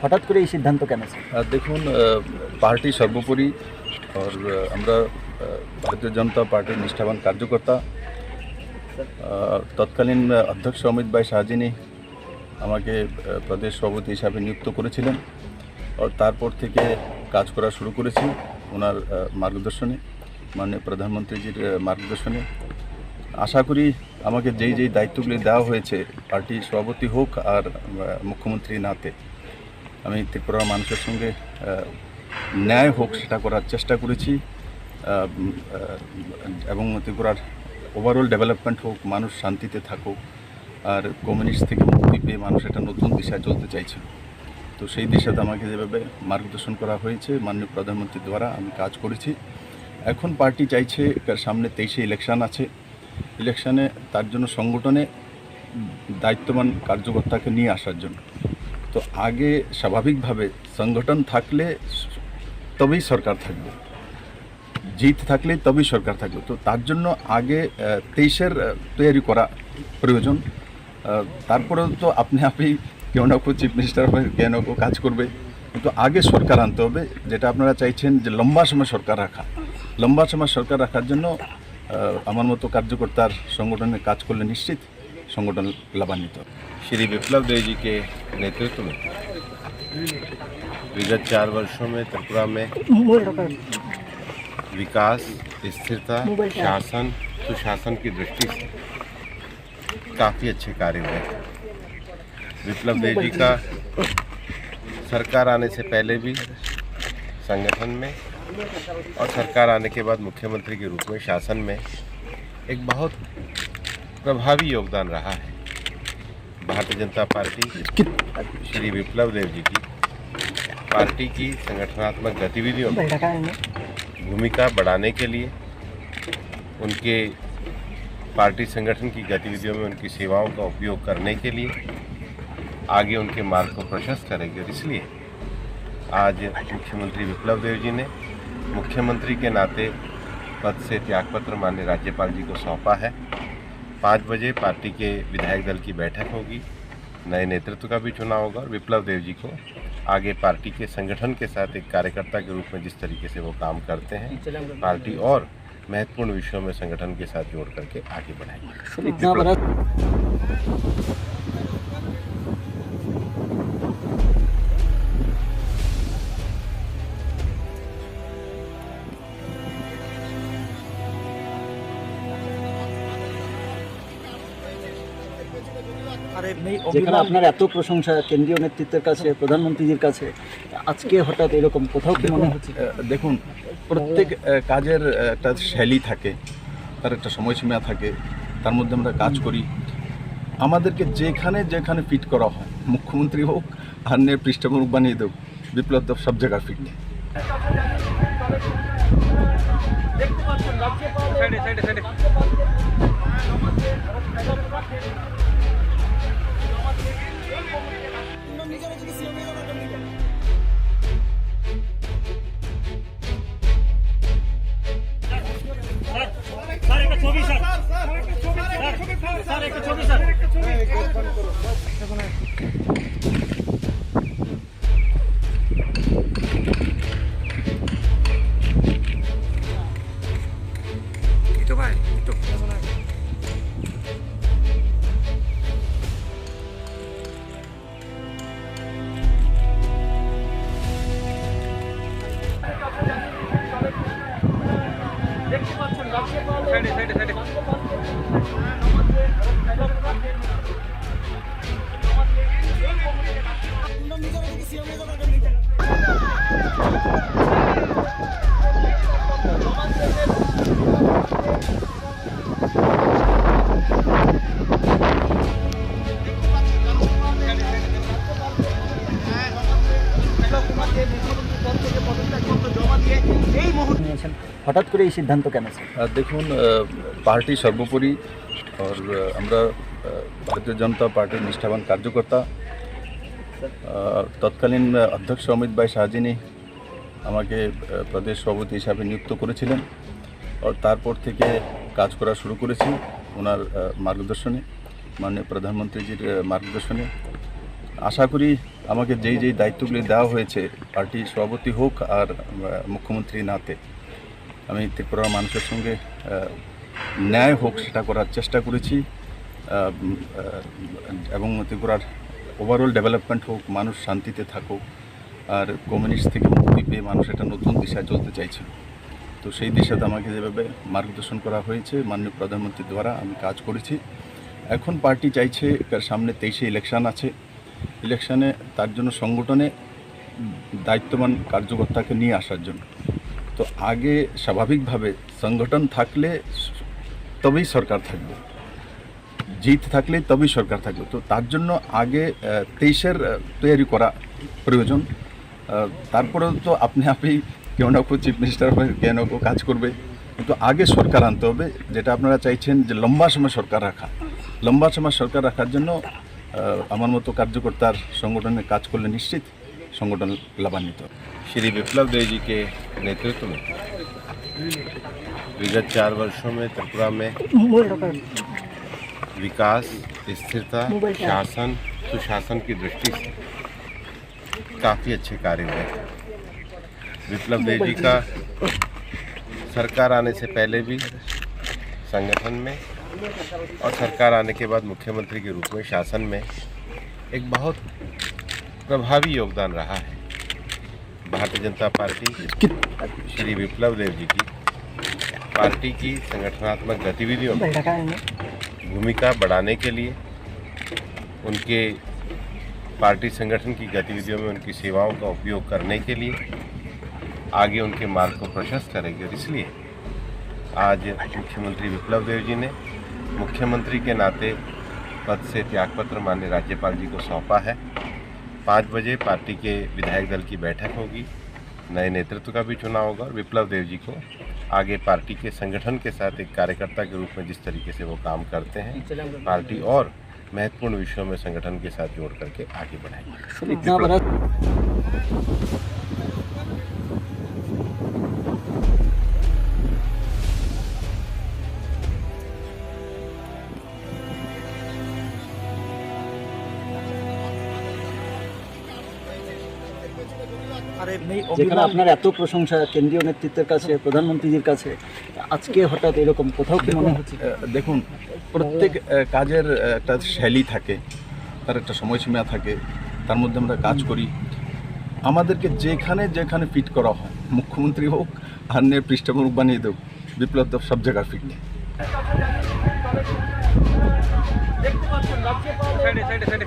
হঠাৎ করে এই সিদ্ধান্ত কেন? দেখুন, পার্টি সর্বোপরি আর আমরা ভারতীয় জনতা পার্টির নিষ্ঠাবান কার্যকর্তা। তৎকালীন অধ্যক্ষ অমিত ভাই শাহজিনী আমাকে প্রদেশ সভাপতি হিসাবে নিযুক্ত করেছিলেন, আর তারপর থেকে কাজ করা শুরু করেছি ওনার মার্গদর্শনে, মাননীয় প্রধানমন্ত্রীজির মার্গদর্শনে। আশা করি আমাকে যেই দায়িত্বগুলি দেওয়া হয়েছে, পার্টি সভাপতি হোক আর মুখ্যমন্ত্রী নাতে, আমি ত্রিপুরার মানুষের সঙ্গে ন্যায় হোক সেটা করার চেষ্টা করেছি, এবং ত্রিপুরার ওভারঅল ডেভেলপমেন্ট হোক, মানুষ শান্তিতে থাকুক, আর কমিউনিস্ট থেকে মুক্তি পেয়ে মানুষ একটা নতুন দিশায় চলতে চাইছে। তো সেই দিশাতে আমাকে যেভাবে মার্গদর্শন করা হয়েছে মাননীয় প্রধানমন্ত্রীর দ্বারা আমি কাজ করেছি। এখন পার্টি চাইছে, সামনে 23-এ ইলেকশন আছে, ইলেকশনে তার জন্য সংগঠনে দায়িত্ববান কার্যকর্তাকে নিয়ে আসার জন্য। তো আগে স্বাভাবিকভাবে সংগঠন থাকলে তবেই সরকার থাকবে, জিত থাকলে তবেই সরকার থাকবে। তো তার জন্য আগে 23-এর তৈরি করা প্রয়োজন। তারপরেও তো আপনি কেউ না কেউ চিফ মিনিস্টার হবে, কেউ না কেউ কাজ করবে, কিন্তু আগে সরকার আনতে হবে, যেটা আপনারা চাইছেন যে লম্বা সময় সরকার রাখা। লম্বা সময় সরকার রাখার জন্য আমার মতো কার্যকর্তার সংগঠনে কাজ করলে নিশ্চিত সংগঠন লাভান্বিত। श्री विप्लव देव जी के नेतृत्व में विगत 4 वर्षों में त्रिपुरा में विकास, स्थिरता, शासन, सुशासन की दृष्टि से काफ़ी अच्छे कार्य हुए। विप्लव देव जी का सरकार आने से पहले भी संगठन में और सरकार आने के बाद मुख्यमंत्री के रूप में शासन में एक बहुत प्रभावी योगदान रहा है। भारतीय जनता पार्टी श्री विप्लव देव जी की पार्टी की संगठनात्मक गतिविधियों में भूमिका बढ़ाने के लिए, उनके पार्टी संगठन की गतिविधियों में उनकी सेवाओं का उपयोग करने के लिए आगे उनके मार्ग को प्रशस्त करेगी। और इसलिए आज मुख्यमंत्री विप्लव देव जी ने मुख्यमंत्री के नाते पद से त्यागपत्र माननीय राज्यपाल जी को सौंपा है। 5 बजे पार्टी के विधायक दल की बैठक होगी, नए नेतृत्व का भी चुनाव होगा और विप्लव देव जी को आगे पार्टी के संगठन के साथ एक कार्यकर्ता के रूप में जिस तरीके से वो काम करते हैं, पार्टी और महत्वपूर्ण विषयों में संगठन के साथ जोड़ करके आगे बढ़ाएगी। इतना बड़ा যেখানে আপনার এত প্রশংসা কেন্দ্রীয় নেতৃত্বের কাছে, প্রধানমন্ত্রীজির কাছে, আজকে হঠাৎ এরকম কোথাও কি মনে হচ্ছে? দেখুন, প্রত্যেক কাজের একটা শৈলী থাকে, তার একটা সময়সীমা থাকে, তার মধ্যে আমরা কাজ করি। আমাদেরকে যেখানে যেখানে ফিট করা হয়, মুখ্যমন্ত্রী হোক আর নে পৃষ্ঠপোষক বানিয়ে দেব, বিপ্লব দেব সব জায়গায় fit. Itu Pak, itu personal. হঠাৎ করে এই সিদ্ধান্ত কেন স্যার? দেখুন, পার্টি সর্বোপরি আর আমরা ভারতীয় জনতা পার্টির নিষ্ঠাবান কার্যকর্তা। তৎকালীন অধ্যক্ষ অমিত ভাই শাহজিনী আমাকে প্রদেশ সভাপতি হিসাবে নিযুক্ত করেছিলেন, আর তারপর থেকে কাজ করা শুরু করেছি ওনার মার্গদর্শনে, মাননীয় প্রধানমন্ত্রীজির মার্গদর্শনে। আশা করি আমাকে যেই দায়িত্বগুলি দেওয়া হয়েছে, পার্টি সভাপতি হোক আর মুখ্যমন্ত্রী নাতে, আমি ত্রিপুরার মানুষের সঙ্গে ন্যায় হোক সেটা করার চেষ্টা করেছি, এবং ত্রিপুরার ওভারঅল ডেভেলপমেন্ট হোক, মানুষ শান্তিতে থাকুক, আর কমিউনিস্ট থেকে মুক্তি পেয়ে মানুষ একটা নতুন দিশায় চলতে চাইছে। তো সেই দিশাতে আমাকে যেভাবে মার্গদর্শন করা হয়েছে মাননীয় প্রধানমন্ত্রীর দ্বারা আমি কাজ করেছি। এখন পার্টি চাইছে, সামনে 23-এ ইলেকশন আছে, ইলেকশনে তার জন্য সংগঠনে দায়িত্ববান কার্যকর্তাকে নিয়ে আসার জন্য। তো আগে স্বাভাবিকভাবে সংগঠন থাকলে তবেই সরকার থাকবে, জিত থাকলে তবেই সরকার থাকবে। তো তার জন্য আগে 23-এর তৈরি করা প্রয়োজন। তারপরে তো আপনি কেউ না কেউ চিফ মিনিস্টার হবে, কেউ না কেউ কাজ করবে, কিন্তু আগে সরকার আনতে হবে, যেটা আপনারা চাইছেন যে লম্বা সময় সরকার রাখা। লম্বা সময় সরকার রাখার জন্য আমার মতো কার্যকর্তার সংগঠনে কাজ করলে নিশ্চিত संगठन लाभान्वित हो। श्री विप्लव देव जी के नेतृत्व में विगत 4 वर्षों में त्रिपुरा में विकास, स्थिरता, शासन, सुशासन की दृष्टि से काफ़ी अच्छे कार्य हुए। विप्लव देव जी का सरकार आने से पहले भी संगठन में और सरकार आने के बाद मुख्यमंत्री के रूप में शासन में एक बहुत प्रभावी योगदान रहा है। भारतीय जनता पार्टी श्री विप्लव देव जी की पार्टी की संगठनात्मक गतिविधियों में भूमिका बढ़ाने के लिए, उनके पार्टी संगठन की गतिविधियों में उनकी सेवाओं का उपयोग करने के लिए आगे उनके मार्ग को प्रशस्त करेगी। और इसलिए आज मुख्यमंत्री विप्लव देव जी ने मुख्यमंत्री के नाते पद से त्यागपत्र माननीय राज्यपाल जी को सौंपा है। 5 बजे पार्टी के विधायक दल की बैठक होगी, नए नेतृत्व का भी चुनाव होगा और विप्लव देव जी को आगे पार्टी के संगठन के साथ एक कार्यकर्ता के रूप में जिस तरीके से वो काम करते हैं, पार्टी और महत्वपूर्ण विषयों में संगठन के साथ जोड़ करके आगे बढ़ाएंगे। सर इतना बड़ा আরে যেখানে আপনার এত প্রশংসা কেন্দ্রীয় নেতৃত্বের কাছে, প্রধানমন্ত্রীজির কাছে, আজকে হঠাৎ এরকম কোথাও কি মনে হচ্ছে? দেখুন, প্রত্যেক কাজের একটা শৈলী থাকে, তার একটা সময়সীমা থাকে, তার মধ্যে আমরা কাজ করি। আমাদেরকে যেখানে যেখানে ফিট করা হয়, মুখ্যমন্ত্রী হোক আর নে পৃষ্ঠপোষক বানিয়ে দেব, বিপ্লব দেব সব জায়গায় ফিট। সাইডে সাইডে সাইডে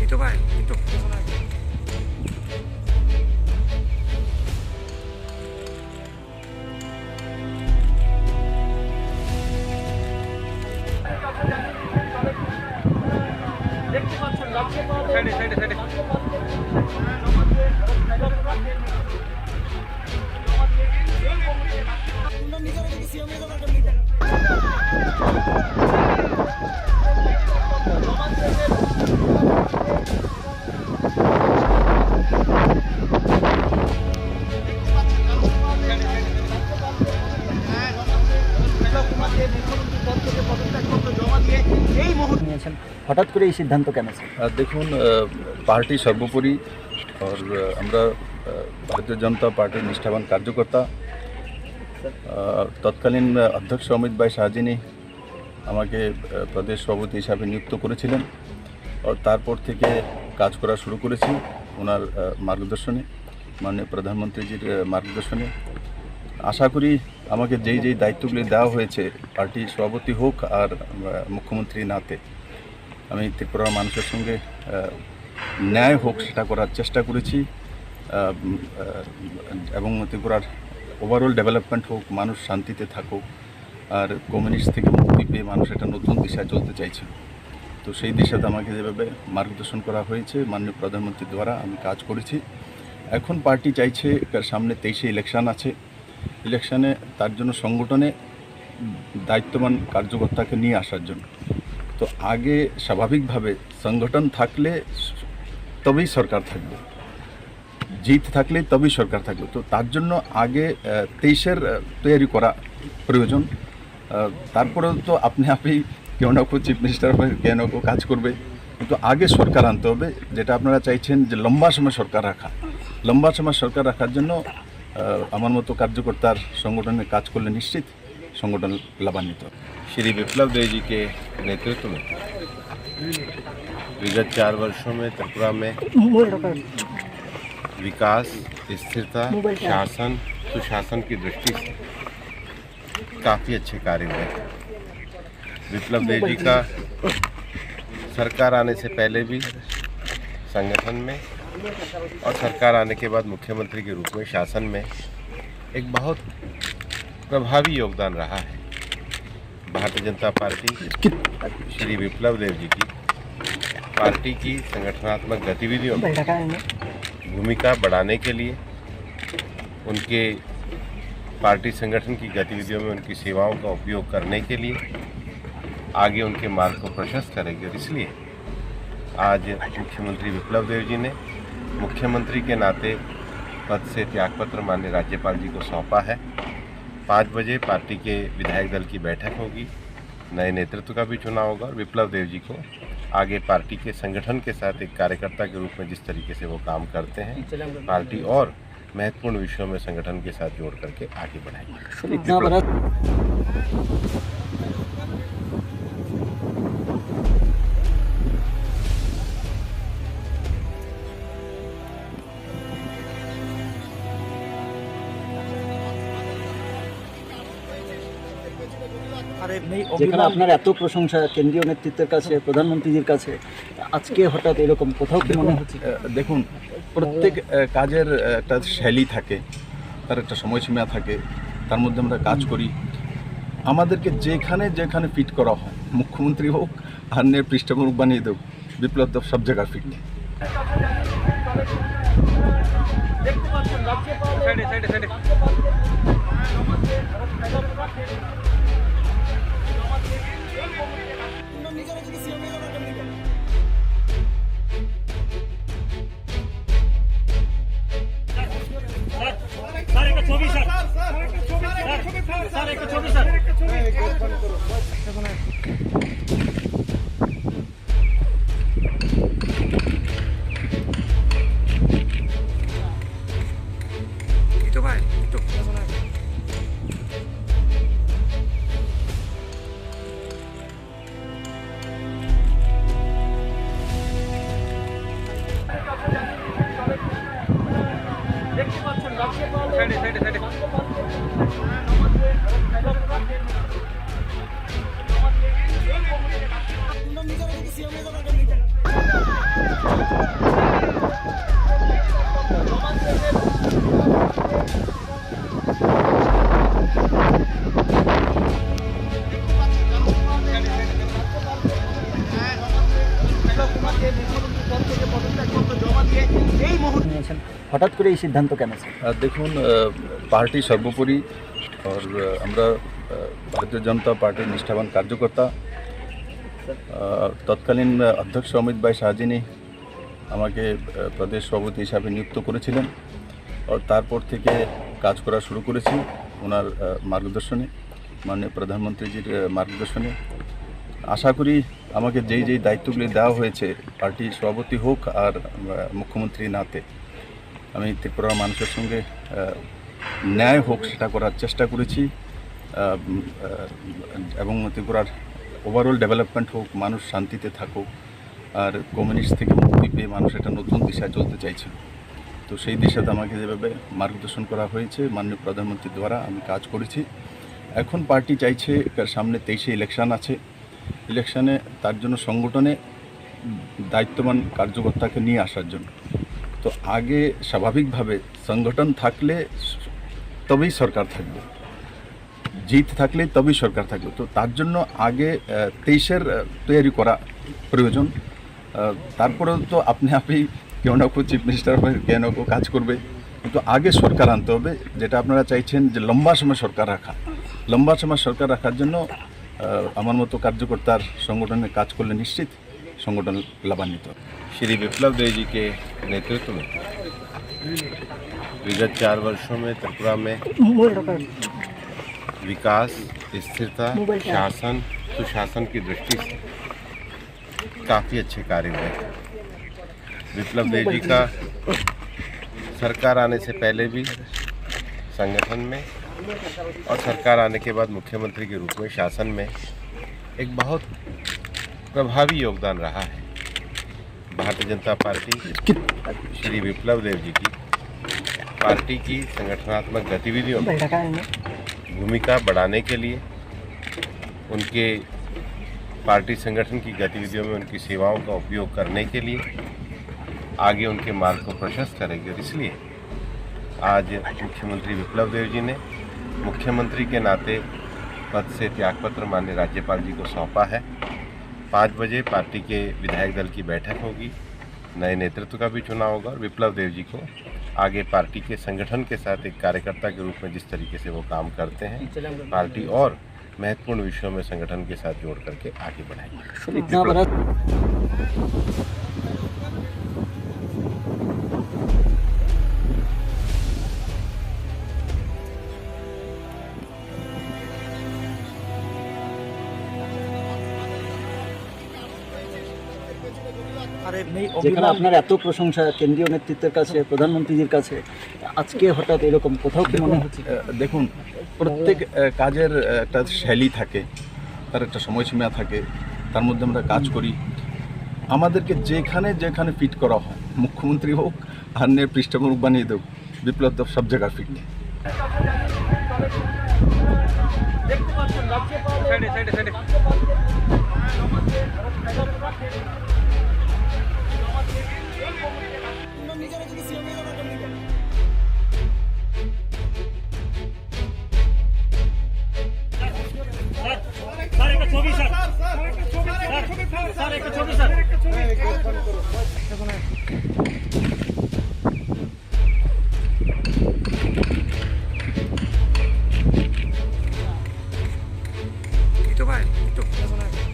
itu ভাই itu পেছনে আগে। সাইডে সাইডে সাইডে নিয়েছেন, হঠাৎ করে এই সিদ্ধান্ত কেন স্যার? দেখুন, পার্টি সর্বোপরি और আমরা ভারতীয় জনতা পার্টির নিষ্ঠাবান কার্যকর্তা। তৎকালীন অধ্যক্ষ অমিত ভাই শাহজিনী আমাকে প্রদেশ সভাপতি হিসাবে নিযুক্ত করেছিলেন, আর তারপর থেকে কাজ করা শুরু করেছি ওনার মার্গদর্শনে, মাননীয় প্রধানমন্ত্রীজির মার্গদর্শনে। আশা করি আমাকে যেই যেই দায়িত্বগুলি দেওয়া হয়েছে পার্টি সভাপতি হোক আর মুখ্যমন্ত্রী নাতে, আমি ত্রিপুরার মানুষের সঙ্গে ন্যায় হোক সেটা করার চেষ্টা করেছি, এবং ত্রিপুরার ওভারঅল ডেভেলপমেন্ট হোক, মানুষ শান্তিতে থাকুক, আর কমিউনিস্ট থেকে মুক্তি পেয়ে মানুষ একটা নতুন দিশায় চলতে চাইছিল। তো সেই দিশাতে আমাকে যেভাবে মার্গদর্শন করা হয়েছে মাননীয় প্রধানমন্ত্রীর দ্বারা আমি কাজ করেছি। এখন পার্টি চাইছে সামনে 23-এ ইলেকশন আছে, ইলেকশনে তার জন্য সংগঠনে দায়িত্ববান কার্যকর্তাকে নিয়ে আসার জন্য। তো আগে স্বাভাবিকভাবে সংগঠন থাকলে তবেই সরকার থাকবে, জিত থাকলে তবেই সরকার থাকবে। তো তার জন্য আগে 23-এর তৈরি করা প্রয়োজন। তারপরেও তো আপনি কেউ না কেউ চিফ মিনিস্টার হবে, কেউ না কেউ কাজ করবে, কিন্তু আগে সরকার আনতে হবে, যেটা আপনারা চাইছেন যে লম্বা সময় সরকার রাখা। লম্বা সময় সরকার রাখার জন্য আমার মতো কার্যকর্তার সংগঠনে কাজ করলে নিশ্চিত संगठन लाभान्वित हो। श्री विप्लव देव जी के नेतृत्व में विगत 4 वर्षों में त्रिपुरा में विकास, स्थिरता, शासन, सुशासन की दृष्टि से काफ़ी अच्छे कार्य हुए। विप्लव देव जी का सरकार आने से पहले भी संगठन में और सरकार आने के बाद मुख्यमंत्री के रूप में शासन में एक बहुत प्रभावी योगदान रहा है। भारतीय जनता पार्टी श्री विप्लव देव जी की पार्टी की संगठनात्मक गतिविधियों में भूमिका बढ़ाने के लिए, उनके पार्टी संगठन की गतिविधियों में उनकी सेवाओं का उपयोग करने के लिए आगे उनके मार्ग को प्रशस्त करेगी। और इसलिए आज मुख्यमंत्री विप्लव देव जी ने मुख्यमंत्री के नाते पद से त्यागपत्र माननीय राज्यपाल जी को सौंपा है। 5 बजे पार्टी के विधायक दल की बैठक होगी, नए नेतृत्व का भी चुनाव होगा और विप्लव देव जी को आगे पार्टी के संगठन के साथ एक कार्यकर्ता के रूप में जिस तरीके से वो काम करते हैं, पार्टी और महत्वपूर्ण विषयों में संगठन के साथ जोड़ करके आगे बढ़ाएंगे। इतना बड़ा যেখানে আপনার এত প্রশংসা কেন্দ্রীয় নেতৃত্বের কাছে, প্রধানমন্ত্রীজির কাছে, আজকে হঠাৎ এরকম কোথাও কি মনে হচ্ছে? দেখুন, প্রত্যেক কাজের একটা শৈলী থাকে, তার একটা সময়সীমা থাকে, তার মধ্যে আমরা কাজ করি। আমাদেরকে যেখানে যেখানে ফিট করা হয়, মুখ্যমন্ত্রী হোক আর পৃষ্ঠপোষক বানিয়ে দেব, বিপ্লব দেব সব জায়গায় fit. Itu Pak, itu personal. হঠাৎ করে এই সিদ্ধান্ত কেন স্যার? দেখুন, পার্টি সর্বোপরি আর আমরা ভারতীয় জনতা পার্টির নিষ্ঠাবান কার্যকর্তা। তৎকালীন অধ্যক্ষ অমিত ভাই শাহজিনী আমাকে প্রদেশ সভাপতি হিসাবে নিযুক্ত করেছিলেন, আর তারপর থেকে কাজ করা শুরু করেছি ওনার মার্গদর্শনে, মাননীয় প্রধানমন্ত্রীজির মার্গদর্শনে। আশা করি আমাকে যেই দায়িত্বগুলি দেওয়া হয়েছে, পার্টির সভাপতি হোক আর মুখ্যমন্ত্রী নাতে, আমি ত্রিপুরার মানুষের সঙ্গে ন্যায় হোক সেটা করার চেষ্টা করেছি, এবং ত্রিপুরার ওভারঅল ডেভেলপমেন্ট হোক, মানুষ শান্তিতে থাকুক, আর কমিউনিস্ট থেকে মুক্তি পেয়ে মানুষ একটা নতুন দিশায় চলতে চাইছিল। তো সেই দিশাতে আমাকে যেভাবে মার্গদর্শন করা হয়েছে মাননীয় প্রধানমন্ত্রীর দ্বারা আমি কাজ করেছি। এখন পার্টি চাইছে, সামনে 23-এ ইলেকশন আছে, ইলেকশনে তার জন্য সংগঠনে দায়িত্ববান কার্যকর্তাকে নিয়ে আসার জন্য। তো আগে স্বাভাবিকভাবে সংগঠন থাকলে তবেই সরকার থাকবে, জিত থাকলে তবেই সরকার থাকবে। তো তার জন্য আগে 23-এর তৈরি করা প্রয়োজন। তারপরেও তো আপনি কেউ না কেউ চিফ মিনিস্টার হবে, কেউ না কেউ কাজ করবে, কিন্তু আগে সরকার আনতে হবে, যেটা আপনারা চাইছেন যে লম্বা সময় সরকার রাখা। লম্বা সময় সরকার রাখার জন্য আমার মতো কার্যকর্তার সংগঠনে কাজ করলে নিশ্চিত संगठन लाभान्वित हो। श्री विप्लव देव जी के नेतृत्व में विगत 4 वर्षों में त्रिपुरा में विकास, स्थिरता, शासन, सुशासन की दृष्टि से काफ़ी अच्छे कार्य हुए। विप्लव देव जी का सरकार आने से पहले भी संगठन में और सरकार आने के बाद मुख्यमंत्री के रूप में शासन में एक बहुत प्रभावी योगदान रहा है। भारतीय जनता पार्टी श्री विप्लव देव जी की पार्टी की संगठनात्मक गतिविधियों में भूमिका बढ़ाने के लिए, उनके पार्टी संगठन की गतिविधियों में उनकी सेवाओं का उपयोग करने के लिए आगे उनके मार्ग को प्रशस्त करेगी। और इसलिए आज मुख्यमंत्री विप्लव देव जी ने मुख्यमंत्री के नाते पद से त्यागपत्र माननीय राज्यपाल जी को सौंपा है। 5 बजे पार्टी के विधायक दल की बैठक होगी, नए नेतृत्व का भी चुनाव होगा और विप्लव देव जी को आगे पार्टी के संगठन के साथ एक कार्यकर्ता के रूप में जिस तरीके से वो काम करते हैं, पार्टी और महत्वपूर्ण विषयों में संगठन के साथ जोड़ करके आगे बढ़ाएंगे। আরে যেখানে আপনার এত প্রশংসা কেন্দ্রীয় নেতৃত্বের কাছে, প্রধানমন্ত্রীজির কাছে, আজকে হঠাৎ এরকম কোথাও কি মনে হচ্ছে? দেখুন, প্রত্যেক কাজের একটা শৈলী থাকে, তার একটা সময়সীমা থাকে, তার মধ্যে আমরা কাজ করি। আমাদেরকে যেখানে যেখানে ফিট করা হয়, মুখ্যমন্ত্রী হোক আর পৃষ্ঠপোষক বানিয়ে দেব, বিপ্লব দেব সব জায়গায় ফিট। একটু ভাই একটু পেছনে আসুন।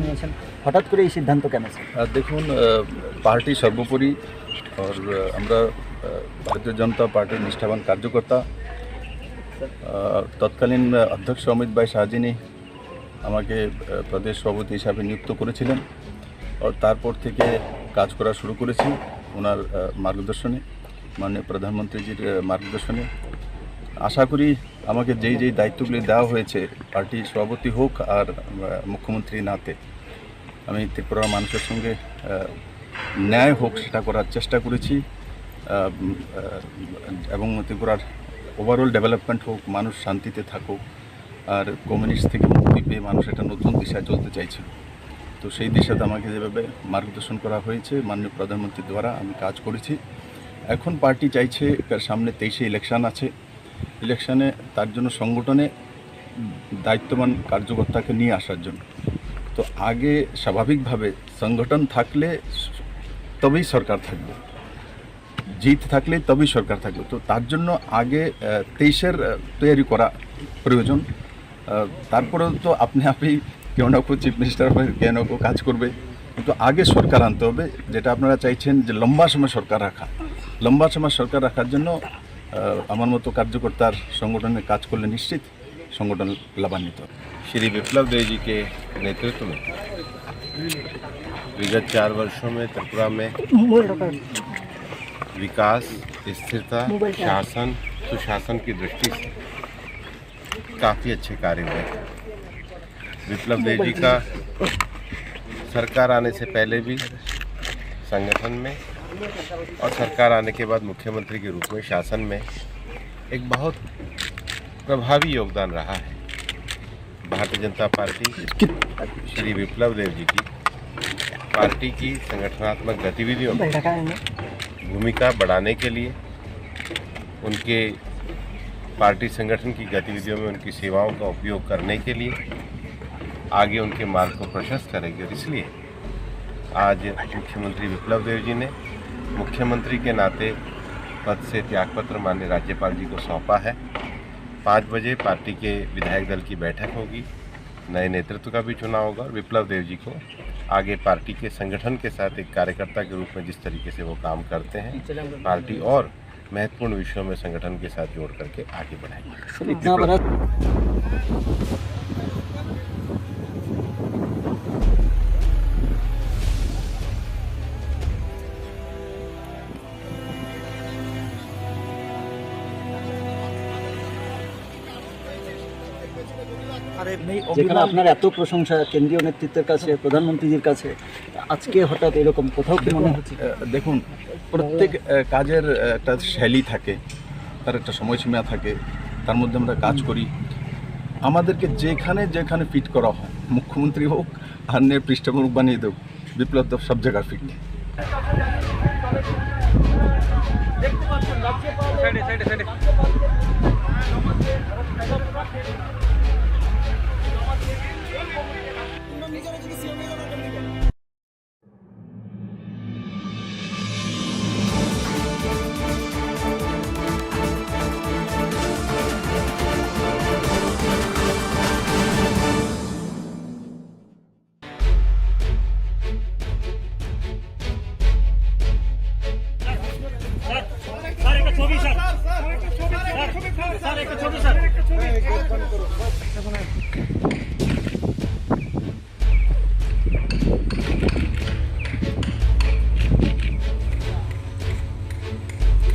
নিয়েছেন, হঠাৎ করে এই সিদ্ধান্ত কেন স্যার? দেখুন, পার্টি সর্বোপরি, আর আমরা ভারতীয় জনতা পার্টির নিষ্ঠাবান কার্যকর্তা। তৎকালীন অধ্যক্ষ অমিত ভাই শাহজিনী আমাকে প্রদেশ সভাপতি হিসাবে নিযুক্ত করেছিলেন, আর তারপর থেকে কাজ করা শুরু করেছি ওনার মার্গদর্শনে, মাননীয় প্রধানমন্ত্রীজির মার্গদর্শনে। আশা করি আমাকে যেই দায়িত্বগুলি দেওয়া হয়েছে, পার্টির সভাপতি হোক আর মুখ্যমন্ত্রী নাতে, আমি ত্রিপুরার মানুষের সঙ্গে ন্যায় হোক সেটা করার চেষ্টা করেছি, এবং ত্রিপুরার ওভারঅল ডেভেলপমেন্ট হোক, মানুষ শান্তিতে থাকুক, আর কমিউনিস্ট থেকে মুক্তি পেয়ে মানুষ একটা নতুন দিশায় চলতে চাইছিল। তো সেই দিশাতে আমাকে যেভাবে মার্গদর্শন করা হয়েছে মাননীয় প্রধানমন্ত্রীর দ্বারা আমি কাজ করেছি। এখন পার্টি চাইছে, সামনে 23-এ ইলেকশন আছে, ইলেকশনে তার জন্য সংগঠনে দায়িত্ববান কার্যকর্তাকে নিয়ে আসার জন্য। তো আগে স্বাভাবিকভাবে সংগঠন থাকলে তবেই সরকার থাকবে, জিত থাকলে তবেই সরকার থাকবে। তো তার জন্য আগে 23-এর তৈরি করা প্রয়োজন। তারপরে তো আপনি কেউ না কেউ চিফ মিনিস্টার হবে, কেউ না কেউ কাজ করবে, কিন্তু আগে সরকার আনতে হবে। যেটা আপনারা চাইছেন যে লম্বা সময় সরকার রাখার জন্য আমার মতো কার্যকর্তার সংগঠনে কাজ করলে নিশ্চিত সংগঠন লাভান্বিত হবে। श्री विप्लव देव जी के नेतृत्व में विगत 4 वर्षों में त्रिपुरा में विकास, स्थिरता, शासन, सुशासन की दृष्टि से काफ़ी अच्छे कार्य हुए। विप्लव देव जी का सरकार आने से पहले भी संगठन में और सरकार आने के बाद मुख्यमंत्री के रूप में शासन में एक बहुत प्रभावी योगदान रहा है। भारतीय जनता पार्टी श्री विप्लव देव जी की पार्टी की संगठनात्मक गतिविधियों में भूमिका बढ़ाने के लिए, उनके पार्टी संगठन की गतिविधियों में उनकी सेवाओं का उपयोग करने के लिए आगे उनके मार्ग को प्रशस्त करेगी। और इसलिए आज मुख्यमंत्री विप्लव देव जी ने मुख्यमंत्री के नाते पद से त्यागपत्र माननीय राज्यपाल जी को सौंपा है। 5 बजे पार्टी के विधायक दल की बैठक होगी, नए नेतृत्व का भी चुनाव होगा, और विप्लव देव जी को आगे पार्टी के संगठन के साथ एक कार्यकर्ता के रूप में जिस तरीके से वो काम करते हैं, पार्टी और महत्वपूर्ण विषयों में संगठन के साथ जोड़ करके आगे बढ़ाएगी। इतना बड़ा আরে যেখানে আপনার এত প্রশংসা কেন্দ্রীয় নেতৃত্বের কাছে, প্রধানমন্ত্রীজির কাছে, আজকে হঠাৎ এরকম কোথাও কি মনে হচ্ছে? দেখুন, প্রত্যেক কাজের একটা শৈলী থাকে, তার একটা সময়সীমা থাকে, তার মধ্যে আমরা কাজ করি। আমাদেরকে যেখানে যেখানে ফিট করা হয়, মুখ্যমন্ত্রী হোক আর পৃষ্ঠপোষক বানিয়ে দেব, বিপ্লব দেব সব জায়গায় ফিট।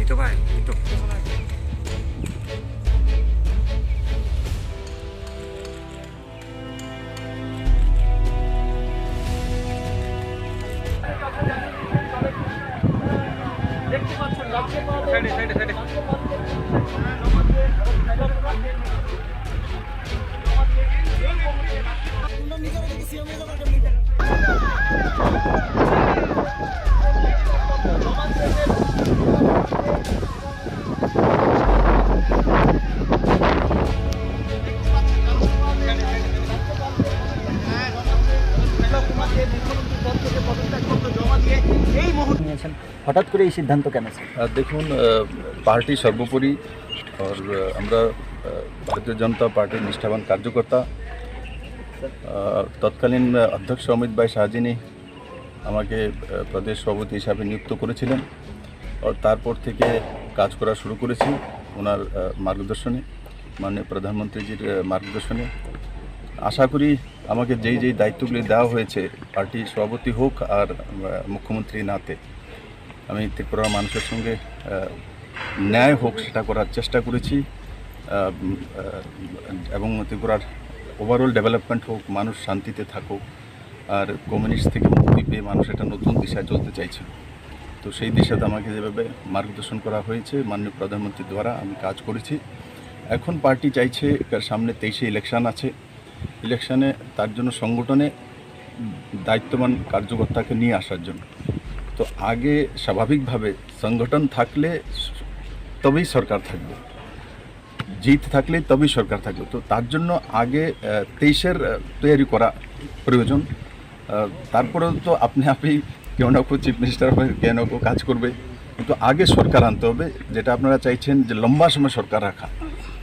Itu ভাই একটু পেছনে আসুন। নিয়েছেন হঠাৎ করে এই সিদ্ধান্ত কেন স্যার? দেখুন, পার্টি সর্বোপরি আর আমরা ভারতীয় জনতা পার্টির নিষ্ঠাবান কার্যকর্তা। তৎকালীন অধ্যক্ষ অমিত ভাই শাহজিনী আমাকে প্রদেশ সভাপতি হিসাবে নিযুক্ত করেছিলেন, আর তারপর থেকে কাজ করা শুরু করেছি ওনার মার্গদর্শনে, মাননীয় প্রধানমন্ত্রীজির মার্গদর্শনে। আশা করি আমাকে যেই দায়িত্বগুলি দেওয়া হয়েছে পার্টি সভাপতি হোক আর মুখ্যমন্ত্রী নাতে, আমি ত্রিপুরার মানুষের সঙ্গে ন্যায় হোক সেটা করার চেষ্টা করেছি, এবং ত্রিপুরার ওভারঅল ডেভেলপমেন্ট হোক, মানুষ শান্তিতে থাকুক, আর কমিউনিস্ট থেকে মুক্তি পেয়ে মানুষ একটা নতুন দিশায় চলতে চাইছে। তো সেই দিশাতে আমাকে যেভাবে মার্গদর্শন করা হয়েছে মাননীয় প্রধানমন্ত্রীর দ্বারা আমি কাজ করেছি। এখন পার্টি চাইছে সামনে 23-এ ইলেকশন আছে, ইলেকশনে তার জন্য সংগঠনে দায়িত্ববান কার্যকর্তাকে নিয়ে আসার জন্য। তো আগে স্বাভাবিকভাবে সংগঠন থাকলে তবেই সরকার থাকবে, জিত থাকলে তবেই সরকার থাকবে। তো তার জন্য আগে 23-এর তৈরি করা প্রয়োজন। তারপরেও তো আপনি কেউ না কেউ চিফ মিনিস্টার হবে, কেউ না কেউ কাজ করবে, কিন্তু আগে সরকার আনতে হবে, যেটা আপনারা চাইছেন যে লম্বা সময় সরকার রাখা।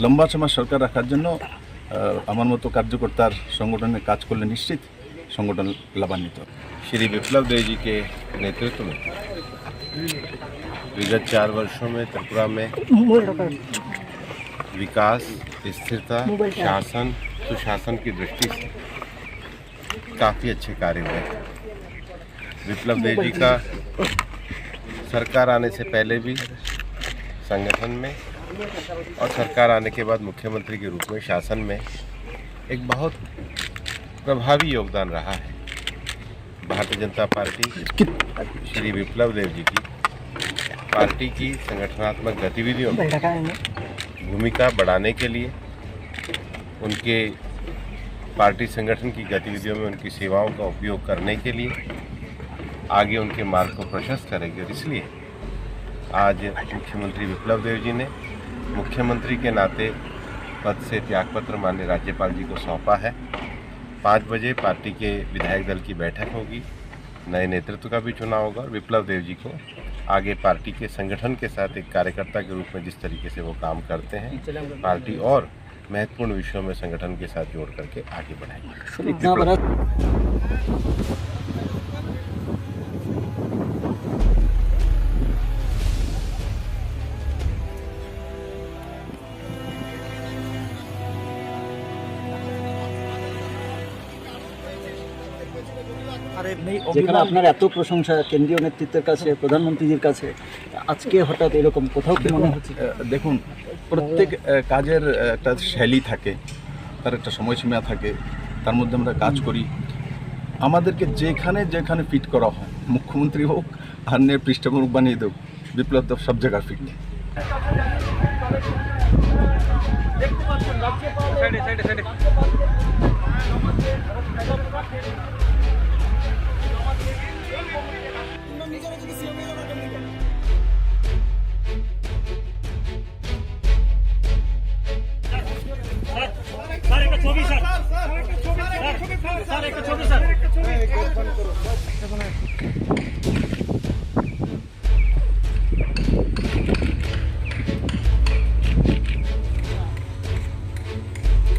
লম্বা সময় সরকার রাখার জন্য আমার মতো কার্যকর্তার সংগঠনে কাজ করলে নিশ্চিত संगठन लाभान्वित हो। श्री विप्लव देव जी के नेतृत्व में विगत 4 वर्षों में त्रिपुरा में विकास, स्थिरता, शासन, सुशासन की दृष्टि से काफ़ी अच्छे कार्य हुए। विप्लव देव जी का सरकार आने से पहले भी संगठन में और सरकार आने के बाद मुख्यमंत्री के रूप में शासन में एक बहुत प्रभावी योगदान रहा है। भारतीय जनता पार्टी श्री विप्लव देव जी की पार्टी की संगठनात्मक गतिविधियों में भूमिका बढ़ाने के लिए, उनके पार्टी संगठन की गतिविधियों में उनकी सेवाओं का उपयोग करने के लिए आगे उनके मार्ग को प्रशस्त करेगी। और इसलिए आज मुख्यमंत्री विप्लव देव जी ने मुख्यमंत्री के नाते पद से त्यागपत्र माननीय राज्यपाल जी को सौंपा है। 5 बजे पार्टी के विधायक दल की बैठक होगी, नए नेतृत्व का भी चुनाव होगा और विप्लव देव जी को आगे पार्टी के संगठन के साथ एक कार्यकर्ता के रूप में जिस तरीके से वो काम करते हैं, पार्टी और महत्वपूर्ण विषयों में संगठन के साथ जोड़ करके आगे बढ़ाएगी। इतना बड़ा যেখানে আপনার এত প্রশংসা কেন্দ্রীয় নেতৃত্বের কাছে, প্রধানমন্ত্রীজির কাছে, আজকে হঠাৎ এরকম কোথাও কি মনে হচ্ছে? দেখুন, প্রত্যেক কাজের একটা শৈলী থাকে, তার একটা সময়সীমা থাকে, তার মধ্যে আমরা কাজ করি। আমাদেরকে যেখানে যেখানে ফিট করা হয়, মুখ্যমন্ত্রী হোক আর পৃষ্ঠপোষক বানিয়ে দেব, বিপ্লব তো সব জায়গায় ফিট।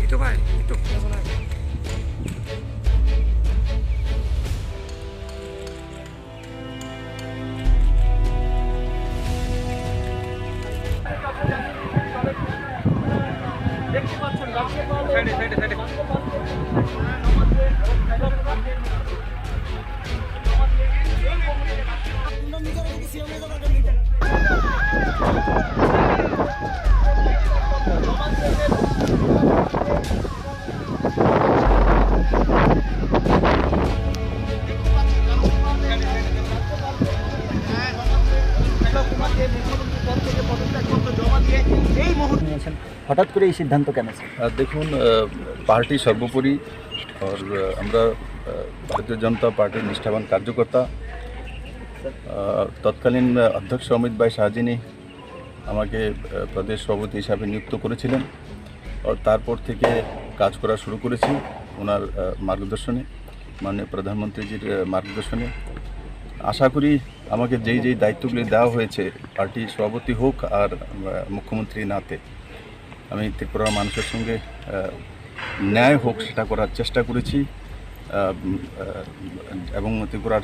itu ভাই একটু পেছনে আসুন। নিয়েছেন হঠাৎ করে এই সিদ্ধান্ত কেন স্যার? দেখুন, পার্টি সর্বোপরি আর আমরা ভারতীয় জনতা পার্টির নিষ্ঠাবান কার্যকর্তা। তৎকালীন অধ্যক্ষ অমিত ভাই শাহজিনী আমাকে প্রদেশ সভাপতি হিসাবে নিযুক্ত করেছিলেন, আর তারপর থেকে কাজ করা শুরু করেছি ওনার মার্গদর্শনে, মাননীয় প্রধানমন্ত্রীজির মার্গদর্শনে। আশা করি আমাকে যেই দায়িত্বগুলি দেওয়া হয়েছে পার্টি সভাপতি হোক আর মুখ্যমন্ত্রী নাতে, আমি ত্রিপুরার মানুষের সঙ্গে ন্যায় হোক সেটা করার চেষ্টা করেছি, এবং ত্রিপুরার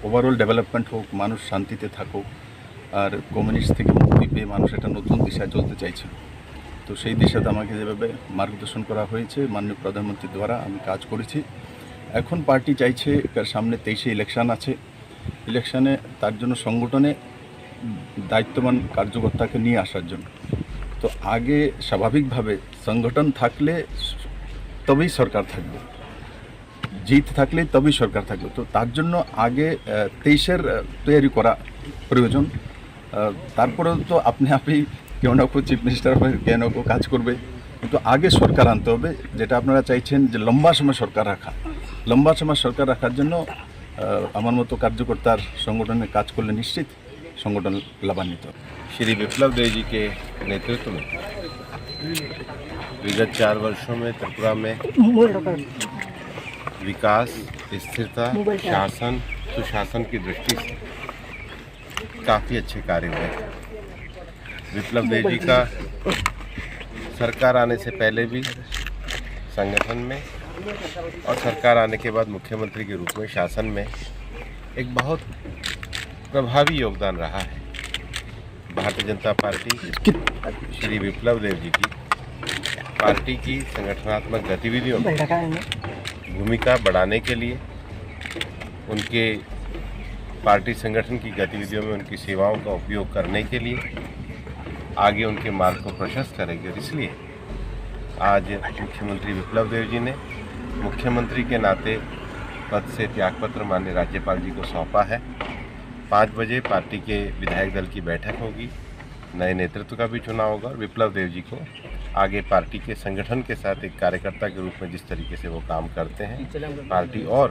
ওভারঅল ডেভেলপমেন্ট হোক, মানুষ শান্তিতে থাকুক, আর কমিউনিস্ট থেকে মুক্তি পেয়ে মানুষ একটা নতুন দিশায় চলতে চাইছে। তো সেই দিশাতে আমাকে যেভাবে মার্গদর্শন করা হয়েছে মাননীয় প্রধানমন্ত্রীর দ্বারা আমি কাজ করেছি। এখন পার্টি চাইছে সামনে 23-এ ইলেকশন আছে, ইলেকশনে তার জন্য সংগঠনে দায়িত্ববান কার্যকর্তাকে নিয়ে আসার জন্য। তো আগে স্বাভাবিকভাবে সংগঠন থাকলে তবেই সরকার থাকবে, জিত থাকলে তবেই সরকার থাকবে। তো তার জন্য আগে 23-এর তৈরি করা প্রয়োজন। তারপরে তো আপনি কেউ না কেউ চিফ মিনিস্টার হবে, কেউ না কেউ কাজ করবে, কিন্তু আগে সরকার আনতে হবে, যেটা আপনারা চাইছেন যে লম্বা সময় সরকার রাখা। লম্বা সময় সরকার রাখার জন্য আমার মতো কার্যকর্তার সংগঠনে কাজ করলে নিশ্চিত সংগঠন লাভান্বিত। श्री विप्लव देव जी के नेतृत्व में विगत 4 वर्षों में त्रिपुरा में विकास, स्थिरता, शासन, सुशासन की दृष्टि से काफ़ी अच्छे कार्य हुए। विप्लव देव जी का सरकार आने से पहले भी संगठन में और सरकार आने के बाद मुख्यमंत्री के रूप में शासन में एक बहुत प्रभावी योगदान रहा है। भारतीय जनता पार्टी श्री विप्लव देव जी की पार्टी की संगठनात्मक गतिविधियों में भूमिका बढ़ाने के लिए, उनके पार्टी संगठन की गतिविधियों में उनकी सेवाओं का उपयोग करने के लिए आगे उनके मार्ग को प्रशस्त करेगी। और इसलिए आज मुख्यमंत्री विप्लव देव जी ने मुख्यमंत्री के नाते पद से त्यागपत्र माननीय राज्यपाल जी को सौंपा है। 5 बजे पार्टी के विधायक दल की बैठक होगी, नए नेतृत्व का भी चुनाव होगा, और विप्लव देव जी को आगे पार्टी के संगठन के साथ एक कार्यकर्ता के रूप में जिस तरीके से वो काम करते हैं, पार्टी और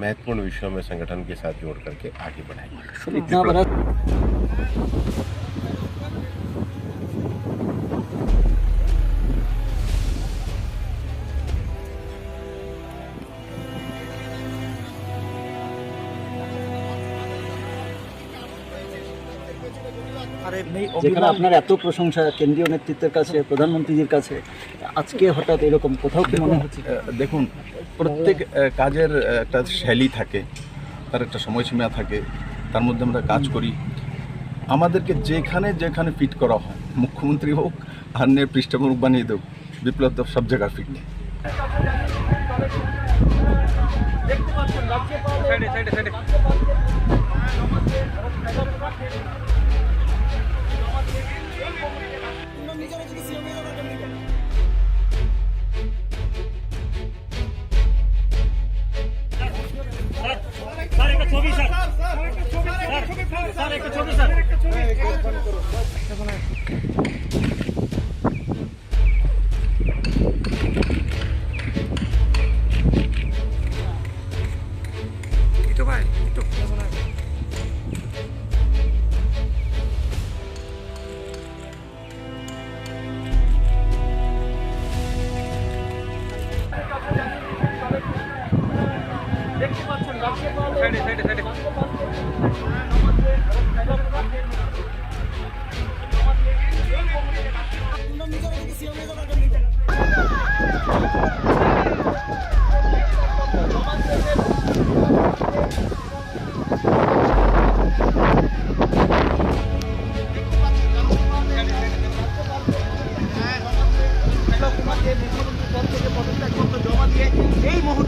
महत्वपूर्ण विषयों में संगठन के साथ जोड़ करके आगे बढ़ाएगी। इतना बड़ा যেখানে আপনার এত প্রশংসা কেন্দ্রীয় নেতৃত্বের কাছে, প্রধানমন্ত্রীজির কাছে, আজকে হঠাৎ এরকম কোথাও কি মনে হচ্ছে? দেখুন, প্রত্যেক কাজের একটা শৈলী থাকে, তার একটা সময়সীমা থাকে, তার মধ্যে আমরা কাজ করি। আমাদেরকে যেখানে ফিট করা হয়, মুখ্যমন্ত্রী হোক আর পৃষ্ঠপোষক বানিয়ে দেব, বিপ্লব দেব সব জায়গায় ফিট। itu ভাই একটু পেছনে আসুন।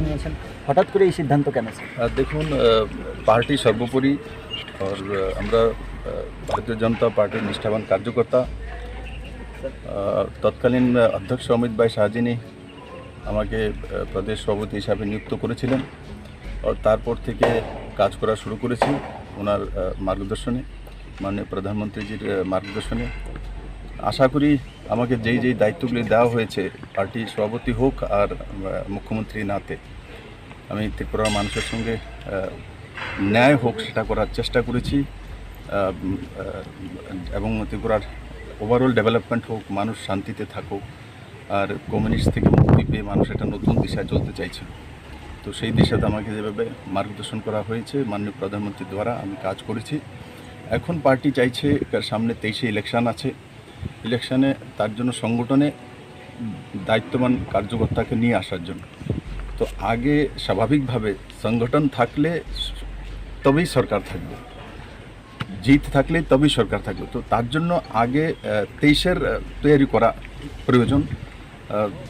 নিয়েছেন হঠাৎ করে এই সিদ্ধান্ত কেন স্যার? দেখুন, পার্টি সর্বোপরি আর আমরা ভারতীয় জনতা পার্টির নিষ্ঠাবান কার্যকর্তা। তৎকালীন অধ্যক্ষ অমিত ভাই শাহজিনী আমাকে প্রদেশ সভাপতি হিসাবে নিযুক্ত করেছিলেন। তারপর থেকে কাজ করা শুরু করেছি ওনার মার্গদর্শনে, মাননীয় প্রধানমন্ত্রীজির মার্গদর্শনে। আশা করি আমাকে যেই দায়িত্বগুলি দেওয়া হয়েছে, পার্টি সভাপতি হোক আর মুখ্যমন্ত্রী নাতে, আমি ত্রিপুরার মানুষের সঙ্গে ন্যায় হোক সেটা করার চেষ্টা করেছি, এবং ত্রিপুরার ওভারঅল ডেভেলপমেন্ট হোক, মানুষ শান্তিতে থাকুক, আর কমিউনিস্ট থেকে মুক্তি পেয়ে মানুষ একটা নতুন দিশায় চলতে চাইছে। তো সেই দিশাতে আমাকে যেভাবে মার্গদর্শন করা হয়েছে মাননীয় প্রধানমন্ত্রীর দ্বারা আমি কাজ করেছি। এখন পার্টি চাইছে সামনে 23-এ ইলেকশন আছে, ইলেকশনে তার জন্য সংগঠনে দায়িত্ববান কার্যকর্তাকে নিয়ে আসার জন্য। তো আগে স্বাভাবিকভাবে সংগঠন থাকলে তবেই সরকার থাকবে, জিত থাকলে তবেই সরকার থাকবে। তো তার জন্য আগে 23-এর তৈরি করা প্রয়োজন।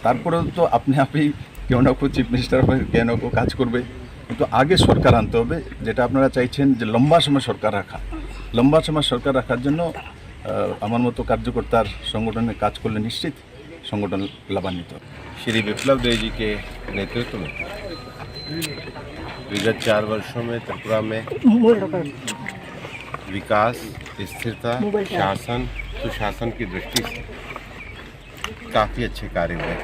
তারপরেও তো আপনি কেউ না কেউ চিফ মিনিস্টার হয়ে কেউ না কেউ কাজ করবে, কিন্তু আগে সরকার আনতে হবে, যেটা আপনারা চাইছেন যে লম্বা সময় সরকার রাখা। লম্বা সময় সরকার রাখার জন্য আমার মতো কার্যকর্তার সংগঠনে কাজ করলে নিশ্চিত संगठन लाभान्वित हो। श्री विप्लव देव जी के नेतृत्व में विगत 4 वर्षों में त्रिपुरा में विकास, स्थिरता, शासन, सुशासन की दृष्टि से काफ़ी अच्छे कार्य हुए।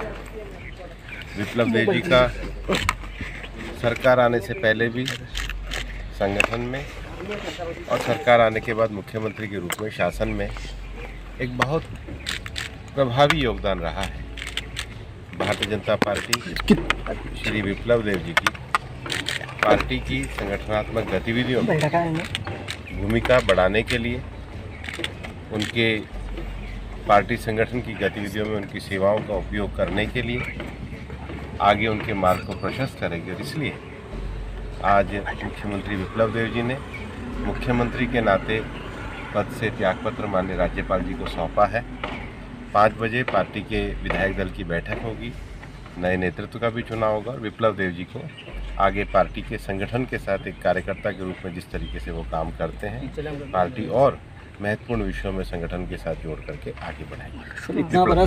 विप्लव देव जी का सरकार आने से पहले भी संगठन में और सरकार आने के बाद मुख्यमंत्री के रूप में शासन में एक बहुत प्रभावी योगदान रहा है। भारतीय जनता पार्टी श्री विप्लव देव जी की पार्टी की संगठनात्मक गतिविधियों में भूमिका बढ़ाने के लिए, उनके पार्टी संगठन की गतिविधियों में उनकी सेवाओं का उपयोग करने के लिए आगे उनके मार्ग को प्रशस्त करेगी। और इसलिए आज मुख्यमंत्री विप्लव देव जी ने मुख्यमंत्री के नाते पद से त्यागपत्र माननीय राज्यपाल जी को सौंपा है। 5 बजे पार्टी के विधायक दल की बैठक होगी, नए नेतृत्व का भी चुनाव होगा और विप्लव देव जी को आगे पार्टी के संगठन के साथ एक कार्यकर्ता के रूप में जिस तरीके से वो काम करते हैं, पार्टी और महत्वपूर्ण विषयों में संगठन के साथ जोड़ करके आगे बढ़ाएगी। इतना बड़ा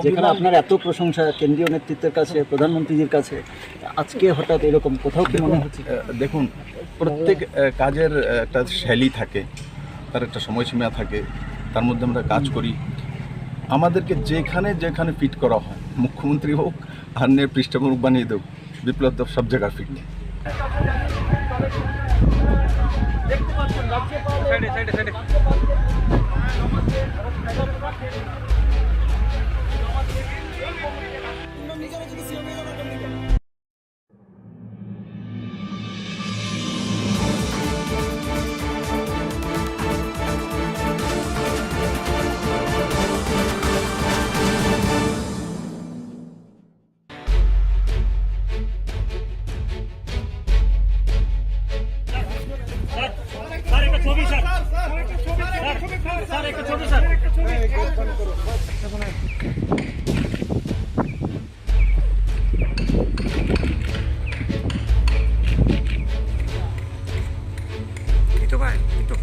যেখানে আপনার এত প্রশংসা কেন্দ্রীয় নেতৃত্বের কাছে, প্রধানমন্ত্রীজির কাছে, আজকে হঠাৎ এরকম কোথাও কি মনে হচ্ছে? দেখুন, প্রত্যেক কাজের একটা শৈলী থাকে, তার একটা সময়সীমা থাকে, তার মধ্যে আমরা কাজ করি। আমাদেরকে যেখানে ফিট করা হয়, মুখ্যমন্ত্রী হোক আর পৃষ্ঠপোষক বানিয়ে দেব, বিপ্লব দেব সব জায়গায় fit. Itu Pak, itu.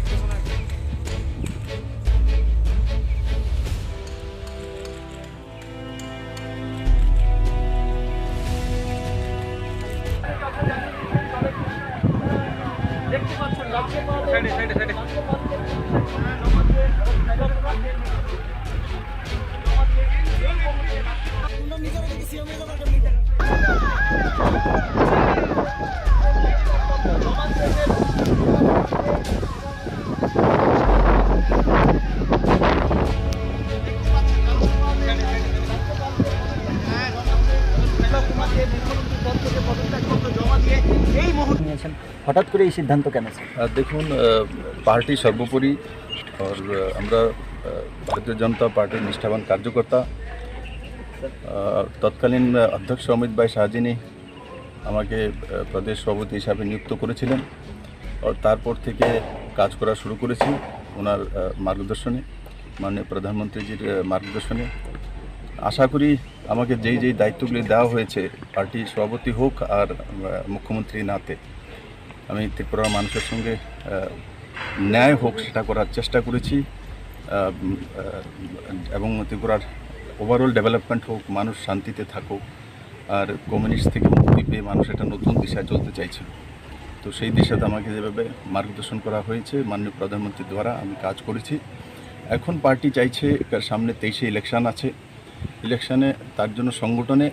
Side. নিয়েছেন, হঠাৎ করে এই সিদ্ধান্ত কেন স্যার? দেখুন, পার্টি সর্বোপরি और আমরা ভারতীয় জনতা পার্টির নিষ্ঠাবান কার্যকর্তা। তৎকালীন অধ্যক্ষ অমিত ভাই শাহজিনী আমাকে প্রদেশ সভাপতি হিসাবে নিযুক্ত করেছিলেন, আর তারপর থেকে কাজ করা শুরু করেছি ওনার মার্গদর্শনে, মাননীয় প্রধানমন্ত্রীজির মার্গদর্শনে। আশা করি আমাকে যেই দায়িত্বগুলি দেওয়া হয়েছে পার্টির সভাপতি হোক আর মুখ্যমন্ত্রী নাতে, আমি ত্রিপুরার মানুষের সঙ্গে ন্যায় হোক সেটা করার চেষ্টা করেছি, এবং ত্রিপুরার ওভারঅল ডেভেলপমেন্ট হোক, মানুষ শান্তিতে থাকুক, আর কমিউনিস্ট থেকে মুক্তি পেয়ে মানুষ একটা নতুন দিশায় চলতে চাইছিল। তো সেই দিশাতে আমাকে যেভাবে মার্গদর্শন করা হয়েছে মাননীয় প্রধানমন্ত্রীর দ্বারা আমি কাজ করেছি। এখন পার্টি চাইছে সামনে 23-এ ইলেকশন আছে, ইলেকশনে তার জন্য সংগঠনে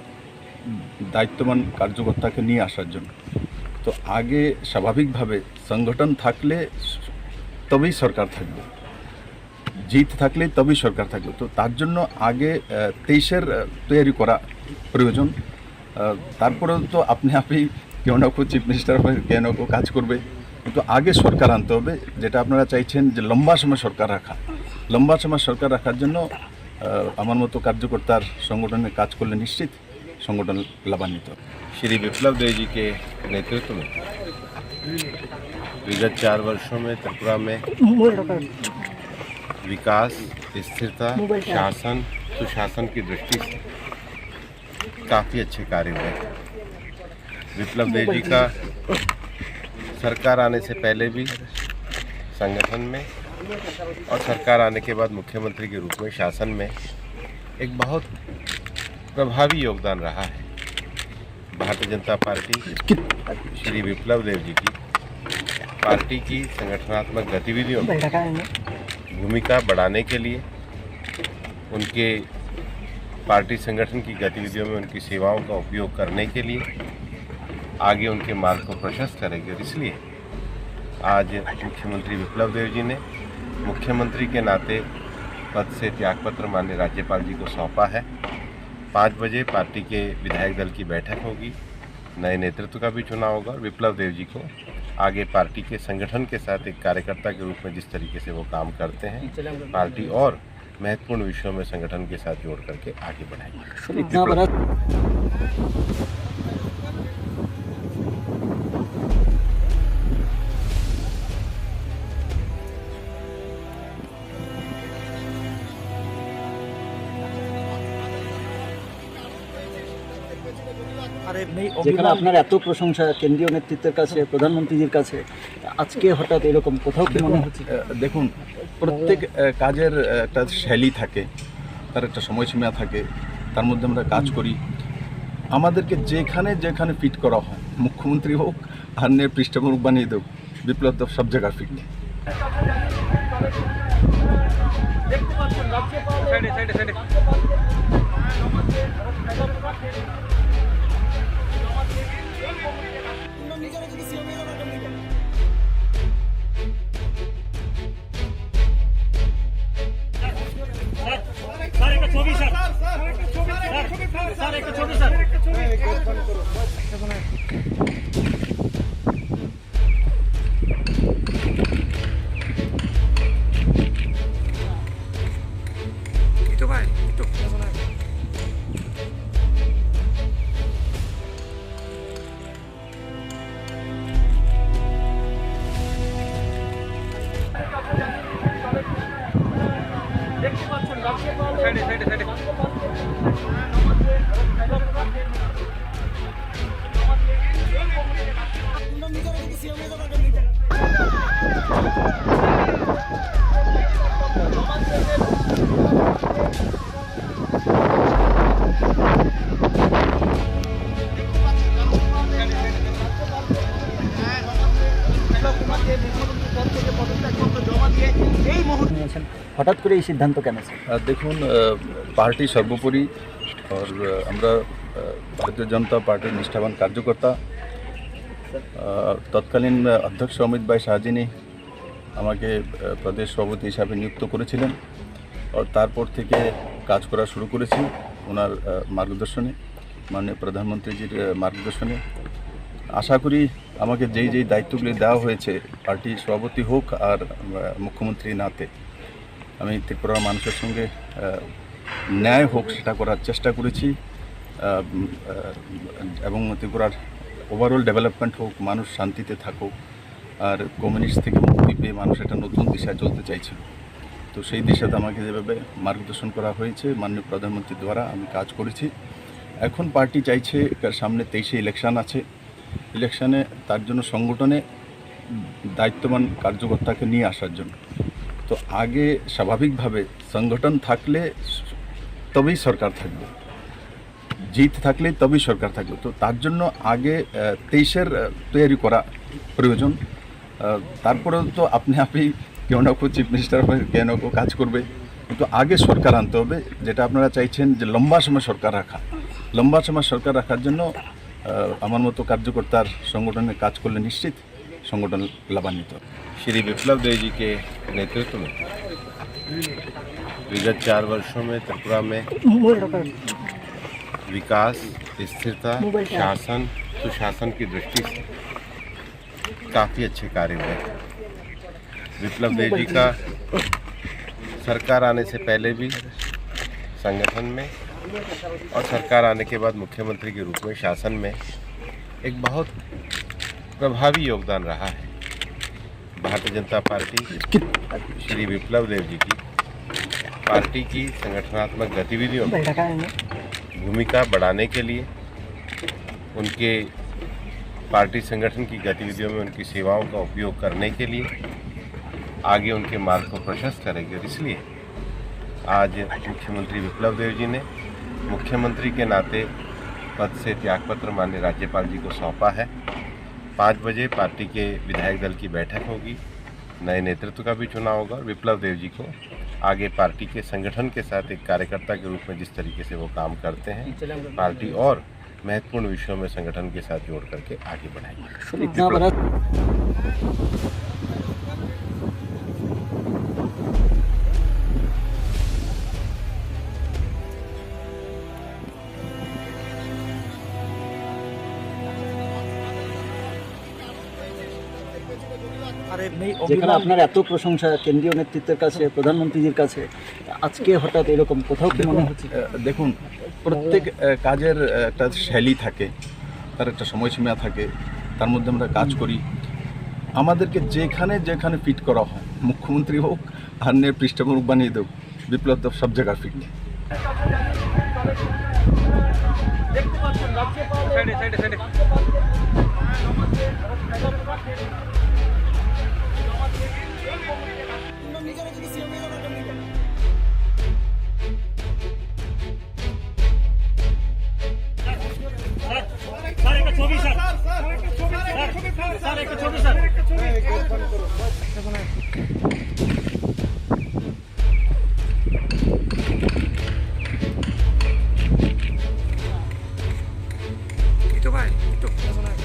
দায়িত্ববান কার্যকর্তাকে নিয়ে আসার জন্য। তো আগে স্বাভাবিকভাবে সংগঠন থাকলে তবেই সরকার থাকবে, জিত থাকলে তবেই সরকার থাকবে। তো তার জন্য আগে 23-এর তৈরি করা প্রয়োজন। তারপরে তো আপনি কেউ না কেউ চিফ মিনিস্টার হবে, কেউ না কেউ কাজ করবে, কিন্তু আগে সরকার আনতে হবে, যেটা আপনারা চাইছেন যে লম্বা সময় সরকার রাখা। লম্বা সময় সরকার রাখার জন্য আমার মতো কার্যকর্তার সংগঠনে কাজ করলে নিশ্চিত সংগঠন লাভান্বিত হবে। श्री विप्लव देव जी के नेतृत्व में विगत 4 वर्षों में त्रिपुरा में विकास, स्थिरता, शासन, सुशासन की दृष्टि से काफ़ी अच्छे कार्य हुए। विप्लव देव जी का सरकार आने से पहले भी संगठन में और सरकार आने के बाद मुख्यमंत्री के रूप में शासन में एक बहुत प्रभावी योगदान रहा है। भारतीय जनता पार्टी श्री विप्लव देव जी की पार्टी की संगठनात्मक गतिविधियों में भूमिका बढ़ाने के लिए, उनके पार्टी संगठन की गतिविधियों में उनकी सेवाओं का उपयोग करने के लिए आगे उनके मार्ग को प्रशस्त करेगी। और इसलिए आज मुख्यमंत्री विप्लव देव जी ने मुख्यमंत्री के नाते पद से त्यागपत्र माननीय राज्यपाल जी को सौंपा है। 5 बजे पार्टी के विधायक दल की बैठक होगी, नए नेतृत्व का भी चुनाव होगा, और विप्लव देव जी को आगे पार्टी के संगठन के साथ एक कार्यकर्ता के रूप में जिस तरीके से वो काम करते हैं, पार्टी और महत्वपूर्ण विषयों में संगठन के साथ जोड़ करके आगे बढ़ाएगी। इतना बड़ा যেখানে আপনার এত প্রশংসা কেন্দ্রীয় নেতৃত্বের কাছে, প্রধানমন্ত্রীজির কাছে, আজকে হঠাৎ এরকম কোথাও কি মনে হচ্ছে? দেখুন, প্রত্যেক কাজের একটা শৈলী থাকে, তার একটা সময়সীমা থাকে, তার মধ্যে আমরা কাজ করি। আমাদেরকে যেখানে ফিট করা হয়, মুখ্যমন্ত্রী হোক আর পৃষ্ঠপোষক বানিয়ে দেব, বিপ্লব তো সব জায়গায় ফিট। Itu, Pak. Itu. হঠাৎ করে এই সিদ্ধান্ত কেন স্যার? দেখুন, পার্টি সর্বোপরি আর আমরা ভারতীয় জনতা পার্টির নিষ্ঠাবান কার্যকর্তা। তৎকালীন অধ্যক্ষ অমিত ভাই শাহজিনী আমাকে প্রদেশ সভাপতি হিসাবে নিযুক্ত করেছিলেন। তারপর থেকে কাজ করা শুরু করেছি ওনার মার্গদর্শনে, মাননীয় প্রধানমন্ত্রীজির মার্গদর্শনে। আশা করি আমাকে যেই দায়িত্বগুলি দেওয়া হয়েছে, পার্টি সভাপতি হোক আর মুখ্যমন্ত্রী নাতে, আমি ত্রিপুরার মানুষের সঙ্গে ন্যায় হোক সেটা করার চেষ্টা করেছি, এবং ত্রিপুরার ওভারঅল ডেভেলপমেন্ট হোক, মানুষ শান্তিতে থাকুক, আর কমিউনিস্ট থেকে মুক্তি পেয়ে মানুষ একটা নতুন দিশায় চলতে চাইছিল। তো সেই দিশাতে আমাকে যেভাবে মার্গদর্শন করা হয়েছে মাননীয় প্রধানমন্ত্রীর দ্বারা আমি কাজ করেছি। এখন পার্টি চাইছে সামনে 23-এ ইলেকশন আছে, ইলেকশনে তার জন্য সংগঠনে দায়িত্ববান কার্যকর্তাকে নিয়ে আসার জন্য। তো আগে স্বাভাবিকভাবে সংগঠন থাকলে তবেই সরকার থাকবে, জিত থাকলে তবেই সরকার থাকবে। তো তার জন্য আগে 23-এর তৈরি করা প্রয়োজন। তারপরেও তো আপনি কেউ না কেউ চিফ মিনিস্টার হয়ে কেউ না কেউ কাজ করবে, কিন্তু আগে সরকার আনতে হবে, যেটা আপনারা চাইছেন যে লম্বা সময় সরকার রাখা। লম্বা সময় সরকার রাখার জন্য আমার মতো কার্যকর্তার সংগঠনে কাজ করলে নিশ্চিত সংগঠন লাভান্বিত হবে। श्री विप्लव देव जी के नेतृत्व में विगत 4 वर्षों में त्रिपुरा में विकास, स्थिरता, शासन, सुशासन की दृष्टि से काफ़ी अच्छे कार्य हुए। विप्लव देव जी का सरकार आने से पहले भी संगठन में और सरकार आने के बाद मुख्यमंत्री के रूप में शासन में एक बहुत प्रभावी योगदान रहा है। भारतीय जनता पार्टी श्री विप्लव देव जी की पार्टी की संगठनात्मक गतिविधियों में भूमिका बढ़ाने के लिए, उनके पार्टी संगठन की गतिविधियों में उनकी सेवाओं का उपयोग करने के लिए आगे उनके मार्ग को प्रशस्त करेगी। और इसलिए आज मुख्यमंत्री विप्लव देव जी ने मुख्यमंत्री के नाते पद से त्यागपत्र माननीय राज्यपाल जी को सौंपा है। 5 बजे पार्टी के विधायक दल की बैठक होगी, नए नेतृत्व का भी चुनाव होगा और विप्लव देव जी को आगे पार्टी के संगठन के साथ एक कार्यकर्ता के रूप में जिस तरीके से वो काम करते हैं, पार्टी और महत्वपूर्ण विषयों में संगठन के साथ जोड़ करके आगे बढ़ाएगी। इतना बड़ा যেখানে আপনার এত প্রশংসা কেন্দ্রীয় নেতৃত্বের কাছে, প্রধানমন্ত্রীজির কাছে, আজকে হঠাৎ এরকম কোথাও কি মনে হচ্ছে? দেখুন, প্রত্যেক কাজের একটা শৈলী থাকে, তার একটা সময়সীমা থাকে, তার মধ্যে আমরা কাজ করি। আমাদেরকে যেখানে ফিট করা হয়, মুখ্যমন্ত্রী হোক আর পৃষ্ঠপোষক বানিয়ে দেব, বিপ্লব তো সব জায়গায় ফিট। itu ভাই itu পেছনে আসো।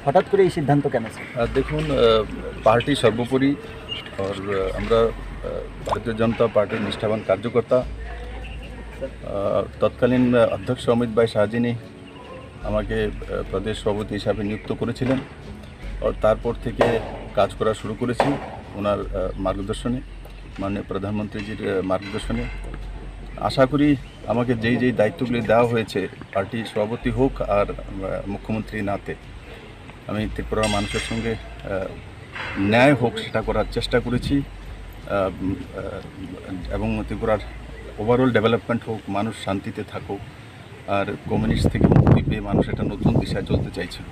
হঠাৎ করে এই সিদ্ধান্ত কেন স্যার? দেখুন, পার্টি সর্বোপরি আর আমরা ভারতীয় জনতা পার্টির নিষ্ঠাবান কার্যকর্তা। তৎকালীন অধ্যক্ষ অমিত ভাই শাহজিনী আমাকে প্রদেশ সভাপতি হিসাবে নিযুক্ত করেছিলেন। তারপর থেকে কাজ করা শুরু করেছি ওনার মার্গদর্শনে, মাননীয় প্রধানমন্ত্রীজির মার্গদর্শনে। আশা করি আমাকে যেই দায়িত্বগুলি দেওয়া হয়েছে পার্টির সভাপতি হোক আর মুখ্যমন্ত্রী নাতে আমি ত্রিপুরার মানুষের সঙ্গে ন্যায় হোক সেটা করার চেষ্টা করেছি এবং ত্রিপুরার ওভারঅল ডেভেলপমেন্ট হোক, মানুষ শান্তিতে থাকুক আর কমিউনিস্ট থেকে মুক্তি পেয়ে মানুষ একটা নতুন দিশায় চলতে চাইছিল।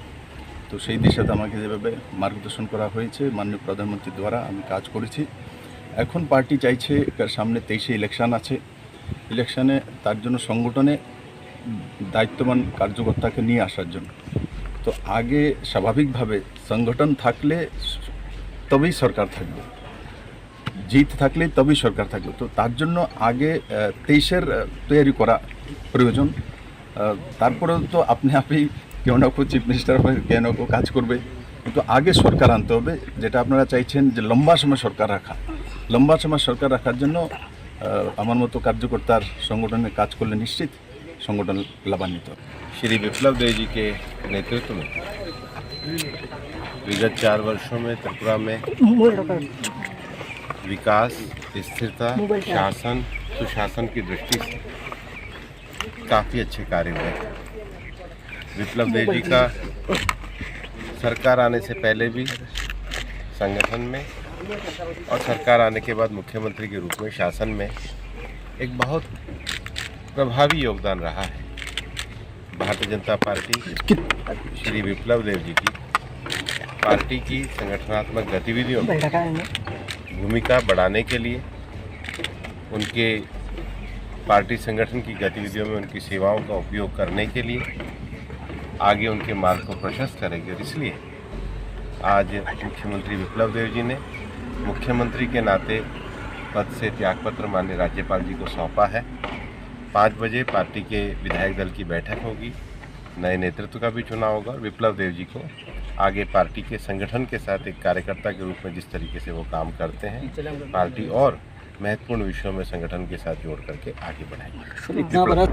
তো সেই দিশাতে আমাকে যেভাবে মার্গদর্শন করা হয়েছে মাননীয় প্রধানমন্ত্রীর দ্বারা আমি কাজ করেছি। এখন পার্টি চাইছে সামনে 23-এ ইলেকশন আছে, ইলেকশনে তার জন্য সংগঠনে দায়িত্ববান কার্যকর্তাকে নিয়ে আসার জন্য। তো আগে স্বাভাবিকভাবে সংগঠন থাকলে তবেই সরকার থাকবে, জিত থাকলে তবেই সরকার থাকবে। তো তার জন্য আগে 23-এর তৈরি করা প্রয়োজন। তারপরে তো আপনি কেউ না কেউ চিফ মিনিস্টার হবে, কেউ না কেউ কাজ করবে, কিন্তু আগে সরকার আনতে হবে, যেটা আপনারা চাইছেন যে লম্বা সময় সরকার রাখা। লম্বা সময় সরকার রাখার জন্য আমার মতো কার্যকর্তার সংগঠনে কাজ করলে নিশ্চিত সংগঠন লাভান্বিত হবে। श्री विप्लव देव जी के नेतृत्व में विगत 4 वर्षों में त्रिपुरा में विकास, स्थिरता, शासन, सुशासन की दृष्टि से काफ़ी अच्छे कार्य हुए। विप्लव देव जी का सरकार आने से पहले भी संगठन में और सरकार आने के बाद मुख्यमंत्री के रूप में शासन में एक बहुत प्रभावी योगदान रहा है। भारतीय जनता पार्टी श्री विप्लव देव जी की पार्टी की संगठनात्मक गतिविधियों में भूमिका बढ़ाने के लिए, उनके पार्टी संगठन की गतिविधियों में उनकी सेवाओं का उपयोग करने के लिए आगे उनके मार्ग को प्रशस्त करेगी। और इसलिए आज मुख्यमंत्री विप्लव देव जी ने मुख्यमंत्री के नाते पद से त्यागपत्र माननीय राज्यपाल जी को सौंपा है। 5 बजे पार्टी के विधायक दल की बैठक होगी, नए नेतृत्व का भी चुनाव होगा और विप्लव देव जी को आगे पार्टी के संगठन के साथ एक कार्यकर्ता के रूप में जिस तरीके से वो काम करते हैं, पार्टी और महत्वपूर्ण विषयों में संगठन के साथ जोड़ करके आगे बढ़ाएगी। इतना बड़ा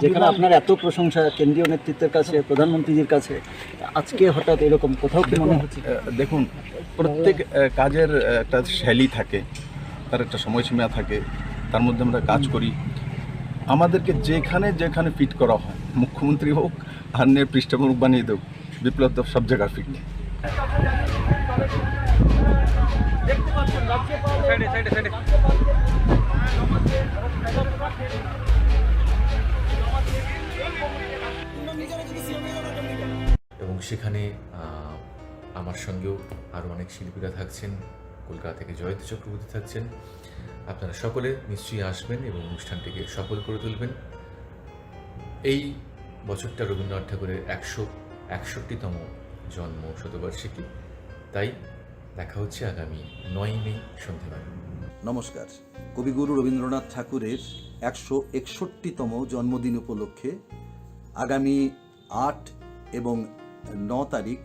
যেখানে আপনার এত প্রশংসা কেন্দ্রীয় নেতৃত্বের কাছে, প্রধানমন্ত্রীজির কাছে, আজকে হঠাৎ এরকম কোথাও কি মনে হচ্ছে? দেখুন, প্রত্যেক কাজের একটা শৈলী থাকে, তার একটা সময়সীমা থাকে, তার মধ্যে আমরা কাজ করি। আমাদেরকে যেখানে ফিট করা হয়, মুখ্যমন্ত্রী হোক আর পৃষ্ঠপোষক বানিয়ে দেব, বিপ্লব তো সব জায়গায় ফিট। এবং সেখানে আমার সঙ্গেও আরও অনেক শিল্পীরা থাকছেন, কলকাতা থেকে জয়ন্ত চক্রবর্তী থাকছেন। আপনারা সকলে নিশ্চয়ই আসবেন এবং অনুষ্ঠানটিকে সফল করে তুলবেন। এই বছরটা রবীন্দ্রনাথ ঠাকুরের 161তম জন্ম শতবার্ষিকী, তাই দেখা হচ্ছে আগামী 9 মে সন্ধ্যাবেলা। নমস্কার। কবিগুরু রবীন্দ্রনাথ ঠাকুরের 161তম জন্মদিন উপলক্ষে আগামী 8 এবং 9 তারিখ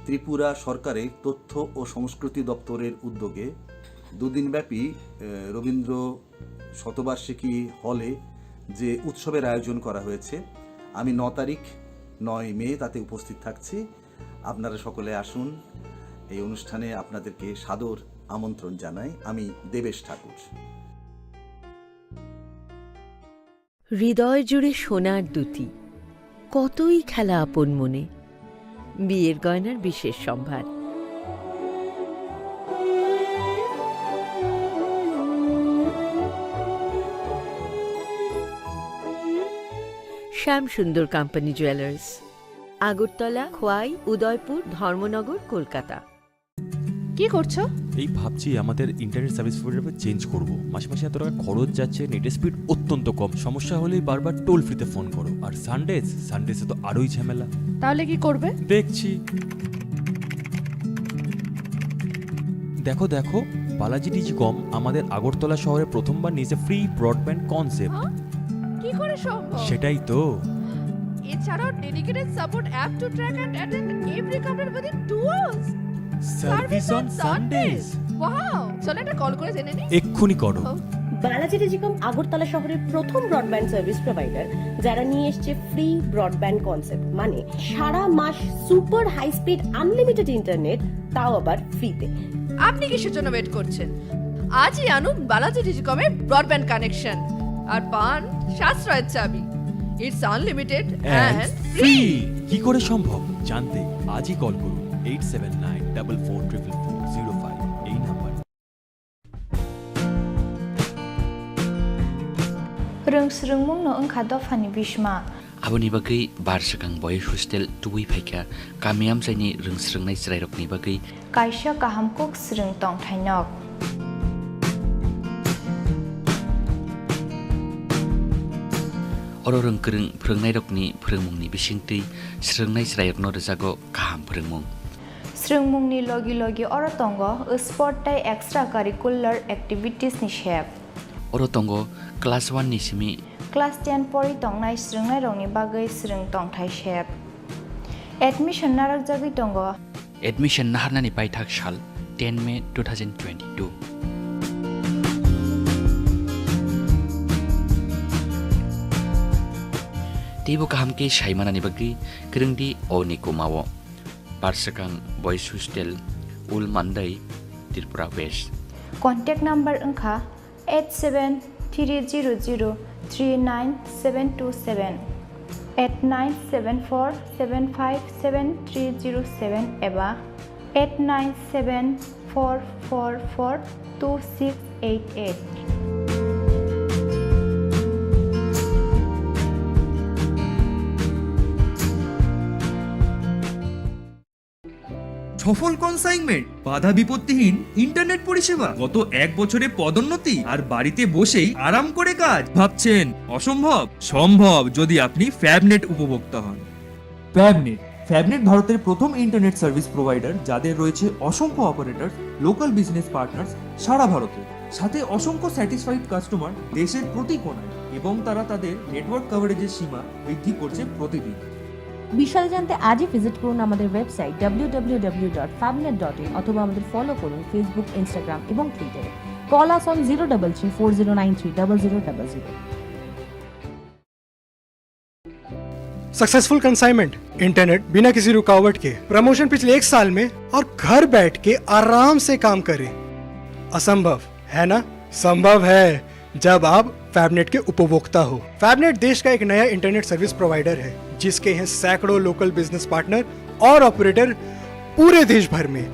ত্রিপুরা সরকারের তথ্য ও সংস্কৃতি দপ্তরের উদ্যোগে দুদিনব্যাপী রবীন্দ্র শতবার্ষিকী হলে যে উৎসবের আয়োজন করা হয়েছে, আমি 9 তারিখ 9 মে তাতে উপস্থিত থাকছি। আপনারা সকলে আসুন। এই অনুষ্ঠানে আপনাদেরকে সাদর আমন্ত্রণ জানাই। আমি দেবেশ ঠাকুর। হৃদয় জুড়ে সোনার দুটি, কতই খেলা আপন মনে, বিয়ের গয়নার বিশেষ সম্ভার। Shyamsundar company jewellers, Agartala, Khowai, Udaipur, Dharmanagar, Kolkata. কি করছো? এই ভাবছি আমাদের ইন্টারনেট সার্ভিস প্রোভাইডার চেঞ্জ করব। মাসে মাসে এত টাকা খরচ যাচ্ছে, নেটের স্পিড অত্যন্ত কম, সমস্যা হলেই বারবার টোল ফ্রিতে ফোন করো। আর সানডেসে তো আরোই ঝামেলা। তাহলে কি করবে? দেখছি। দেখো বালাজি ডিজিকম আমাদের আগরতলা শহরে প্রথমবার নিয়েছে ফ্রি ব্রডব্যান্ড কনসেপ্ট। কি করে সম্ভব? সেটাই তো। এছাড়াও dedicated support app to track and attend every complaint within 2 hours. Service on Sundays. Wow! চলো একটা কল করে জেনে নিই। এক্ষুনি করো। বালাজি টেলিকম আগরতলা শহরের প্রথম ব্রডব্যান্ড সার্ভিস প্রোভাইডার যারা নিয়ে এসছে ফ্রি ব্রডব্যান্ড কনসেপ্ট, মানে সারা মাস super high speed unlimited internet, তাও আবার ফ্রিতে। আপনি কিসের জন্য ওয়েট করছেন? আজই আনুন বালাজি টেলিকমের ব্রডব্যান্ড কানেকশন আর পান সাশ্রয়ের চাবি। It's unlimited and free. কি করে সম্ভব জানতে আজই কল করুন 8794440405 এই নাম্বার। रोंस्रोंमुंनो ओंखा दफानि बिसमा Aboni bagai barsakang boys hostel tuwi phaika kamiam jaini rongsrungnai chrairokni bagai kaisa kahamkok srung tongthainok oro rongkrung phrongnai rokni phronmungni bisingtui srungnai chrairokno rejago kaham phronmung srungmungni logi logi oro tongo sport tai extra curricular activities ni shep oro tongo class 1 ni simi class 10 pori tongnai srungnai rokni bagai srung tongthai shep admission narak jagui tongo admission naharnani paithak sal 10 May 2022 Tibo kaham ke shaimanani bagi krungdi oni kumawo Barsakang boys hostel ul mandai Tripura West contact number onkha 8730039727 8974757307 eba 8974442688 সফল consignment, বাধা বিপত্তিহীন internet পরিষেবা, গত 1 বছরে পদোন্নতি আর বাড়িতে বসেই আরাম করে কাজ। ভাবছেন অসম্ভব? সম্ভব যদি আপনি ফ্যাবনেট উপভোক্তা হন। ফ্যাবনেট ভারতের প্রথম ইন্টারনেট সার্ভিস প্রোভাইডার, যাদের রয়েছে অসংখ্য অপারেটর, লোকাল বিজনেস পার্টনার্স সারা ভারতে, সাথে অসংখ্য স্যাটিসফাইড কাস্টমার দেশের প্রতি কোণায়, এবং তারা তাদের নেটওয়ার্ক কভারেজের সীমা বৃদ্ধি করছে প্রতিদিন। বিশাল জানতে আজই ভিজিট করুন আমাদের ওয়েবসাইট www.fabnet.in অথবা আমাদের ফলো করুন ফেসবুক, ইনস্টাগ্রাম এবং টুইটারে। Call us on 033409300000। Successful consignment internet बिना किसी रुकावट के, प्रमोशन पिछले 1 साल में और घर बैठ के आराम से काम करें। असंभव है ना? संभव है जब आप फैबनेट के उपभोक्ता हो। फैबनेट देश का एक नया इंटरनेट सर्विस प्रोवाइडर है जिसके हैं सैकड़ों लोकल बिजनेस पार्टनर और ऑपरेटर पूरे देश भर में।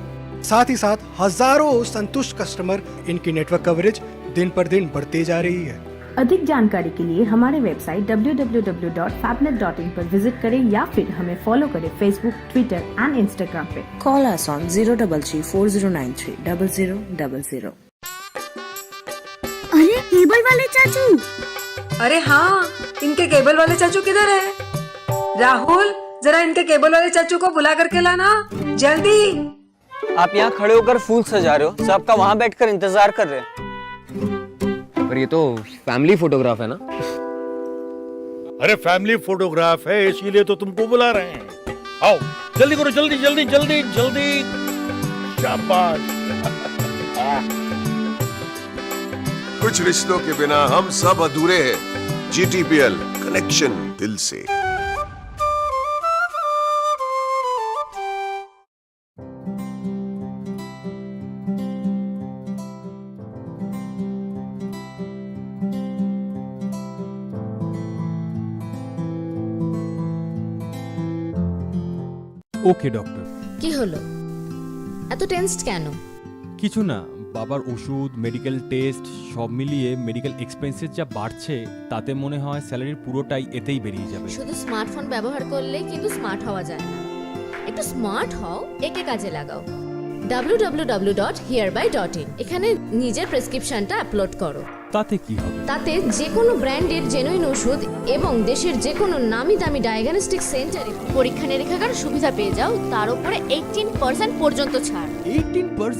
साथ ही साथ हजारों संतुष्ट कस्टमर। इनकी नेटवर्क कवरेज दिन पर दिन बढ़ते जा रही है। अधिक जानकारी के लिए हमारे वेबसाइट www.fabnet.in पर विजिट करें या फिर हमें फॉलो करें फेसबुक, ट्विटर एंड इंस्टाग्राम पे। Call us on 033409300000। अरे केबल वाले चाचू! अरे हाँ, इनके केबल वाले चाचू किधर है? राहुल, जरा इनके केबल वाले चाचू को बुला करके लाना जल्दी। आप यहाँ खड़े होकर फूल सजा रहे हो, सबका वहाँ बैठकर इंतजार कर रहे हैं। पर ये तो फैमिली फोटोग्राफ है ना? अरे फैमिली फोटोग्राफ है इसीलिए तो तुमको बुला रहे हैं। आओ जल्दी करो, जल्दी जल्दी जल्दी जल्दी। शाबाश। कुछ रिश्तों के बिना हम सब अधूरे हैं। GTPL कनेक्शन दिल से। ওকে ডক্টর। কি হলো, এত টেনসড কেন? কিছু না, বাবার ওষুধ, মেডিকেল টেস্ট সব মিলিয়ে মেডিকেল এক্সপেন্সেস যা বাড়ছে তাতে মনে হয় স্যালারির পুরোটাই এতেই বেরিয়ে যাবে। শুধু স্মার্টফোন ব্যবহার করলে কিন্তু স্মার্ট হওয়া যায় না। একটু স্মার্ট হও, একে কাজে লাগাও। www.hereby.in এখানে নিজের প্রেসক্রিপশনটা আপলোড করো। তাতে কি হবে? তাতে যে কোনো ব্র্যান্ডের জেনুইন ওষুধ এবং দেশের যে কোনো নামি দামি ডায়াগনস্টিক সেন্টারে পরীক্ষা নিরীক্ষার সুবিধা পেয়ে যাও, তার উপরে 18% পর্যন্ত ছাড়। 18%?